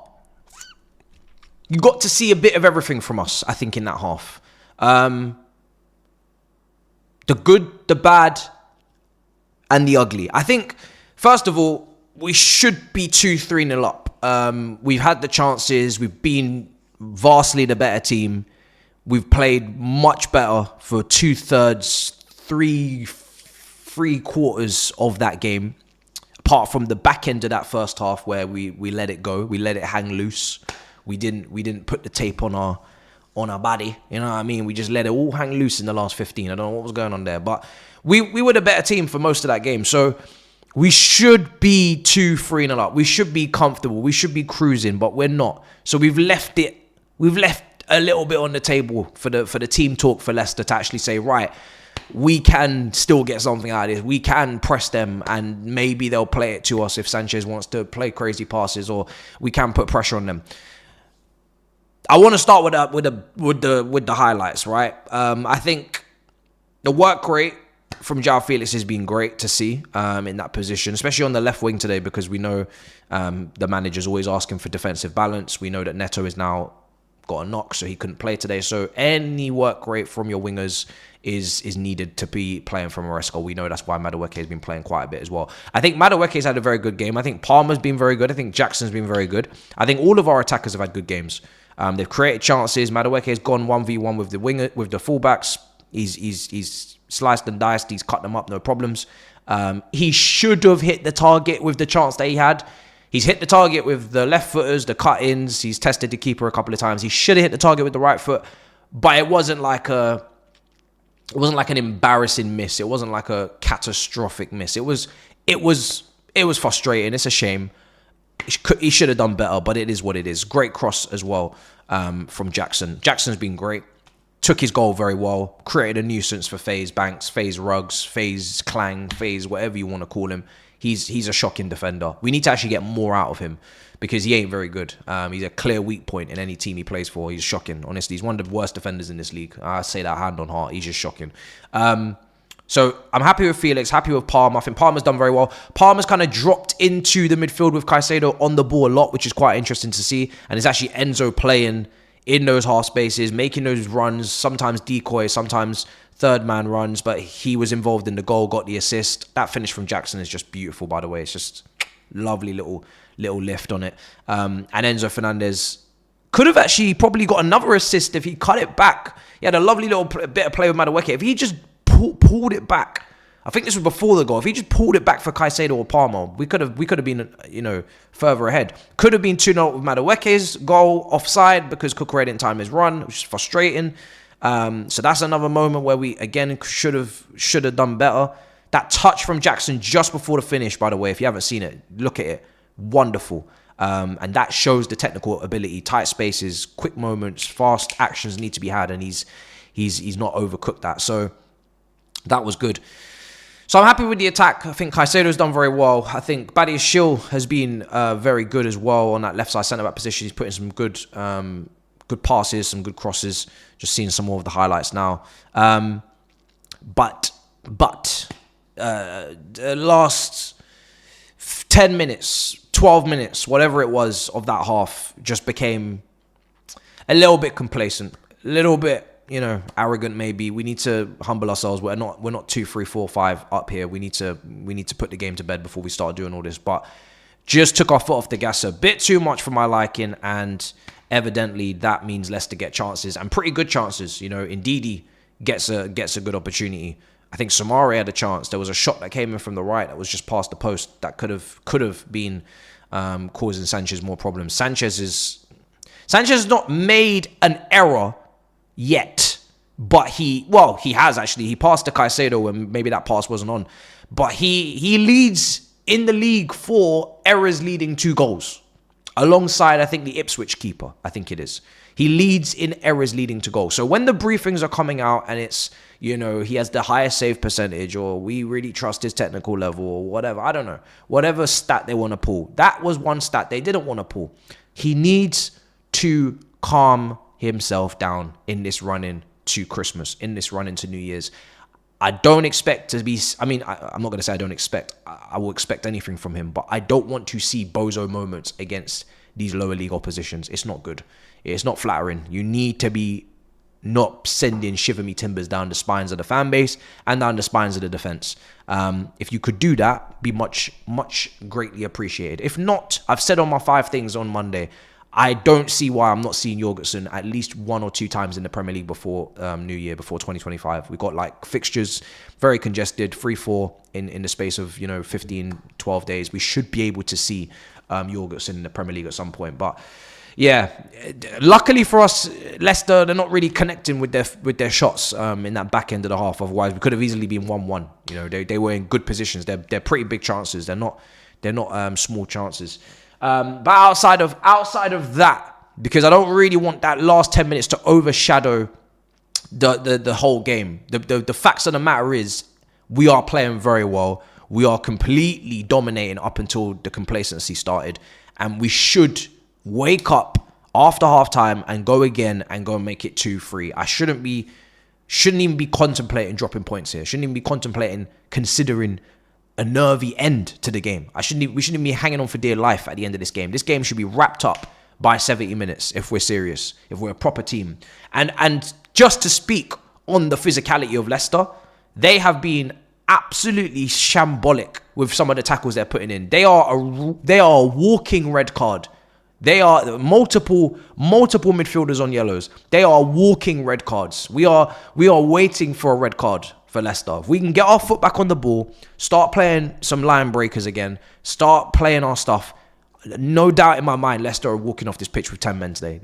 You got to see a bit of everything from us, I think, in that half. The good, the bad, and the ugly. I think, first of all, we should be 2-3-0 up. We've had the chances. We've been vastly the better team. We've played much better for 2/3, three quarters of that game. Apart from the back end of that first half where we let it go, we let it hang loose. We didn't put the tape on our body. You know what I mean? We just let it all hang loose in the last 15. I don't know what was going on there, but we were the better team for most of that game. So we should be 2-3-0 up. We should be comfortable. We should be cruising, but we're not. So we've left a little bit on the table for the team talk for Leicester to actually say, right, we can still get something out of this. We can press them, and maybe they'll play it to us if Sanchez wants to play crazy passes, or we can put pressure on them. I want to start with the highlights, right? I think the work rate from João Felix has been great to see in that position, especially on the left wing today, because we know the manager's always asking for defensive balance. We know that Neto is now got a knock, so he couldn't play today. So any work rate from your wingers is needed to be playing from Maresca. We know that's why Madueke has been playing quite a bit as well. I think Madueke's had a very good game. I think Palmer's been very good. I think Jackson's been very good. I think all of our attackers have had good games. They've created chances. Madueke has gone 1v1 with the fullbacks. He's sliced and diced. He's cut them up, no problems. He should have hit the target with the chance that he had. He's hit the target with the left footers, the cut-ins. He's tested the keeper a couple of times. He should have hit the target with the right foot, but it wasn't like an embarrassing miss. It wasn't like a catastrophic miss. It was frustrating. It's a shame. He should have done better, but it is what it is. Great cross as well from Jackson. Jackson's been great. Took his goal very well. Created a nuisance for FaZe Banks, FaZe Ruggs, FaZe Clang, FaZe whatever you want to call him. He's a shocking defender. We need to actually get more out of him because he ain't very good. He's a clear weak point in any team he plays for. He's shocking. Honestly, he's one of the worst defenders in this league. I say that hand on heart. He's just shocking. So I'm happy with Felix, happy with Palmer. I think Palmer's done very well. Palmer's kind of dropped into the midfield with Caicedo on the ball a lot, which is quite interesting to see. And it's actually Enzo playing in those half spaces, making those runs, sometimes decoy, sometimes third man runs, but he was involved in the goal, got the assist. That finish from Jackson is just beautiful, by the way. It's just lovely little lift on it. And Enzo Fernandez could have actually probably got another assist if he cut it back. He had a lovely little bit of play with Madueke. If he just pulled it back, I think this was before the goal. If he just pulled it back for Caicedo or Palmer, we could have been further ahead. Could have been 2-0 with Madueke's goal offside because Cucurella didn't time his run, which is frustrating. So that's another moment where we again should have done better. That touch from Jackson just before the finish, by the way, if you haven't seen it, look at it. Wonderful. And that shows the technical ability. Tight spaces, quick moments, fast actions need to be had, and he's not overcooked that. So that was good. So I'm happy with the attack. I think Caicedo's done very well. I think Badiashile has been very good as well on that left side centre back position. He's putting some good passes, some good crosses. Just seeing some more of the highlights now. But the last 10 minutes, 12 minutes, whatever it was of that half, just became a little bit complacent, a little bit, arrogant maybe. We need to humble ourselves. We're not 2, 3, 4, 5 up here. We need to put the game to bed before we start doing all this. But just took our foot off the gas a bit too much for my liking, and evidently that means Leicester get chances, and pretty good chances. Ndidi gets a good opportunity. I think Samari had a chance. There was a shot that came in from the right that was just past the post that could have been causing Sanchez more problems. Sanchez has not made an error yet, but he has actually. He passed to Caicedo and maybe that pass wasn't on, but he leads in the league for errors leading to goals, alongside I think the Ipswich keeper. I think it is. He leads in errors leading to goals. So when the briefings are coming out and it's he has the highest save percentage, or we really trust his technical level, or whatever, I don't know, whatever stat they want to pull, that was one stat they didn't want to pull. He needs to calm himself down in this run into Christmas, in this run into New Year's. I don't expect to be, I'm not going to say I don't expect, I will expect anything from him, but I don't want to see bozo moments against these lower league oppositions. It's not good. It's not flattering. You need to be not sending shiver me timbers down the spines of the fan base and down the spines of the defense. If you could do that, be much greatly appreciated. If not, I've said on my 5 things on Monday, I don't see why I'm not seeing Jorgensen at least 1 or 2 times in the Premier League before New Year, before 2025. We've got like fixtures very congested, 3-4 in the space of 15, 12 days. We should be able to see Jorgensen in the Premier League at some point. But yeah, luckily for us, Leicester, they're not really connecting with their shots in that back end of the half. Otherwise, we could have easily been 1-1. They were in good positions. They're pretty big chances. They're not small chances. But outside of that, because I don't really want that last 10 minutes to overshadow the whole game. The facts of the matter is we are playing very well. We are completely dominating up until the complacency started, and we should wake up after halftime and go again and go and make it 2-3. I shouldn't even be contemplating dropping points here. Shouldn't even be considering a nervy end to the game. We shouldn't be hanging on for dear life at the end of this game. This game should be wrapped up by 70 minutes if we're serious, if we're a proper team. And just to speak on the physicality of Leicester, they have been absolutely shambolic with some of the tackles they're putting in. They are a walking red card. They are multiple midfielders on yellows. They are walking red cards. We are waiting for a red card for Leicester. If we can get our foot back on the ball, start playing some line breakers again, start playing our stuff, no doubt in my mind, Leicester are walking off this pitch with 10 men today.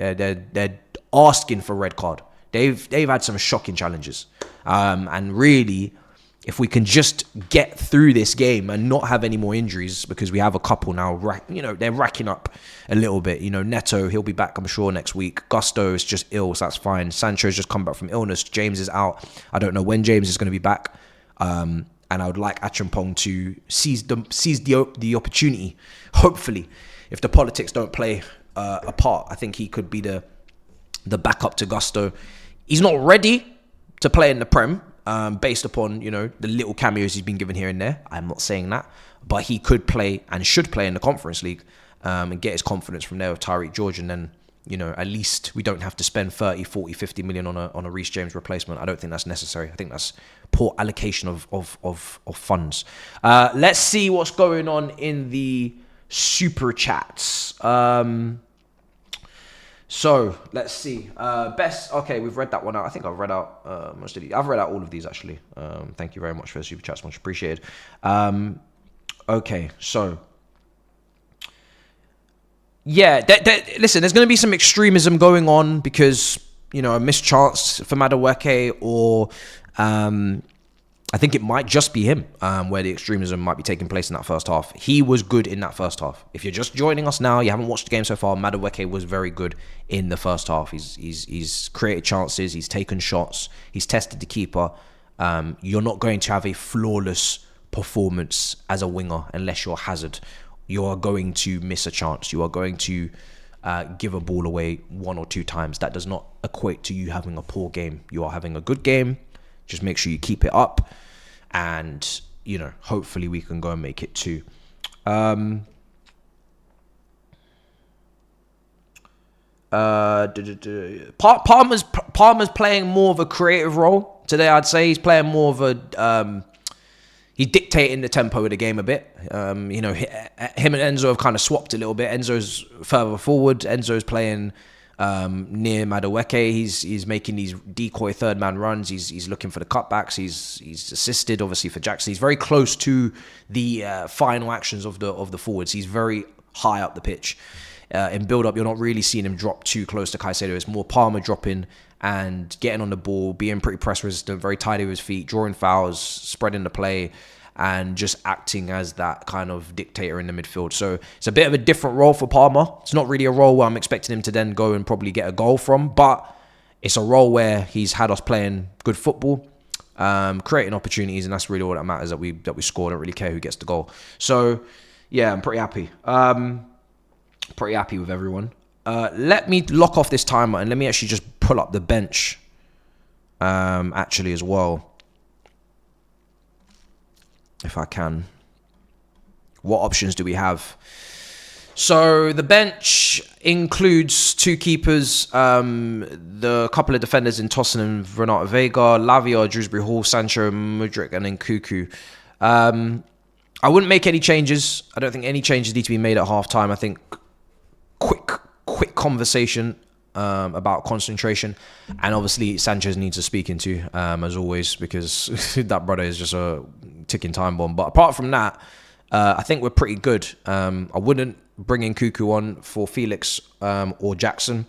They're asking for a red card. They've had some shocking challenges. And really, if we can just get through this game and not have any more injuries, because we have a couple now, they're racking up a little bit. Neto, he'll be back, I'm sure, next week. Gusto is just ill, so that's fine. Sancho's just come back from illness. James is out. I don't know when James is going to be back. And I would like Achampong to seize the opportunity. Hopefully, if the politics don't play a part, I think he could be the backup to Gusto. He's not ready to play in the Prem. Based upon, the little cameos he's been given here and there. I'm not saying that. But he could play and should play in the Conference League and get his confidence from there with Tyreek George. And then, at least we don't have to spend 30, 40, 50 million on a Reece James replacement. I don't think that's necessary. I think that's poor allocation of funds. Let's see what's going on in the Super Chats. So let's see. Okay, we've read that one out. I think I've read out most of these. I've read out all of these actually. Thank you very much for the super chats, much appreciated. Okay, so yeah, listen, there's going to be some extremism going on because a missed chance for Madueke, or I think it might just be him where the extremism might be taking place in that first half. He was good in that first half. If you're just joining us now, you haven't watched the game so far, Madueke was very good in the first half. He's created chances, he's taken shots, he's tested the keeper. You're not going to have a flawless performance as a winger unless you're Hazard. You are going to miss a chance. You are going to give a ball away 1 or 2 times. That does not equate to you having a poor game. You are having a good game. Just make sure you keep it up, and hopefully we can go and make it 2. Palmer's playing more of a creative role today. I'd say he's playing more of a he's dictating the tempo of the game a bit. Him and Enzo have kind of swapped a little bit. Enzo's further forward. Enzo's playing near Madueke. He's making these decoy third man runs. He's looking for the cutbacks. He's assisted obviously for Jackson. He's very close to the final actions of the forwards. He's very high up the pitch. In build up, you're not really seeing him drop too close to Caicedo. It's more Palmer dropping and getting on the ball, being pretty press resistant, very tidy with his feet, drawing fouls, spreading the play, and just acting as that kind of dictator in the midfield. So it's a bit of a different role for Palmer. It's not really a role where I'm expecting him to then go and probably get a goal from, but it's a role where he's had us playing good football, creating opportunities, and that's really all that matters, that we score. I don't really care who gets the goal. So yeah, I'm pretty happy. Pretty happy with everyone. Let me lock off this timer and let me actually just pull up the bench actually as well, if I can. What options do we have? So the bench includes 2 keepers, the couple of defenders in Tosin and Renato Vega, Lavia, Dewsbury Hall, Sancho, Mudryk, and then Cuckoo. I wouldn't make any changes. I don't think any changes need to be made at halftime. I think quick conversation about concentration, and obviously Sanchez needs to speak into as always, because that brother is just a ticking time bomb. But apart from that, I think we're pretty good. I wouldn't bring in Cuckoo on for Felix or Jackson.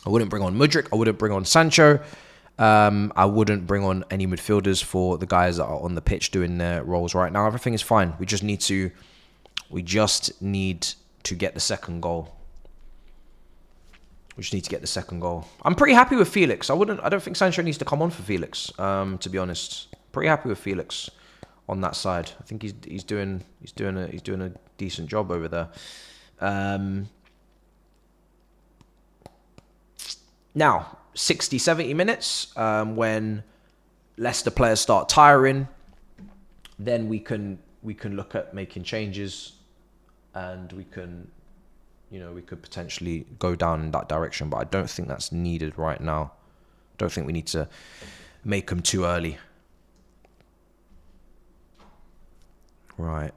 I wouldn't bring on Mudryk. I wouldn't bring on Sancho. I wouldn't bring on any midfielders for the guys that are on the pitch doing their roles right now. Everything is fine. We just need to get the second goal. I'm pretty happy with Felix. I don't think Sancho needs to come on for Felix, to be honest. Pretty happy with Felix on that side. I think he's doing a decent job over there. Now, 60, 70 minutes, when Leicester players start tiring, then we can look at making changes, and we could potentially go down in that direction. But I don't think that's needed right now. Don't think we need to make them too early. Right.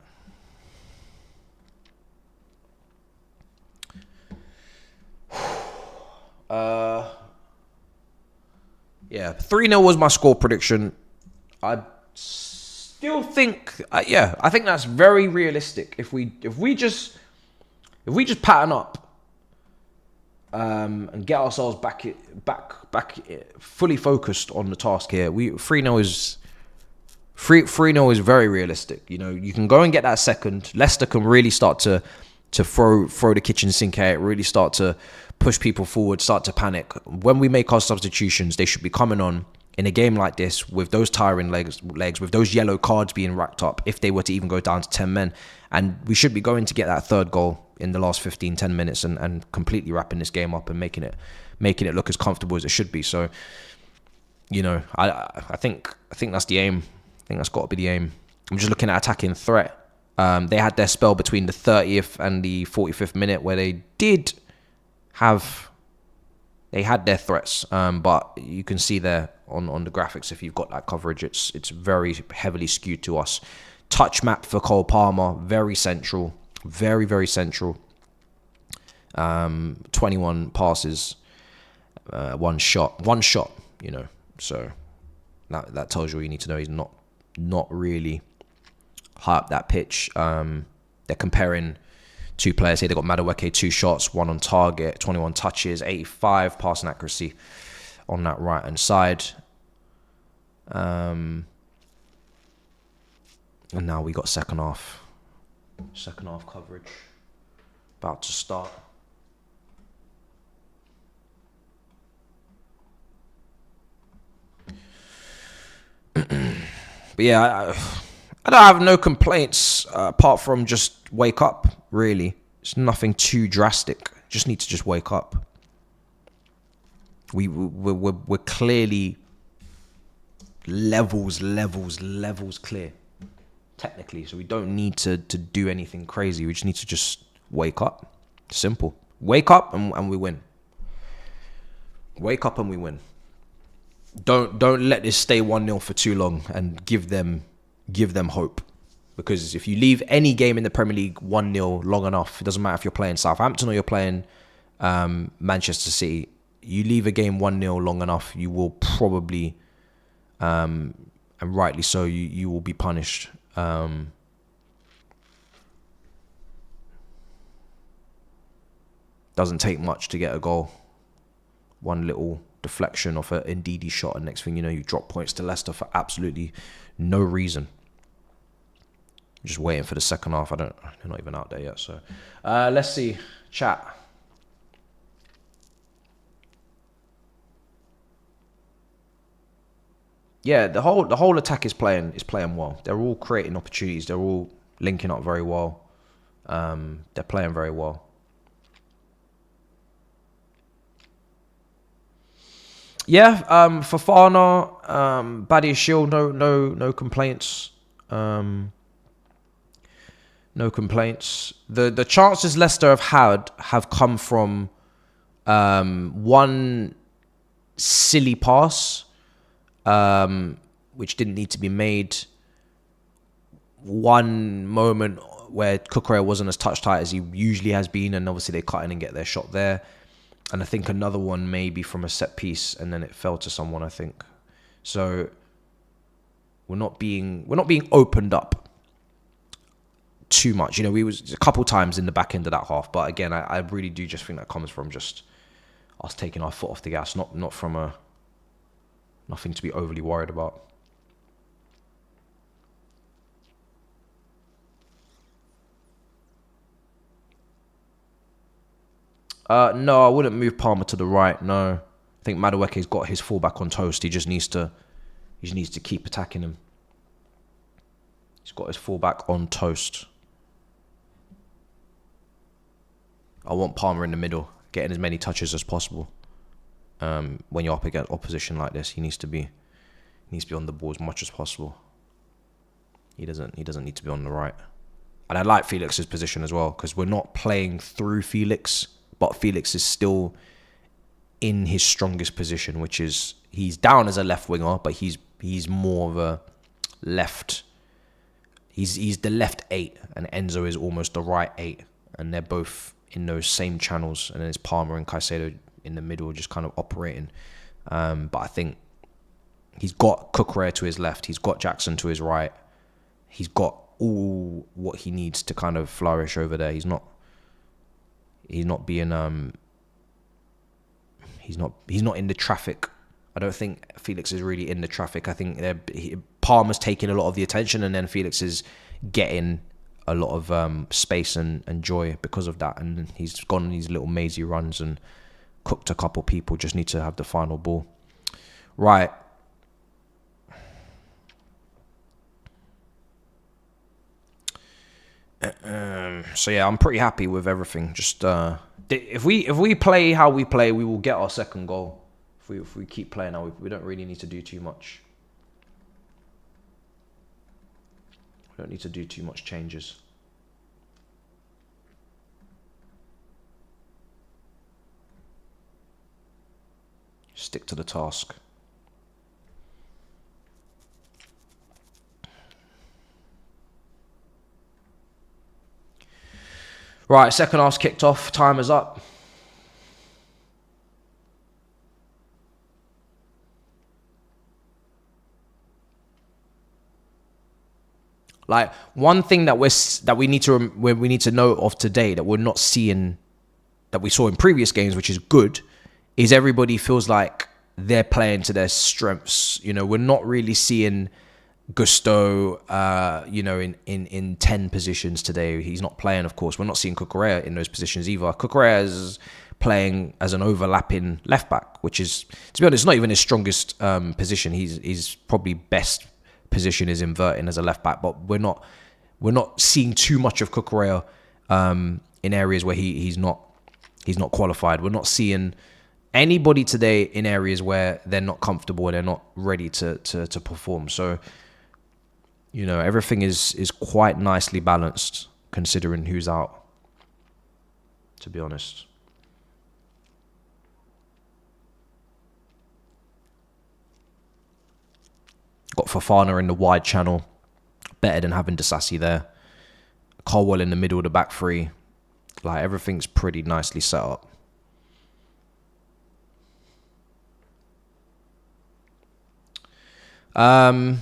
Yeah, 3-0 was my score prediction. I still think, I think that's very realistic. If we just pattern up and get ourselves back fully focused on the task here, 3-0 is very realistic. You know, you can go and get that second. Leicester can really start to throw the kitchen sink at it, really start to push people forward, start to panic. When we make our substitutions, they should be coming on in a game like this with those tiring legs, with those yellow cards being racked up, if they were to even go down to 10 men. And we should be going to get that third goal in the last 15, 10 minutes and completely wrapping this game up and making it look as comfortable as it should be. So, you know, I think that's the aim. I think that's got to be the aim. I'm just looking at attacking threat. They had their spell between the 30th and the 45th minute where they had their threats, but you can see there on the graphics, if you've got that coverage, it's very heavily skewed to us. Touch map for Cole Palmer, very central, very, very central. 21 passes, one shot, you know. So that tells you all you need to know. He's not really high up that pitch. They're comparing 2 players here. They've got Madueke, 2 shots, 1 on target, 21 touches, 85 passing accuracy on that right hand side. And now we got second half coverage about to start. But yeah, I don't have no complaints apart from just wake up, really. It's nothing too drastic. Just need to just wake up. We're clearly levels clear, technically. So we don't need to do anything crazy. We just need to just wake up. Simple. Wake up and we win. Wake up and we win. Don't let this stay 1-0 for too long and give them hope. Because if you leave any game in the Premier League 1-0 long enough, it doesn't matter if you're playing Southampton or you're playing Manchester City, you leave a game 1-0 long enough, you will probably, and rightly so, you will be punished. Doesn't take much to get a goal. One little deflection off an Ndidi shot, and next thing you know, you drop points to Leicester for absolutely no reason. Just waiting for the second half. They're not even out there yet. So let's see. Chat. Yeah, the whole attack is playing well. They're all creating opportunities. They're all linking up very well. They're playing very well. Yeah, Fofana, Badiashile, no complaints. No complaints. The chances Leicester have had have come from one silly pass, which didn't need to be made. One moment where Cucurella wasn't as touch tight as he usually has been, and obviously they cut in and get their shot there. And I think another one maybe from a set piece, and then it fell to someone, I think. So we're not being opened up too much. You know, we was a couple times in the back end of that half, but again, I really do just think that comes from just us taking our foot off the gas, not from nothing to be overly worried about. No, I wouldn't move Palmer to the right. No, I think Madueke's got his fullback on toast. He just needs to keep attacking him. He's got his fullback on toast. I want Palmer in the middle, getting as many touches as possible. When you're up against opposition like this, he needs to be on the ball as much as possible. He doesn't need to be on the right. And I like Felix's position as well, because we're not playing through Felix, but Felix is still in his strongest position, which is he's down as a left winger, but he's more of a left. He's the left 8, and Enzo is almost the right 8, and they're both in those same channels. And then it's Palmer and Caicedo in the middle, just kind of operating. But I think he's got Cucurella to his left, he's got Jackson to his right, he's got all what he needs to kind of flourish over there. He's not being he's not in the traffic. I don't think Felix is really in the traffic. I think Palmer's taking a lot of the attention, and then Felix is getting a lot of space and joy because of that. And he's gone on these little mazy runs and cooked a couple people. Just need to have the final ball. Right. So yeah, I'm pretty happy with everything. Just if we play how we play, we will get our second goal. If we keep playing now, we don't really need to do too much. We don't need to do too much changes. Stick to the task. Right, second half's kicked off. Time is up. Like, one thing that we need to know of today that we're not seeing, that we saw in previous games, which is good, is everybody feels like they're playing to their strengths. You know, we're not really seeing Gusto, in 10 positions today. He's not playing, of course. We're not seeing Cucurella in those positions either. Cucurella is playing as an overlapping left back, which is, to be honest, not even his strongest position. He's probably best position is inverting as a left back, but we're not seeing too much of Cucurella in areas where he's not qualified. We're not seeing anybody today in areas where they're not comfortable and they're not ready to perform. So, you know, everything is quite nicely balanced considering who's out, to be honest. Got Fofana in the wide channel. Better than having Disasi there. Colwell in the middle of the back three. Like, everything's pretty nicely set up. I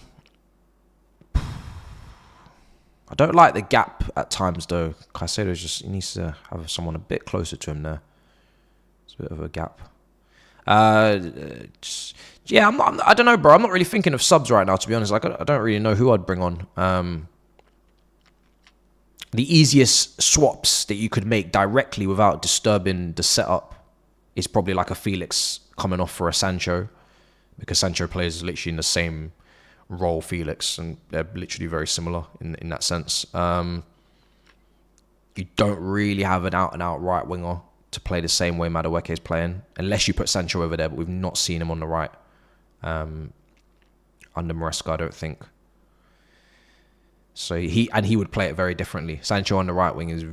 don't like the gap at times, though. Caicedo he needs to have someone a bit closer to him there. It's a bit of a gap. I don't know, bro. I'm not really thinking of subs right now, to be honest. Like, I don't really know who I'd bring on. The easiest swaps that you could make directly without disturbing the setup is probably like a Felix coming off for a Sancho, because Sancho plays literally in the same role Felix, and they're literally very similar in that sense. You don't really have an out-and-out right winger to play the same way Madueke is playing, unless you put Sancho over there, but we've not seen him on the right under Maresca, I don't think. So he would play it very differently. Sancho on the right wing is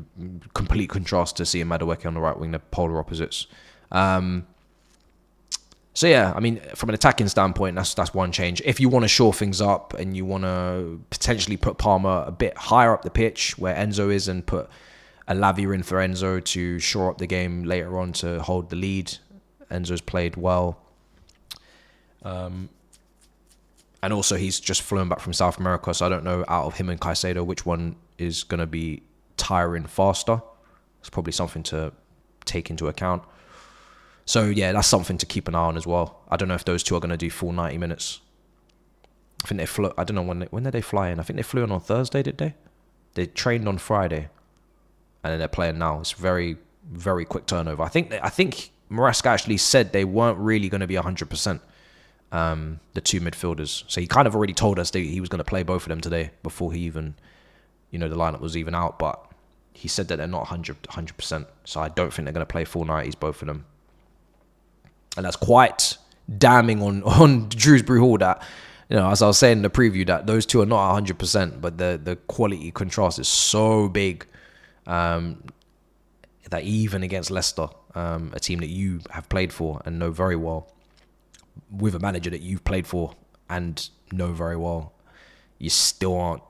complete contrast to seeing Madueke on the right wing, the polar opposites. So yeah, I mean, from an attacking standpoint, that's one change. If you want to shore things up and you want to potentially put Palmer a bit higher up the pitch where Enzo is and put a Lavia in for Enzo to shore up the game later on to hold the lead. Enzo's played well. And also he's just flown back from South America, so I don't know out of him and Caicedo which one is going to be tiring faster. It's probably something to take into account. So yeah, that's something to keep an eye on as well. I don't know if those two are going to do full 90 minutes. I think they flew. I don't know when did they fly in. I think they flew in on Thursday, did they? They trained on Friday, and then they're playing now. It's very, very quick turnover. I think Maresca actually said they weren't really going to be 100%. The two midfielders. So he kind of already told us that he was going to play both of them today before he even, the lineup was even out. But he said that they're not 100%. So I don't think they're going to play full 90s, both of them. And that's quite damning on Shrewsbury Hall that, as I was saying in the preview, that those two are not 100%, but the quality contrast is so big that even against Leicester, a team that you have played for and know very well, with a manager that you've played for and know very well, you still aren't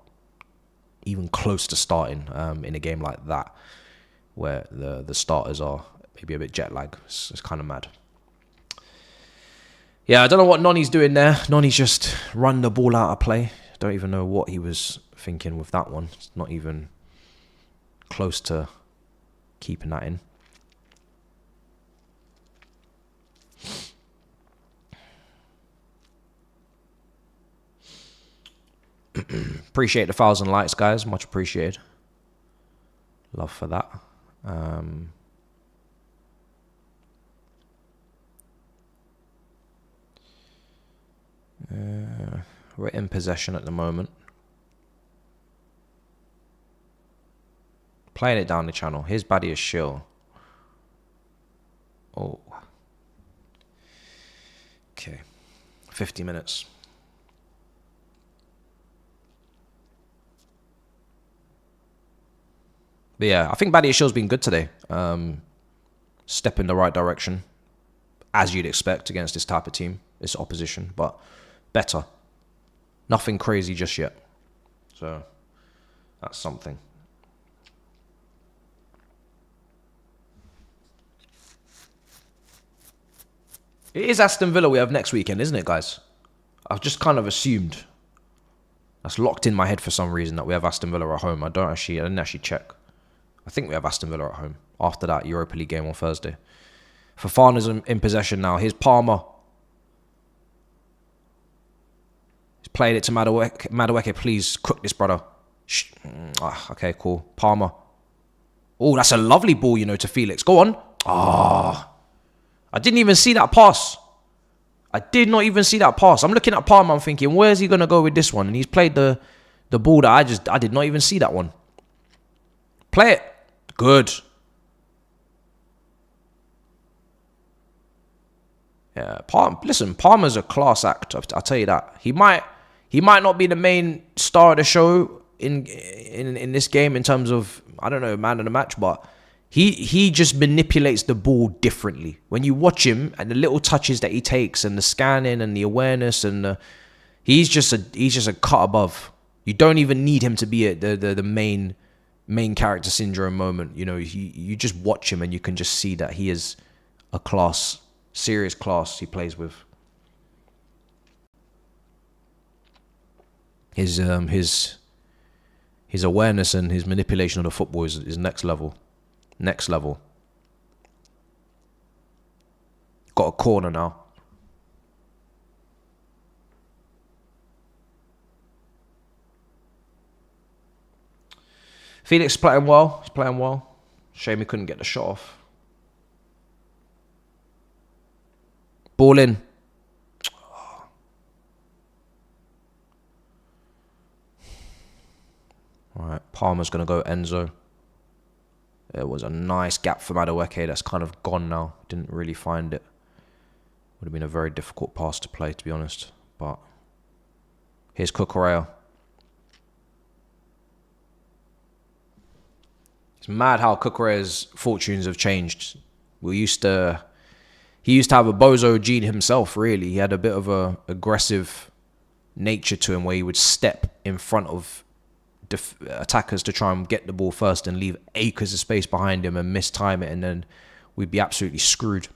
even close to starting in a game like that, where the starters are maybe a bit jet lag. It's kind of mad. Yeah, I don't know what Noni's doing there. Noni's just run the ball out of play. Don't even know what he was thinking with that one. It's not even close to keeping that in. Appreciate the 1,000 likes, guys. Much appreciated. Love for that. We're in possession at the moment. Playing it down the channel. Here's Badia's shill. Oh. Okay. 50 minutes. But yeah, I think Badia's shill's been good today. Step in the right direction, as you'd expect against this type of team, this opposition, but better. Nothing crazy just yet. So that's something. It is Aston Villa we have next weekend, isn't it, guys? I've just kind of assumed. That's locked in my head for some reason that we have Aston Villa at home. I didn't actually check. I think we have Aston Villa at home after that Europa League game on Thursday. Fofana's in possession now. Here's Palmer. He's played it to Madueke. Madueke, please cook this, brother. Okay, cool. Palmer. Oh, that's a lovely ball, to Felix. Go on. I didn't even see that pass. I did not even see that pass. I'm looking at Palmer. I'm thinking, where's he going to go with this one? And he's played the ball that I did not even see that one. Play it. Good. Yeah, Palmer's a class act. I'll tell you that. He might not be the main star of the show in this game in terms of, I don't know, man of the match, but he just manipulates the ball differently. When you watch him and the little touches that he takes and the scanning and the awareness and he's just a cut above. You don't even need him to be the main character syndrome moment. You just watch him and you can just see that he is a class. Serious class he plays with. His awareness and his manipulation of the football is next level. Next level. Got a corner now. Felix is playing well. He's playing well. Shame he couldn't get the shot off. Ball in. All right, Palmer's going to go Enzo. It was a nice gap for Madueke that's kind of gone now. Didn't really find it. Would have been a very difficult pass to play, to be honest. But here's Cucurella. It's mad how Cucurella's fortunes have changed. He used to have a bozo gene himself, really. He had a bit of a aggressive nature to him where he would step in front of attackers to try and get the ball first and leave acres of space behind him and mistime it, and then we'd be absolutely screwed.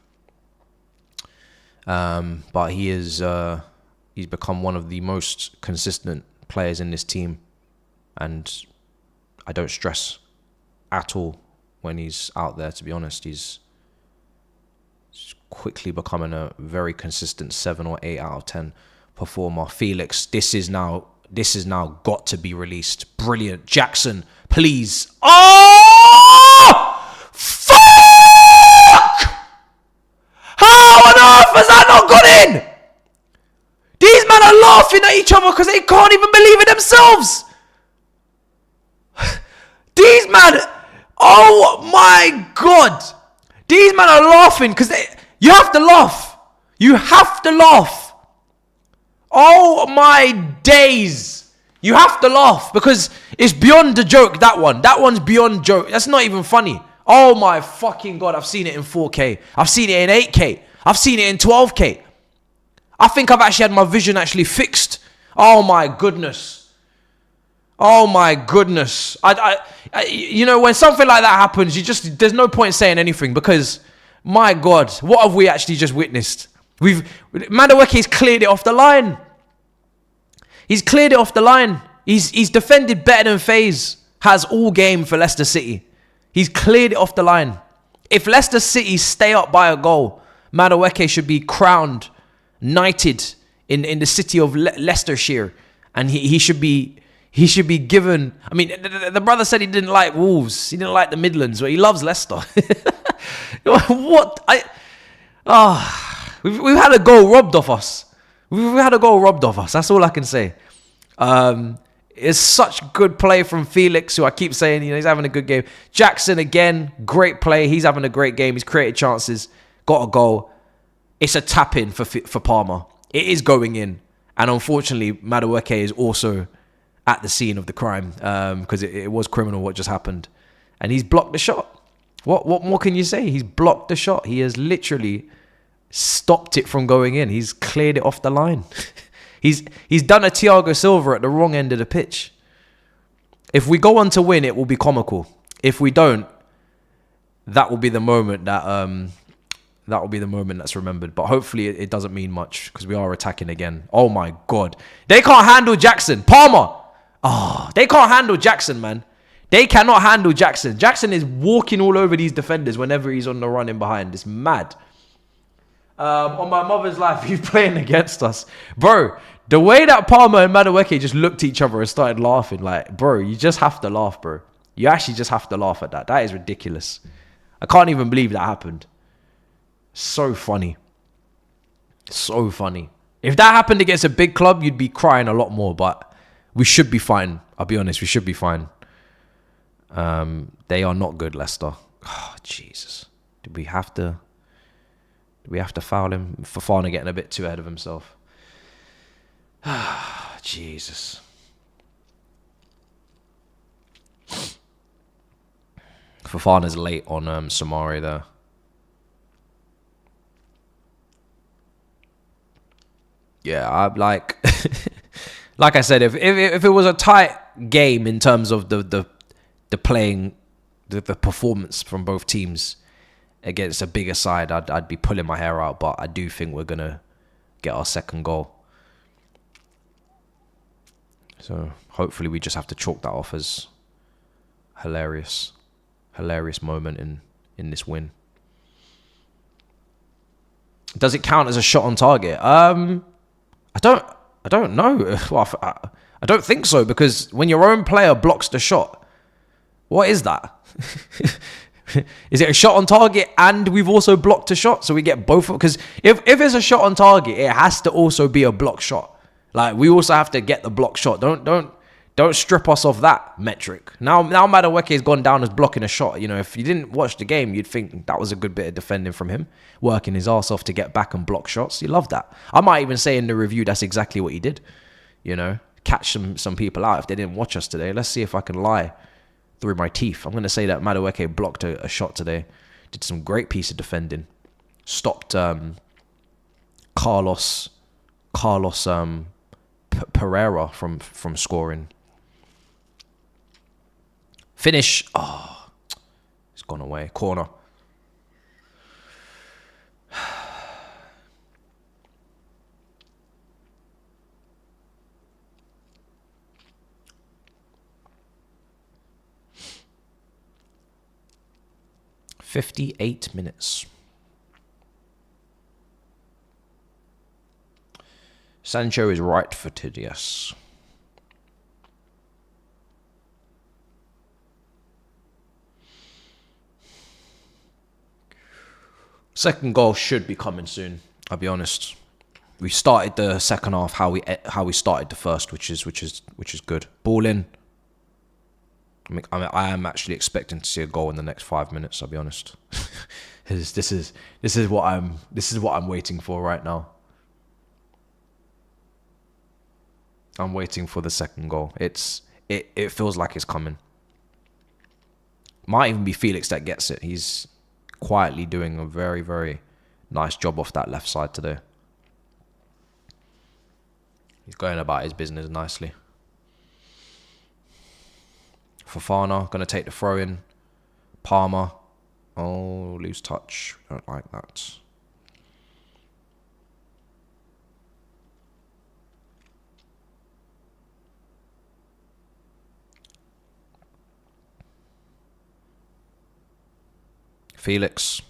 But he's become one of the most consistent players in this team, and I don't stress at all when he's out there, to be honest. He's quickly becoming a very consistent 7 or 8 out of 10 performer. Felix, this is now got to be released. Brilliant. Jackson, please. Oh! Fuck! How on earth has that not gone in? These men are laughing at each other because they can't even believe it themselves. These men, oh my God. These men are laughing because you have to laugh. You have to laugh. Oh my days. You have to laugh because it's beyond a joke, that one. That one's beyond joke. That's not even funny. Oh my fucking God. I've seen it in 4K. I've seen it in 8K. I've seen it in 12K. I think I've actually had my vision actually fixed. Oh my goodness. Oh my goodness. You know, when something like that happens, there's no point saying anything because, my God, what have we actually just witnessed? Madueke's cleared it off the line. He's cleared it off the line. He's defended better than FaZe has all game for Leicester City. He's cleared it off the line. If Leicester City stay up by a goal, Madueke should be crowned, knighted in the city of Leicestershire, and he should be given. I mean, the brother said he didn't like Wolves, he didn't like the Midlands, but he loves Leicester. What? We've had a goal robbed off us. We've had a goal robbed off us. That's all I can say. It's such good play from Felix, who I keep saying, he's having a good game. Jackson, again, great play. He's having a great game. He's created chances, got a goal. It's a tap-in for Palmer. It is going in. And unfortunately, Madueke is also at the scene of the crime because it was criminal what just happened. And he's blocked the shot. What more can you say? He's blocked the shot. He has literally stopped it from going in. He's cleared it off the line. He's done a Thiago Silva at the wrong end of the pitch. If we go on to win, it will be comical. If we don't, that will be the moment that's remembered. But hopefully it doesn't mean much because we are attacking again. Oh my God. They can't handle Jackson. Palmer. Oh, they can't handle Jackson, man. They cannot handle Jackson. Jackson is walking all over these defenders whenever he's on the run in behind. It's mad. On my mother's life, he's playing against us. Bro, the way that Palmer and Madueke just looked at each other and started laughing, like, bro, you just have to laugh, bro. You actually just have to laugh at that. That is ridiculous. I can't even believe that happened. So funny. So funny. If that happened against a big club, you'd be crying a lot more, but we should be fine. I'll be honest, we should be fine. They are not good, Leicester. Oh, Jesus. Did we have to foul him? Fofana getting a bit too ahead of himself. Jesus. Fofana's late on Samari there. Yeah, I'm like I said, if it was a tight game in terms of the playing, the performance from both teams against a bigger side, I'd be pulling my hair out. But I do think we're gonna get our second goal. So hopefully we just have to chalk that off as hilarious moment in this win. Does it count as a shot on target? I don't know. Well, I don't think so, because when your own player blocks the shot, what is that? Is it a shot on target and we've also blocked a shot? So we get both? Because if it's a shot on target, it has to also be a block shot. Like, we also have to get the block shot. Don't strip us of that metric. Now Madueke has gone down as blocking a shot. You know, if you didn't watch the game, you'd think that was a good bit of defending from him, working his ass off to get back and block shots. You love that. I might even say in the review that's exactly what he did. You know, catch some people out if they didn't watch us today. Let's see if I can lie through my teeth. I'm going to say that Madueke blocked a shot today. Did some great piece of defending. Stopped Carlos Pereira from scoring. Finish. Oh, it's gone away. Corner. "58 minutes. Sancho is right-footed, yes. Second goal should be coming soon, I'll be honest. We started the second half how we started the first, which is good. Ball in. I am actually expecting to see a goal in the next 5 minutes, I'll be honest. This is what I'm waiting for right now. I'm waiting for the second goal. It feels like it's coming. Might even be Felix that gets it. He's quietly doing a very, very nice job off that left side today. He's going about his business nicely. Fofana going to take the throw in. Palmer. Oh, loose touch. Don't like that. Felix.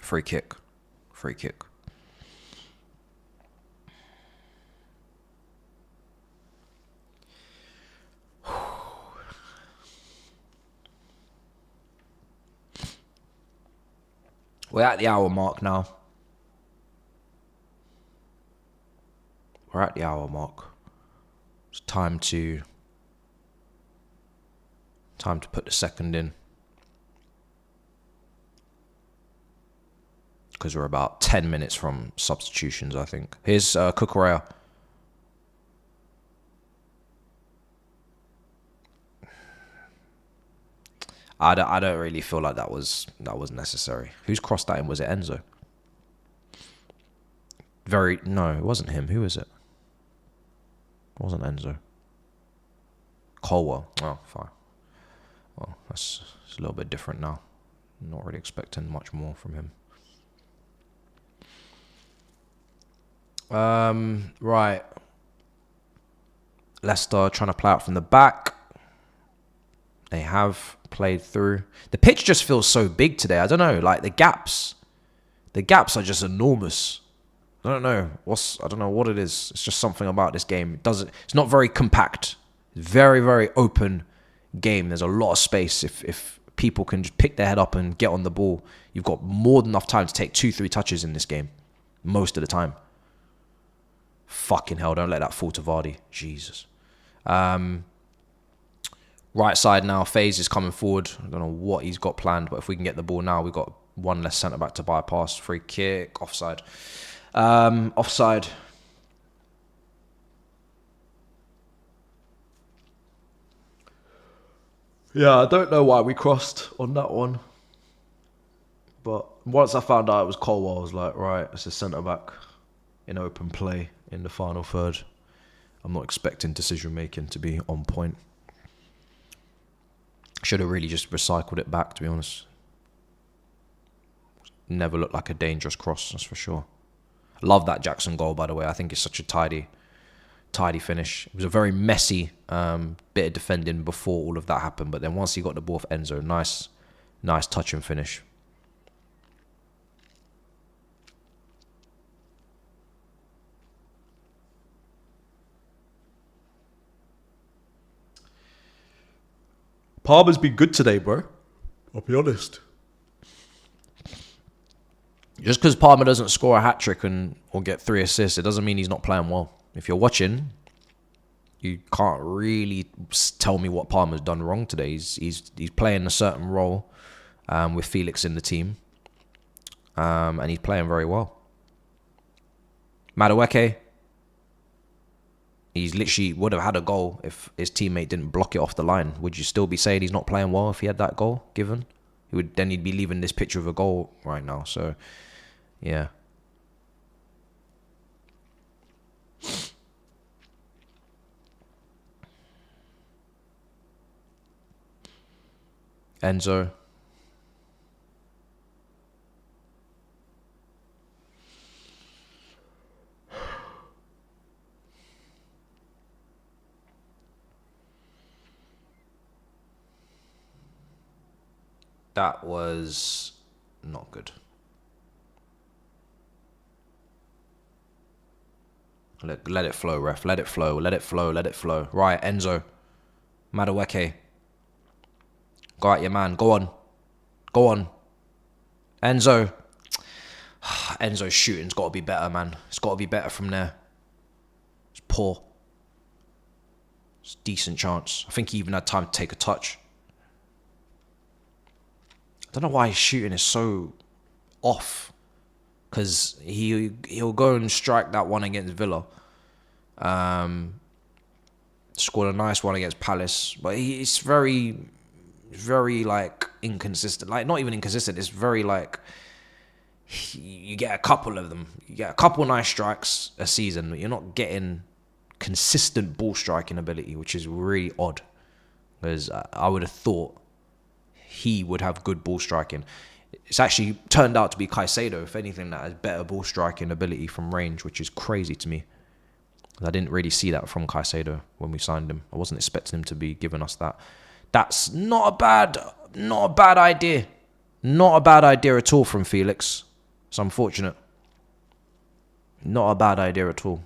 Free kick. Free kick. We're at the hour mark now. We're at the hour mark. It's time to put the second in. Because we're about 10 minutes from substitutions, I think. Here's Cucurella. I don't really feel like that was necessary. Who's crossed that in? Was it Enzo? No, it wasn't him. Who is it? It wasn't Enzo. Colwell. Oh, fine. Well, it's a little bit different now. Not really expecting much more from him. Right. Leicester trying to play out from the back. They have played through. The pitch just feels so big today. I don't know. Like the gaps are just enormous. I don't know what it is. It's just something about this game. It's not very compact. It's very, very open game. There's a lot of space. If people can just pick their head up and get on the ball, you've got more than enough time to take 2-3 touches in this game. Most of the time. Fucking hell, don't let that fall to Vardy. Jesus. Right side now, FaZe is coming forward. I don't know what he's got planned, but if we can get the ball now, we've got one less centre-back to bypass. Free kick, offside. Offside. Yeah, I don't know why we crossed on that one. But once I found out it was Colwell, I was like, right, it's a centre-back in open play in the final third. I'm not expecting decision-making to be on point. Should have really just recycled it back, to be honest. Never looked like a dangerous cross, that's for sure. Love that Jackson goal, by the way. I think it's such a tidy finish. It was a very messy bit of defending before all of that happened. But then once he got the ball off Enzo, nice touch and finish. Palmer's been good today, bro. I'll be honest. Just because Palmer doesn't score a hat-trick or get 3 assists, it doesn't mean he's not playing well. If you're watching, you can't really tell me what Palmer's done wrong today. He's playing a certain role with Felix in the team. And he's playing very well. Madueke. He's literally would have had a goal if his teammate didn't block it off the line. Would you still be saying he's not playing well if he had that goal given? He'd be leaving this picture of a goal right now. So, yeah. Enzo. That was not good. Let it flow, ref. Let it flow. Let it flow. Let it flow. Right, Enzo. Madueke. Go at your man. Go on. Go on. Enzo. Enzo's shooting's got to be better, man. It's got to be better from there. It's poor. It's a decent chance. I think he even had time to take a touch. I don't know why his shooting is so off. Because he'll go and strike that one against Villa. Scored a nice one against Palace. But it's very, very, like, inconsistent. Like, not even inconsistent. It's very, like, you get a couple of them. You get a couple nice strikes a season. But you're not getting consistent ball striking ability, which is really odd. Because I would have thought he would have good ball striking. It's actually turned out to be Caicedo, if anything, that has better ball striking ability from range, which is crazy to me. I didn't really see that from Caicedo when we signed him. I wasn't expecting him to be giving us that. That's not a bad idea. Not a bad idea at all from Felix. It's unfortunate. Not a bad idea at all.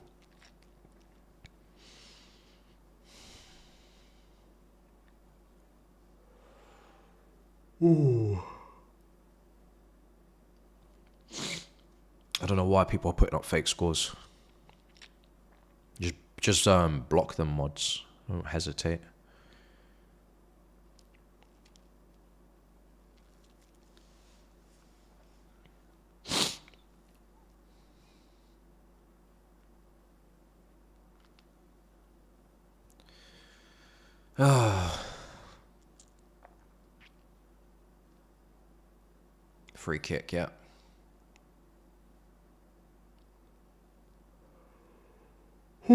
Ooh. I don't know why people are putting up fake scores. Just block them, mods. Don't hesitate. Free kick, yeah. I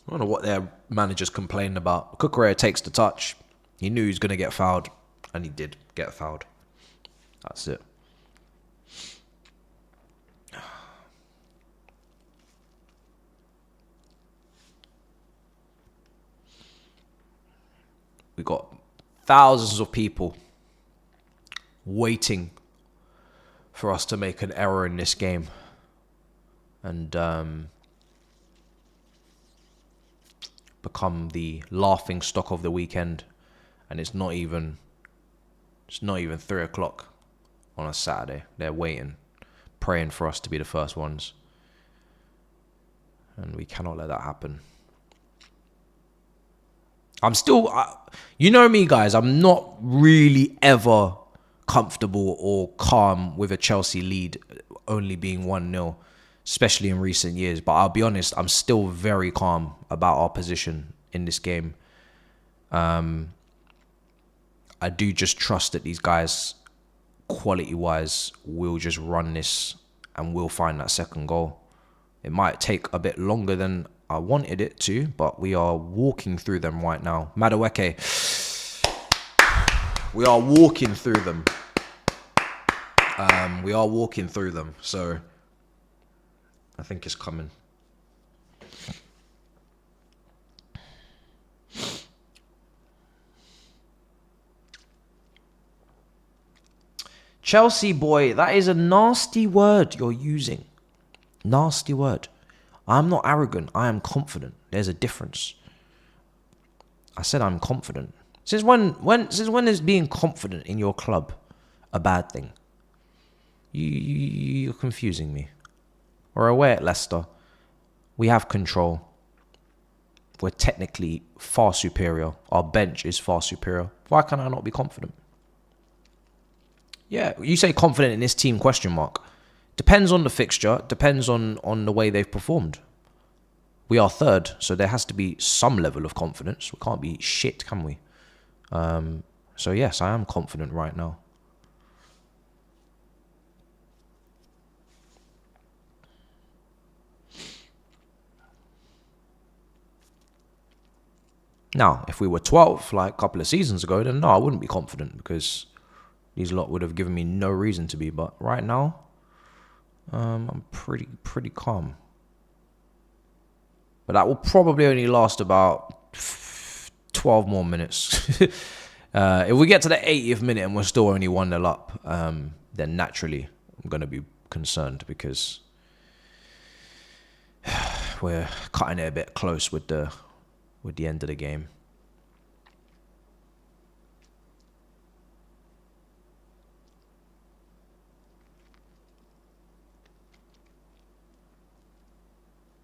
don't know what their managers complained about. Cucurella takes the touch. He knew he was going to get fouled, and he did get fouled. That's it. We got thousands of people waiting for us to make an error in this game. And become the laughing stock of the weekend. And it's not even 3 o'clock on a Saturday. They're waiting, praying for us to be the first ones. And we cannot let that happen. I'm still, you know me, guys, I'm not really ever comfortable or calm with a Chelsea lead only being 1-0, especially in recent years. But I'll be honest, I'm still very calm about our position in this game. I do just trust that these guys, quality-wise, will just run this and will find that second goal. It might take a bit longer than I wanted it to, but we are walking through them right now. Madueke, we are walking through them. So I think it's coming. Chelsea boy, that is a nasty word you're using. Nasty word. I'm not arrogant. I am confident. There's a difference. I said I'm confident. Since when is being confident in your club a bad thing? You're confusing me. We're away at Leicester. We have control. We're technically far superior. Our bench is far superior. Why can I not be confident? Yeah, you say confident in this team, ? Depends on the fixture. Depends on the way they've performed. We are third, so there has to be some level of confidence. We can't be shit, can we? So yes, I am confident right now. Now, if we were 12th like a couple of seasons ago, then no, I wouldn't be confident because these lot would have given me no reason to be. But right now, I'm pretty calm. But that will probably only last about 12 more minutes. If we get to the 80th minute and we're still only 1-0 up, then naturally I'm going to be concerned because we're cutting it a bit close with the end of the game.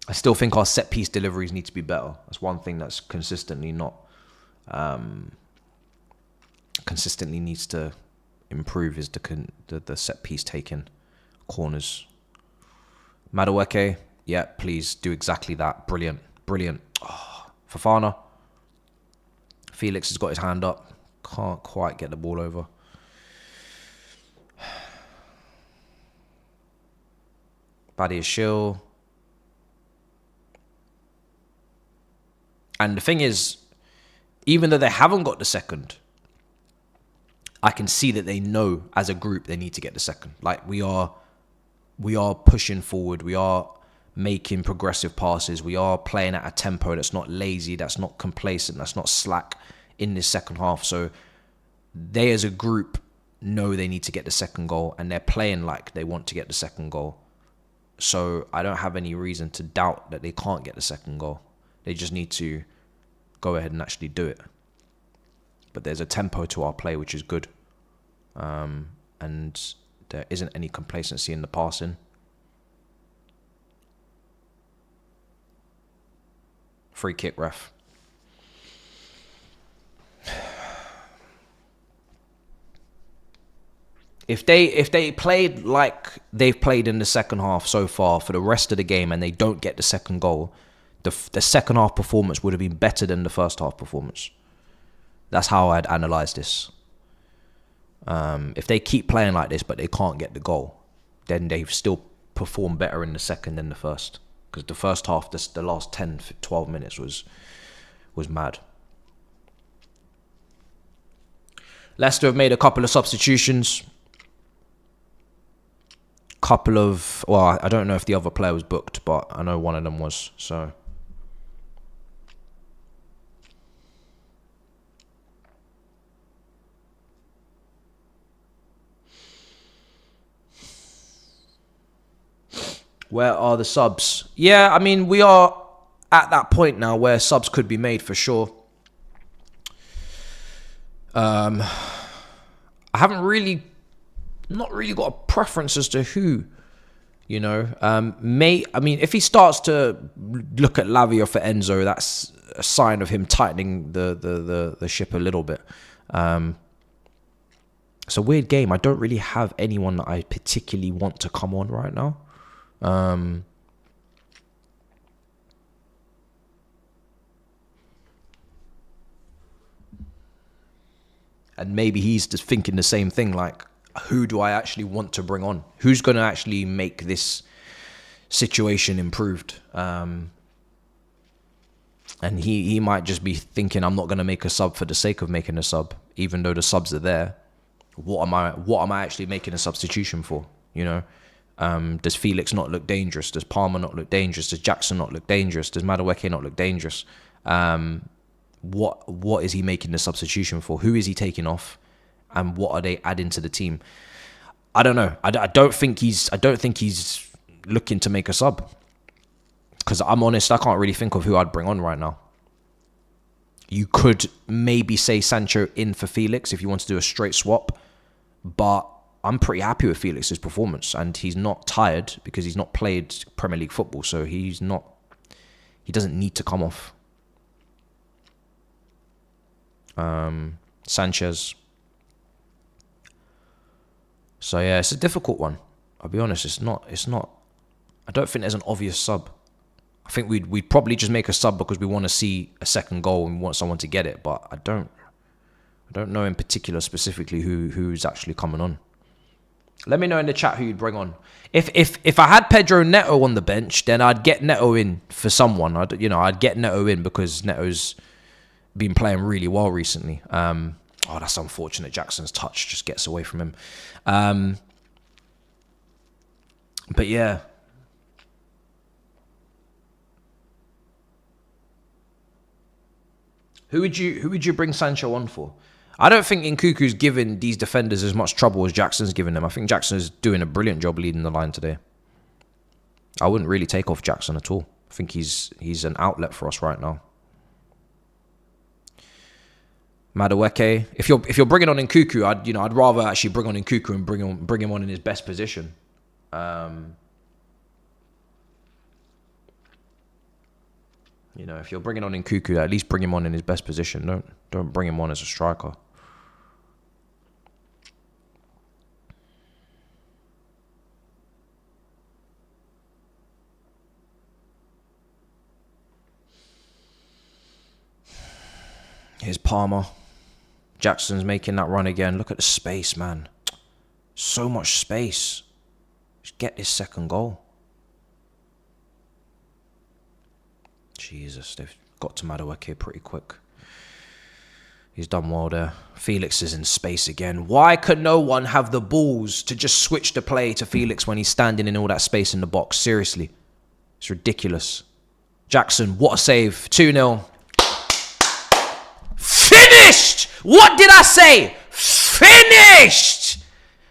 I still think our set piece deliveries need to be better. That's one thing that's consistently needs to improve is the set piece taking corners. Madueke, yeah, please do exactly that. Brilliant. Oh, Fofana. Felix has got his hand up. Can't quite get the ball over. Badiashile. And the thing is, even though they haven't got the second, I can see that they know as a group they need to get the second. Like we are pushing forward. We are making progressive passes. We are playing at a tempo that's not lazy, that's not complacent, that's not slack in this second half. So they as a group know they need to get the second goal and they're playing like they want to get the second goal. So I don't have any reason to doubt that they can't get the second goal. They just need to go ahead and actually do it. But there's a tempo to our play, which is good. And there isn't any complacency in the passing. Free kick, ref. If they played like they've played in the second half so far for the rest of the game and they don't get the second goal, the second half performance would have been better than the first half performance. That's how I'd analyse this. If they keep playing like this but they can't get the goal, then they've still performed better in the second than the first. Because the first half, the last 10, 12 minutes was mad. Leicester have made a couple of substitutions. Well, I don't know if the other player was booked, but I know one of them was, so... Where are the subs? Yeah, I mean, we are at that point now where subs could be made for sure. I haven't not really got a preference as to who, you know. I mean, if he starts to look at Lavia for Enzo, that's a sign of him tightening the ship a little bit. It's a weird game. I don't really have anyone that I particularly want to come on right now. And maybe he's just thinking the same thing, like, who do I actually want to bring on? Who's going to actually make this situation improved? And he might just be thinking, I'm not going to make a sub for the sake of making a sub, even though the subs are there. What am I actually making a substitution for? You know? Does Felix not look dangerous? Does Palmer not look dangerous? Does Jackson not look dangerous? Does Madueke not look dangerous? What is he making the substitution for? Who is he taking off? And what are they adding to the team? I don't know. I don't think he's looking to make a sub. Because I'm honest, I can't really think of who I'd bring on right now. You could maybe say Sancho in for Felix if you want to do a straight swap. But I'm pretty happy with Felix's performance, and he's not tired because he's not played Premier League football, so he doesn't need to come off. Sanchez. So yeah, it's a difficult one. I'll be honest, it's not. I don't think there's an obvious sub. I think we'd probably just make a sub because we want to see a second goal and we want someone to get it. But I don't know in particular specifically who's actually coming on. Let me know in the chat who you'd bring on. If I had Pedro Neto on the bench, then I'd get Neto in for someone. I'd get Neto in because Neto's been playing really well recently. Oh, that's unfortunate. Jackson's touch just gets away from him. But yeah. Who would you bring Sancho on for? I don't think Nkuku's given these defenders as much trouble as Jackson's given them. I think Jackson's doing a brilliant job leading the line today. I wouldn't really take off Jackson at all. I think he's an outlet for us right now. Madueke. If you're bringing on Nkuku, I'd rather actually bring on Nkuku and bring him on in his best position. If you're bringing on Nkuku, at least bring him on in his best position. Don't bring him on as a striker. Here's Palmer. Jackson's making that run again. Look at the space, man. So much space. Just get this second goal. Jesus, they've got to Madueke pretty quick. He's done well there. Felix is in space again. Why could no one have the balls to just switch the play to Felix when he's standing in all that space in the box? Seriously. It's ridiculous. Jackson, what a save. 2-0. Finished! What did I say? Finished!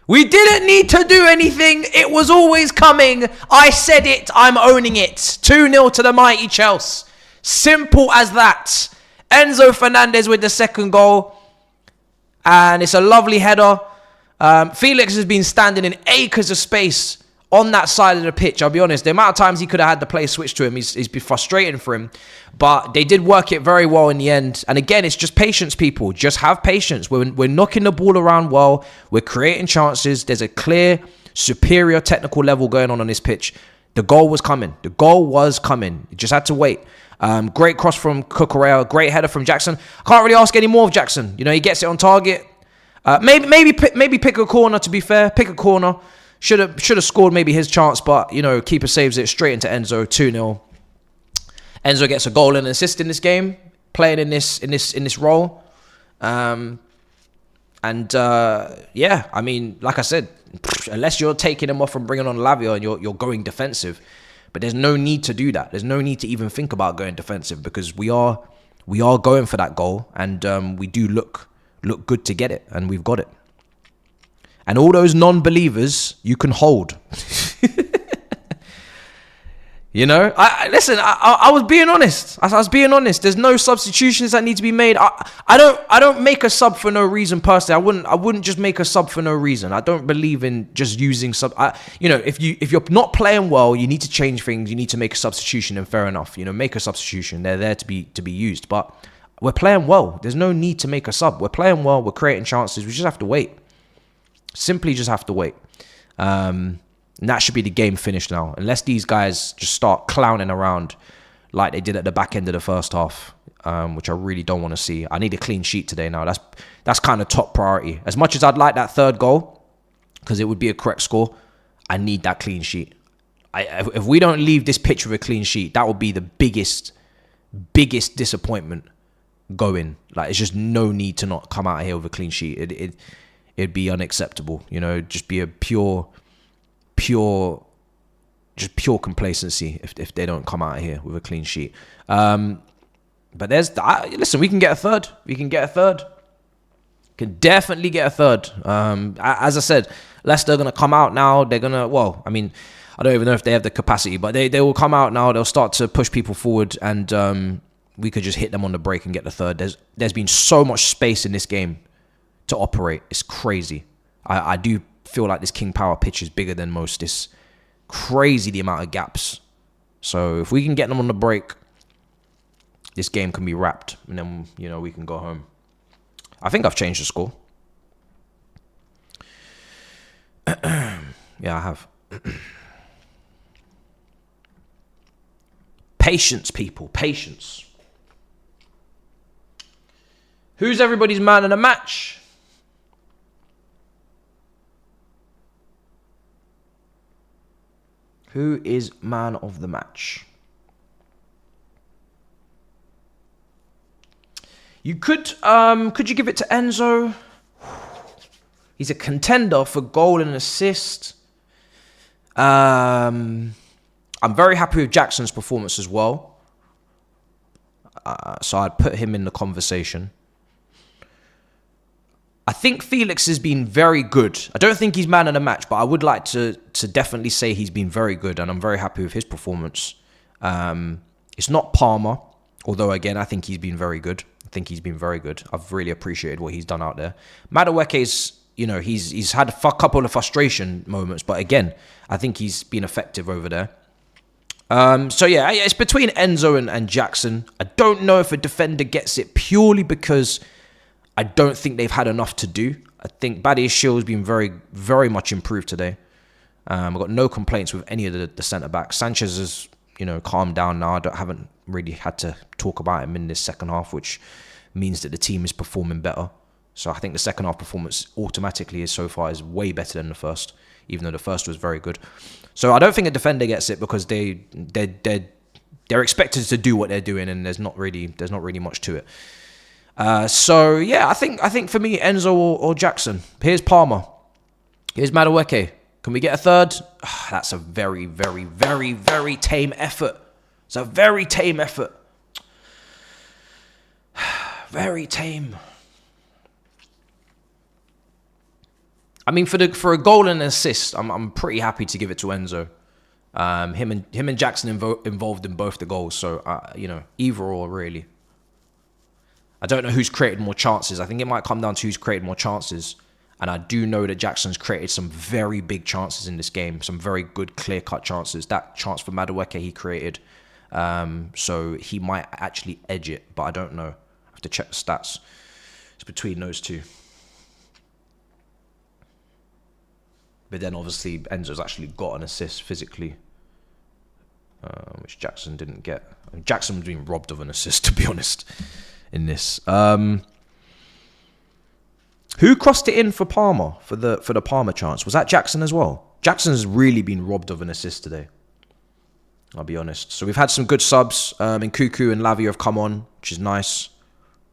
We didn't need to do anything. It was always coming. I said it. I'm owning it. 2-0 to the mighty Chelsea. Simple as that. Enzo Fernandez with the second goal. And it's a lovely header. Felix has been standing in acres of space on that side of the pitch. I'll be honest. The amount of times he could have had the play switched to him is been frustrating for him. But they did work it very well in the end. And again, it's just patience, people. Just have patience. We're knocking the ball around well. We're creating chances. There's a clear, superior technical level going on this pitch. The goal was coming. The goal was coming. You just had to wait. Great cross from Cucurella. Great header from Jackson. Can't really ask any more of Jackson. He gets it on target. Maybe pick a corner, to be fair. Pick a corner. Should have scored maybe his chance, but, keeper saves it straight into Enzo. 2-0. Enzo gets a goal and an assist in this game, playing in this role. Yeah, I mean, like I said, unless you're taking him off and bringing on Lavia and you're going defensive, but there's no need to do that. There's no need to even think about going defensive because we are going for that goal and we do look good to get it, and we've got it. And all those non-believers, you can hold. I was being honest. I was being honest. There's no substitutions that need to be made. I don't make a sub for no reason personally. I wouldn't just make a sub for no reason. I don't believe in just using sub. If you're not playing well, you need to change things. You need to make a substitution, and fair enough. Make a substitution. They're there to be used. But we're playing well. There's no need to make a sub. We're playing well. We're creating chances. We just have to wait. Simply just have to wait. And that should be the game finished now. Unless these guys just start clowning around like they did at the back end of the first half, which I really don't want to see. I need a clean sheet today now. That's kind of top priority. As much as I'd like that third goal, because it would be a correct score, I need that clean sheet. If we don't leave this pitch with a clean sheet, that would be the biggest disappointment going. Like, it's just no need to not come out here with a clean sheet. It'd be unacceptable. Just be a pure complacency if they don't come out here with a clean sheet. But listen, we can get a third. Can definitely get a third. As I said, Leicester are going to come out now. They're going to, I don't even know if they have the capacity, but they will come out now. They'll start to push people forward, and we could just hit them on the break and get the third. There's been so much space in this game to operate. It's crazy. I do feel like this King Power pitch is bigger than most. It's crazy the amount of gaps. So if we can get them on the break, this game can be wrapped, and then we can go home. I think I've changed the score. Yeah, I have. Patience, people. Patience. Who's everybody's man of the match? Who is man of the match? You could you give it to Enzo? He's a contender for goal and assist. I'm very happy with Jackson's performance as well. So I'd put him in the conversation. I think Felix has been very good. I don't think he's man of the match, but I would like to definitely say he's been very good, and I'm very happy with his performance. It's not Palmer, although again, I think he's been very good. I've really appreciated what he's done out there. Madueke's, he's had a couple of frustration moments, but again, I think he's been effective over there. So yeah, it's between Enzo and Jackson. I don't know if a defender gets it purely because I don't think they've had enough to do. I think Badia Shield has been very, very much improved today. I've got no complaints with any of the centre-backs. Sanchez has, calmed down now. I haven't really had to talk about him in this second half, which means that the team is performing better. So I think the second half performance automatically is way better than the first, even though the first was very good. So I don't think a defender gets it because they're expected to do what they're doing, and there's not really much to it. So yeah, I think for me, Enzo or Jackson. Here's Palmer. Here's Madueke. Can we get a third? That's a very, very, very, very tame effort. It's a very tame effort. Very tame. I mean, for a goal and an assist, I'm pretty happy to give it to Enzo. Him and Jackson involved in both the goals, so either or really. I don't know who's created more chances. I think it might come down to who's created more chances. And I do know that Jackson's created some very big chances in this game. Some very good, clear-cut chances. That chance for Madueke he created. So he might actually edge it, but I don't know. I have to check the stats. It's between those two. But then obviously Enzo's actually got an assist physically, which Jackson didn't get. I mean, Jackson was being robbed of an assist, to be honest, in this. Who crossed it in for Palmer, for the Palmer chance? Was that Jackson as well? Jackson's really been robbed of an assist today, I'll be honest. So we've had some good subs. Nkuku and Lavia have come on, which is nice.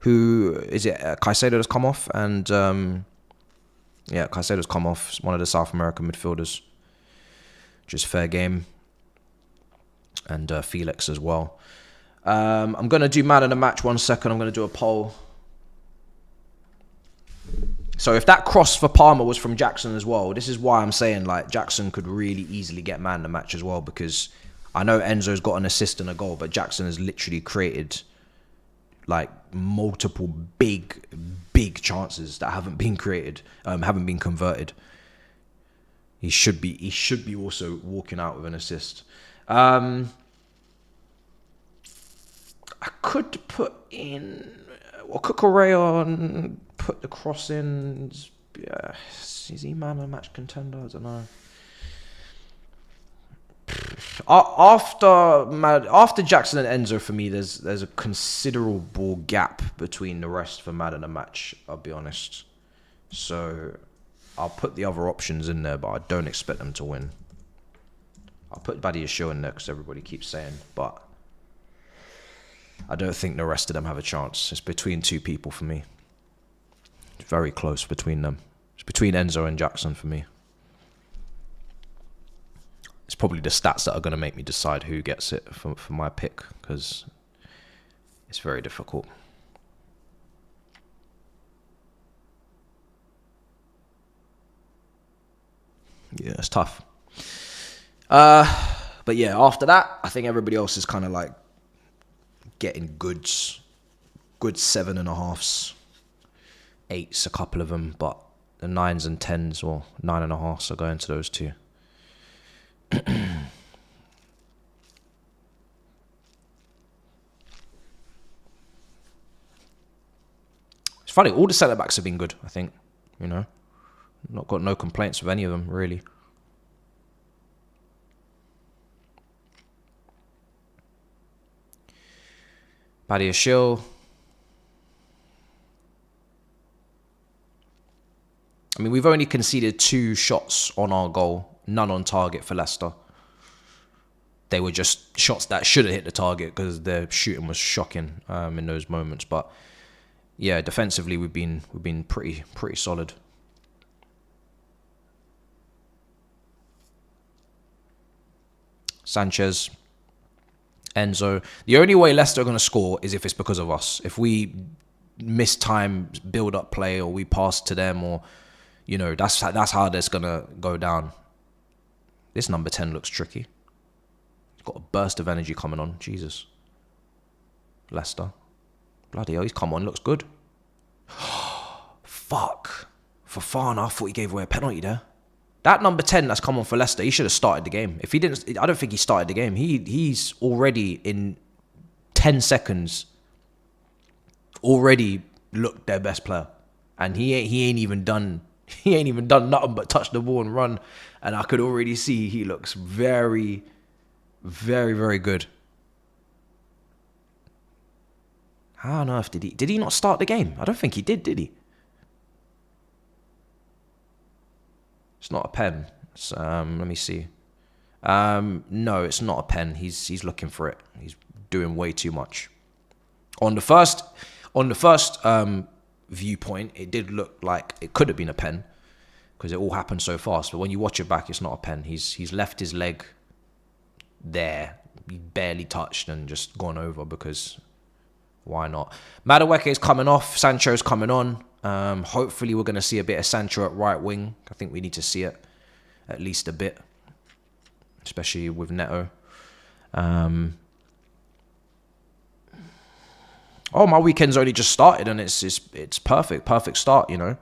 Who is it? Caicedo has come off, and Caicedo's come off. It's one of the South American midfielders, which is fair game. And Felix as well. I'm going to do man of the match 1 second. I'm going to do a poll. So if that cross for Palmer was from Jackson as well, this is why I'm saying Jackson could really easily get man of the match as well, because I know Enzo's got an assist and a goal, but Jackson has literally created multiple big chances that haven't been created, haven't been converted. He should be also walking out with an assist. I could put in Cucurella and put the cross in. Yeah, is he man of the match contender? I don't know. After Jackson and Enzo, for me, there's a considerable gap between the rest for man of the match, I'll be honest. So I'll put the other options in there, but I don't expect them to win. I'll put Badia Show in there because everybody keeps saying, but I don't think the rest of them have a chance. It's between two people for me. It's very close between them. It's between Enzo and Jackson for me. It's probably the stats that are going to make me decide who gets it for my pick, because it's very difficult. Yeah, it's tough. But yeah, after that, I think everybody else is kind of getting good 7.5s, 8s, a couple of them, but the 9s and 10s or 9.5s are going to those two. It's funny, all the centre backs have been good, I think. Not got no complaints with any of them, really. Badiashile. I mean, we've only conceded 2 shots on our goal, none on target for Leicester. They were just shots that should have hit the target because their shooting was shocking in those moments. But yeah, defensively we've been pretty solid. Sanchez, Enzo. The only way Leicester are going to score is if it's because of us. If we miss time, build up play, or we pass to them, or that's how that's going to go down. This number 10 looks tricky. He's got a burst of energy coming on. Jesus. Leicester. Bloody hell, he's come on. Looks good. Fuck. Fofana, I thought he gave away a penalty there. That number 10 that's come on for Leicester, he should have started the game. If he didn't, I don't think he started the game. He's already in 10 seconds already looked their best player. And he ain't even done nothing but touch the ball and run. And I could already see he looks very, very, very good. How on earth did he not start the game? I don't think he did he? It's not a pen. Let me see. No, it's not a pen. He's looking for it. He's doing way too much. On the first viewpoint, it did look like it could have been a pen because it all happened so fast. But when you watch it back, it's not a pen. He's left his leg there, he barely touched and just gone over because why not? Madueke is coming off. Sancho's coming on. Hopefully we're going to see a bit of Sancho at right wing. I think we need to see it at least a bit, especially with Neto. My weekend's only just started and it's perfect start. I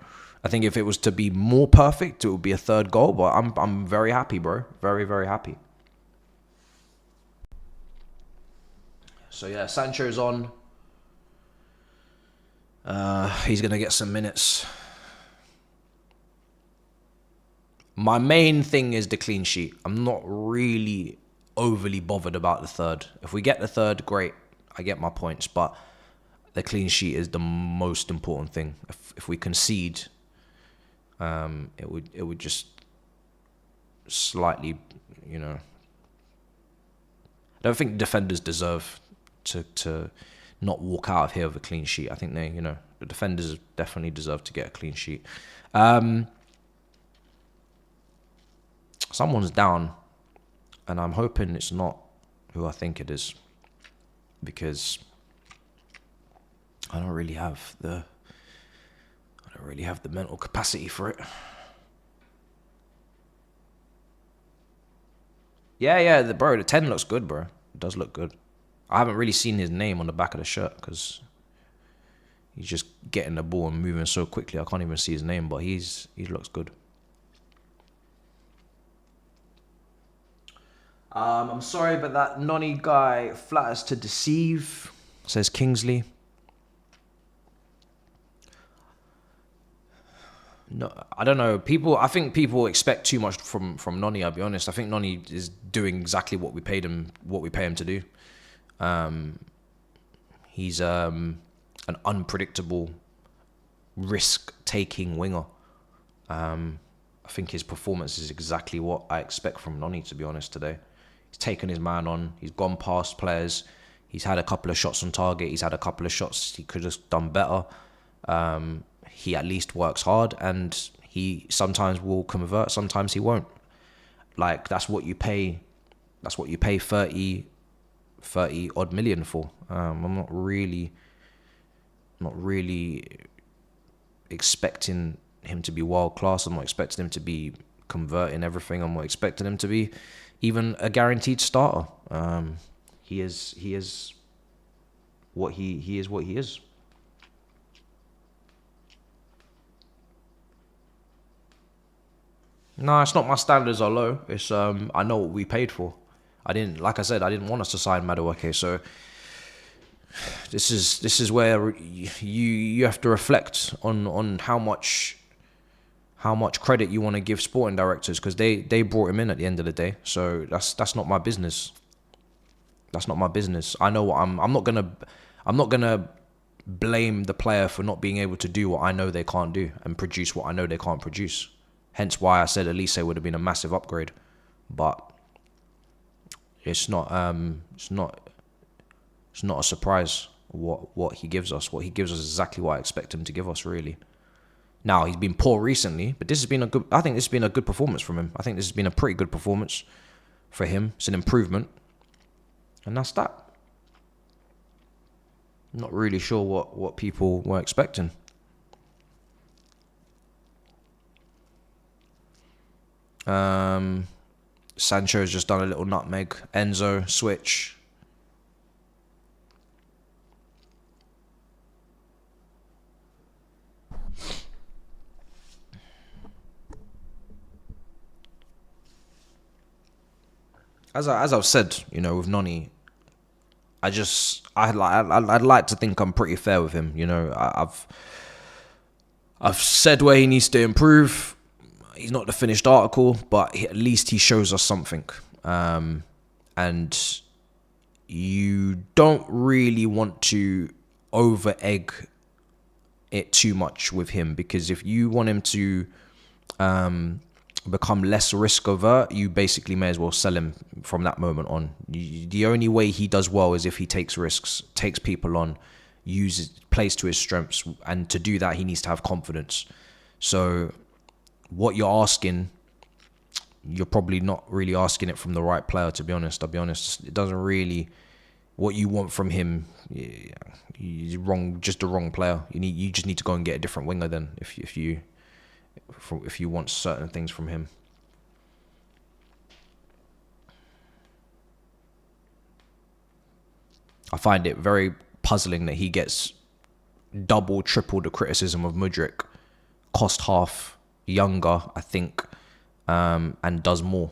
think if it was to be more perfect, it would be a 3rd goal. But I'm very happy, bro. Very, very happy. So yeah, Sancho's on. He's going to get some minutes. My main thing is the clean sheet. I'm not really overly bothered about the 3rd. If we get the 3rd, great. I get my points. But the clean sheet is the most important thing. If we concede, it would just slightly, I don't think defenders deserve to not walk out of here with a clean sheet. I think the defenders definitely deserve to get a clean sheet. Someone's down, and I'm hoping it's not who I think it is, because I don't really have the mental capacity for it. Yeah, the 10 looks good, bro. It does look good. I haven't really seen his name on the back of the shirt because he's just getting the ball and moving so quickly. I can't even see his name, but he looks good. I'm sorry, but that Nonny guy flatters to deceive, says Kingsley. No, I don't know. I think people expect too much from Nonny. I'll be honest. I think Nonny is doing exactly what we pay him to do. He's an unpredictable, risk-taking winger. I think his performance is exactly what I expect from Nonny, to be honest, today. He's taken his man on. He's gone past players. He's had a couple of shots on target. He's had a couple of shots he could have done better. He at least works hard, and he sometimes will convert, sometimes he won't. Like, that's what you pay 30 odd million for. I'm not really expecting him to be world class. I'm not expecting him to be converting everything. I'm not expecting him to be even a guaranteed starter. He is what he is. No, it's not my standards are low. It's I know what we paid for. I didn't want us to sign Madueke, so this is where you have to reflect on how much credit you want to give sporting directors, because they brought him in at the end of the day. So that's not my business. That's not my business. I know what I'm I'm not going to blame the player for not being able to do what I know they can't do and produce what I know they can't produce. Hence why I said Elise would have been a massive upgrade. But it's not a surprise what he gives us. What he gives us is exactly what I expect him to give us, really. Now, he's been poor recently, but I think this has been a good performance from him. I think this has been a pretty good performance for him. It's an improvement. And that's that. I'm not really sure what people were expecting. Sancho's just done a little nutmeg. Enzo, switch. As I've said, with Noni, I'd like to think I'm pretty fair with him. I've said where he needs to improve. He's not the finished article, but at least he shows us something. And you don't really want to over egg it too much with him, because if you want him to become less risk avert, you basically may as well sell him from that moment on. The only way he does well is if he takes risks, takes people on, plays to his strengths, and to do that he needs to have confidence. So what you're asking, you're probably not really asking it from the right player, to be honest. I'll be honest, it doesn't really, what you want from him, you're wrong, just the wrong player. You just need to go and get a different winger then, if you want certain things from him. I find it very puzzling that he gets double, triple the criticism of Mudryk, cost half, younger, I think, and does more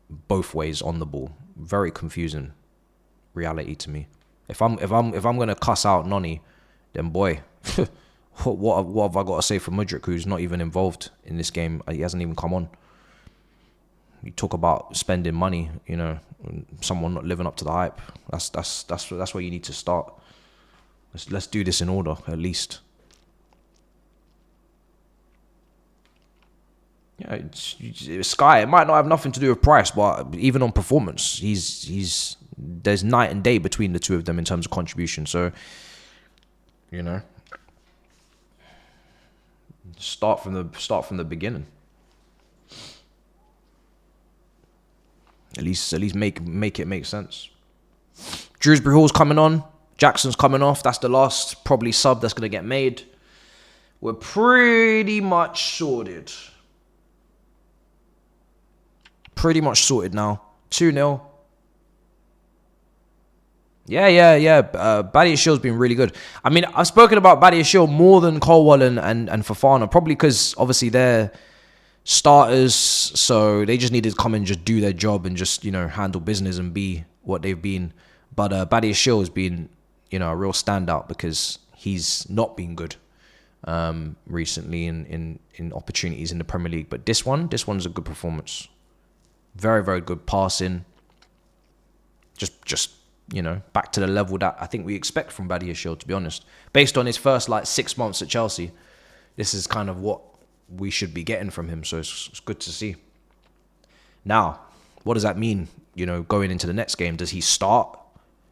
both ways on the ball. Very confusing reality to me. If I'm gonna cuss out Noni, then boy, what have I got to say for Mudryk, who's not even involved in this game? He hasn't even come on. You talk about spending money, someone not living up to the hype. That's where you need to start. Let's do this in order, at least. Yeah, Sky, it might not have nothing to do with price, but even on performance, there's night and day between the two of them in terms of contribution. So, start from the beginning. At least make it make sense. Drewsbury Hall's coming on. Jackson's coming off. That's the last probably sub that's gonna get made. We're pretty much sorted. Now. 2-0. Yeah. Badiashil's been really good. I mean, I've spoken about Badiashil more than Colwell and Fofana, probably because obviously they're starters, so they just needed to come and just do their job and just, handle business and be what they've been. But Badiashil has been, a real standout because he's not been good recently in opportunities in the Premier League. But this one's a good performance. Very, very good passing. Just back to the level that I think we expect from Badiashil, to be honest. Based on his first 6 months at Chelsea, this is kind of what we should be getting from him. So it's good to see. Now, what does that mean? Going into the next game, does he start?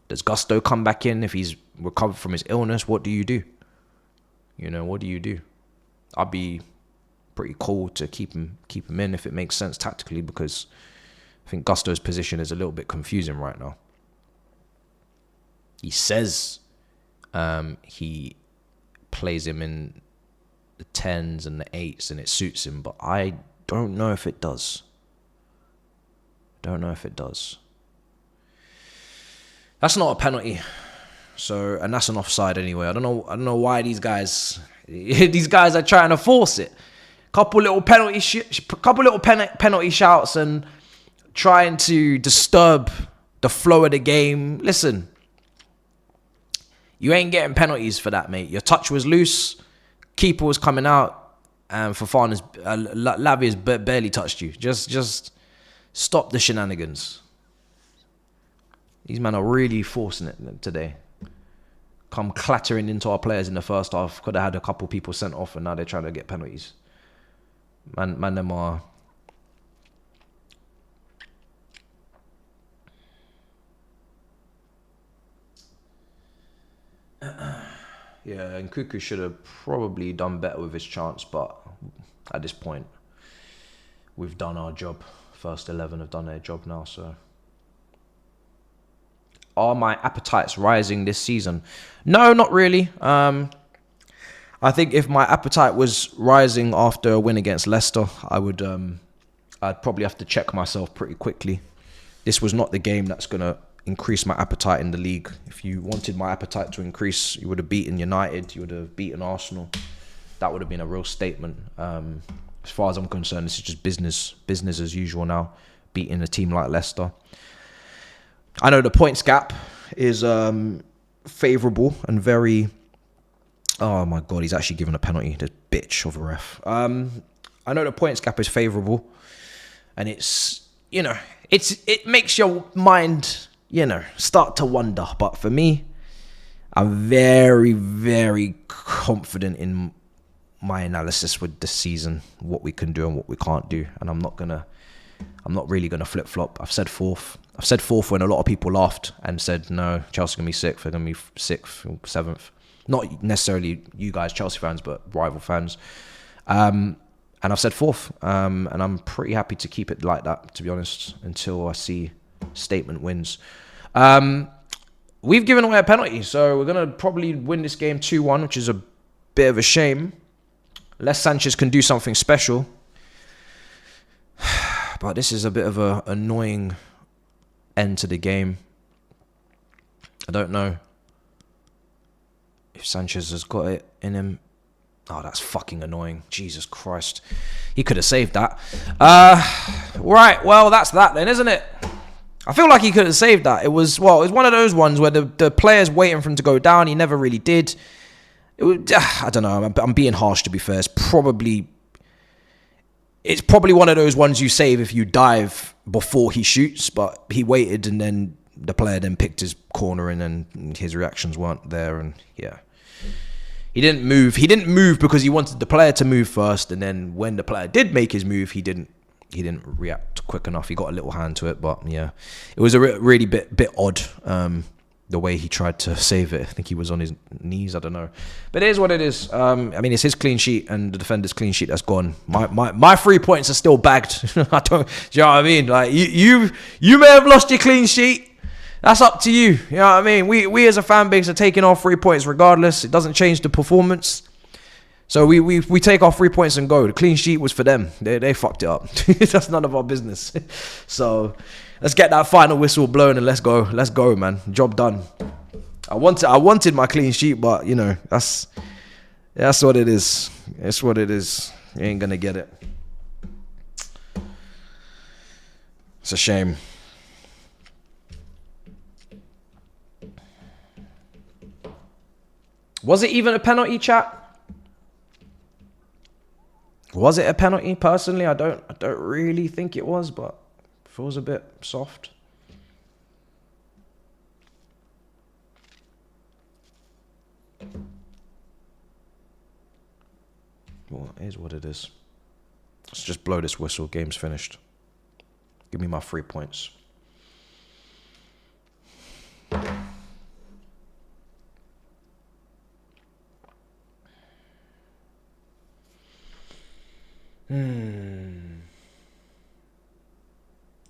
Does Gusto come back in if he's recovered from his illness? What do you do? What do you do? I'd be pretty cool to keep him in if it makes sense tactically, because I think Gusto's position is a little bit confusing right now. He says he plays him in the 10s and the 8s and it suits him, but I don't know if it does. That's not a penalty. So, and that's an offside anyway. I don't know why these guys are trying to force it. Couple little penalty shouts and trying to disturb the flow of the game. Listen, you ain't getting penalties for that, mate. Your touch was loose, keeper was coming out, and Fofana's Lavia's barely touched you. Just stop the shenanigans. These men are really forcing it today. come clattering into our players in the first half. Could have had a couple people sent off, and now they're trying to get penalties. Man, them are... Yeah, and Cuckoo should have probably done better with his chance, but at this point, we've done our job. First 11 have done their job now, so... Are my appetites rising this season? No, not really. I think if my appetite was rising after a win against Leicester, I'd probably have to check myself pretty quickly. This was not the game that's going to increase my appetite in the league. If you wanted my appetite to increase, you would have beaten United, you would have beaten Arsenal. That would have been a real statement. As far as I'm concerned, this is just business as usual now, beating a team like Leicester. I know the points gap is favourable and very... Oh my God, he's actually given a penalty. This bitch of a ref. I know the points gap is favourable, and it's, you know, it makes your mind, you know, start to wonder. But for me, I'm very, very confident in my analysis with this season, what we can do and what we can't do, and I'm not really gonna flip flop. I've said fourth when a lot of people laughed and said, no, Chelsea can be sixth. They're going to be sixth, seventh. Not necessarily you guys, Chelsea fans, but rival fans. And I've said fourth. And I'm pretty happy to keep it like that, to be honest, until I see statement wins. We've given away a penalty, so we're going to probably win this game 2-1, which is a bit of a shame. Les Sanchez can do something special. But this is a bit of an annoying end to the game. I don't know if Sanchez has got it in him. Oh, that's fucking annoying. Jesus Christ. He could have saved that. Right, well, that's that then, isn't it? I feel like he could have saved that. It was one of those ones where the player's waiting for him to go down. He never really did. It was, I don't know. I'm being harsh, to be fair. It's probably one of those ones you save if you dive before he shoots, but he waited, and then the player then picked his corner, and then his reactions weren't there, and yeah. He didn't move. He didn't move because he wanted the player to move first, and then when the player did make his move, he didn't react quick enough. He got a little hand to it, but yeah. It was a really bit odd, the way he tried to save it. I think he was on his knees. I don't know, but it is what it is. I mean, it's his clean sheet and the defender's clean sheet that's gone. My 3 points are still bagged. I don't. Do you know what I mean? Like you may have lost your clean sheet. That's up to you. You know what I mean? We as a fan base are taking off 3 points regardless. It doesn't change the performance. So we take off 3 points and go. The clean sheet was for them. They fucked it up. That's none of our business. So let's get that final whistle blown and let's go. Let's go, man. Job done. I wanted my clean sheet, but you know, that's what it is. It's what it is. You ain't gonna get it. It's a shame. Was it even a penalty, chat? Was it a penalty? Personally, I don't really think it was, but it feels a bit soft. Well, it is what it is. Let's just blow this whistle. Game's finished. Give me my 3 points.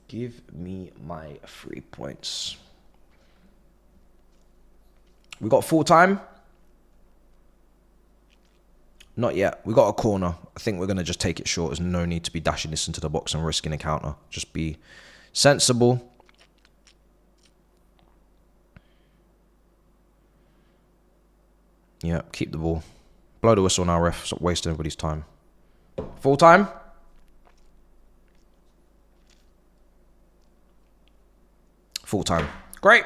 Give me my 3 points. We got full time? Not yet. We got a corner. I think we're going to just take it short. There's no need to be dashing this into the box and risking a counter. Just be sensible. Yeah, keep the ball. Blow the whistle now, ref. Stop wasting everybody's time. Full time? Full time. Great.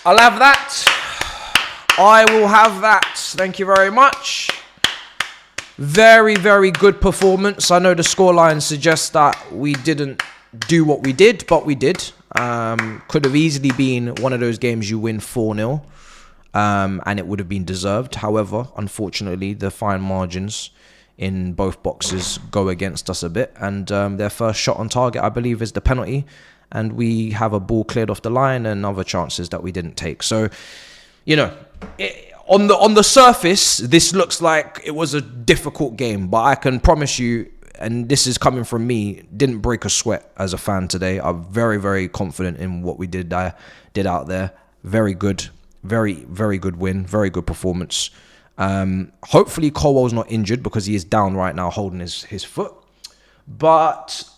I'll have that. I will have that. Thank you very much. Very, very good performance. I know the scoreline suggests that we didn't do what we did, but we did. Could have easily been one of those games you win 4-0, and it would have been deserved. However, unfortunately, the fine margins in both boxes go against us a bit, and their first shot on target, I believe, is the penalty, and we have a ball cleared off the line and other chances that we didn't take. So, you know, on the surface, this looks like it was a difficult game, but I can promise you, and this is coming from me, didn't break a sweat as a fan today. I'm very, very confident in what we did out there. Very good, very, very good win, very good performance. Hopefully Colwell's not injured because he is down right now holding his foot. But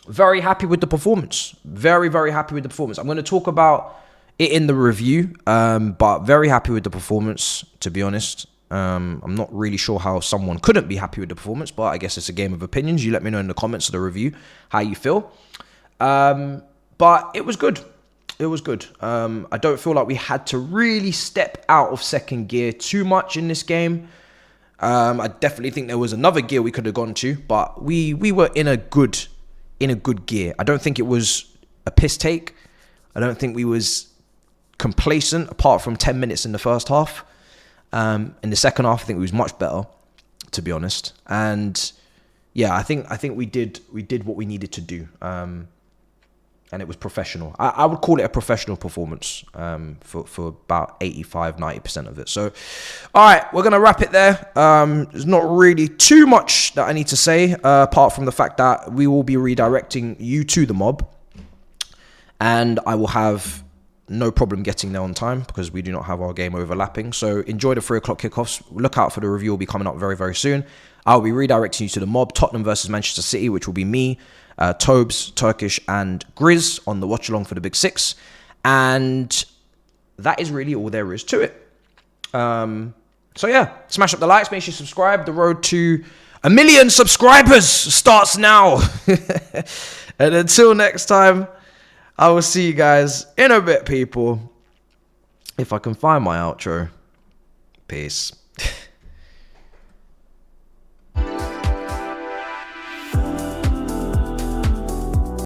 very happy with the performance. Very, very happy with the performance. I'm going to talk about it in the review, but very happy with the performance, to be honest. I'm not really sure how someone couldn't be happy with the performance, but I guess it's a game of opinions. You let me know in the comments of the review how you feel. But it was good. It was good. I don't feel like we had to really step out of second gear too much in this game. I definitely think there was another gear we could have gone to, but we were in a good gear. I don't think it was a piss take. I don't think we was complacent apart from 10 minutes in the first half. In the second half, I think we was much better, to be honest. And yeah, I think we did what we needed to do. And it was professional. I would call it a professional performance for about 85, 90% of it. So, all right, we're going to wrap it there. There's not really too much that I need to say, apart from the fact that we will be redirecting you to the mob. And I will have no problem getting there on time because we do not have our game overlapping. So enjoy the 3 o'clock kickoffs. Look out for the review. Will be coming up very, very soon. I'll be redirecting you to the mob. Tottenham versus Manchester City, which will be me, Tobes, Turkish, and Grizz on the watch along for the Big Six. And that is really all there is to it. So yeah, smash up the likes. Make sure you subscribe. The road to 1 million subscribers starts now. And until next time, I will see you guys in a bit, people. If I can find my outro. Peace.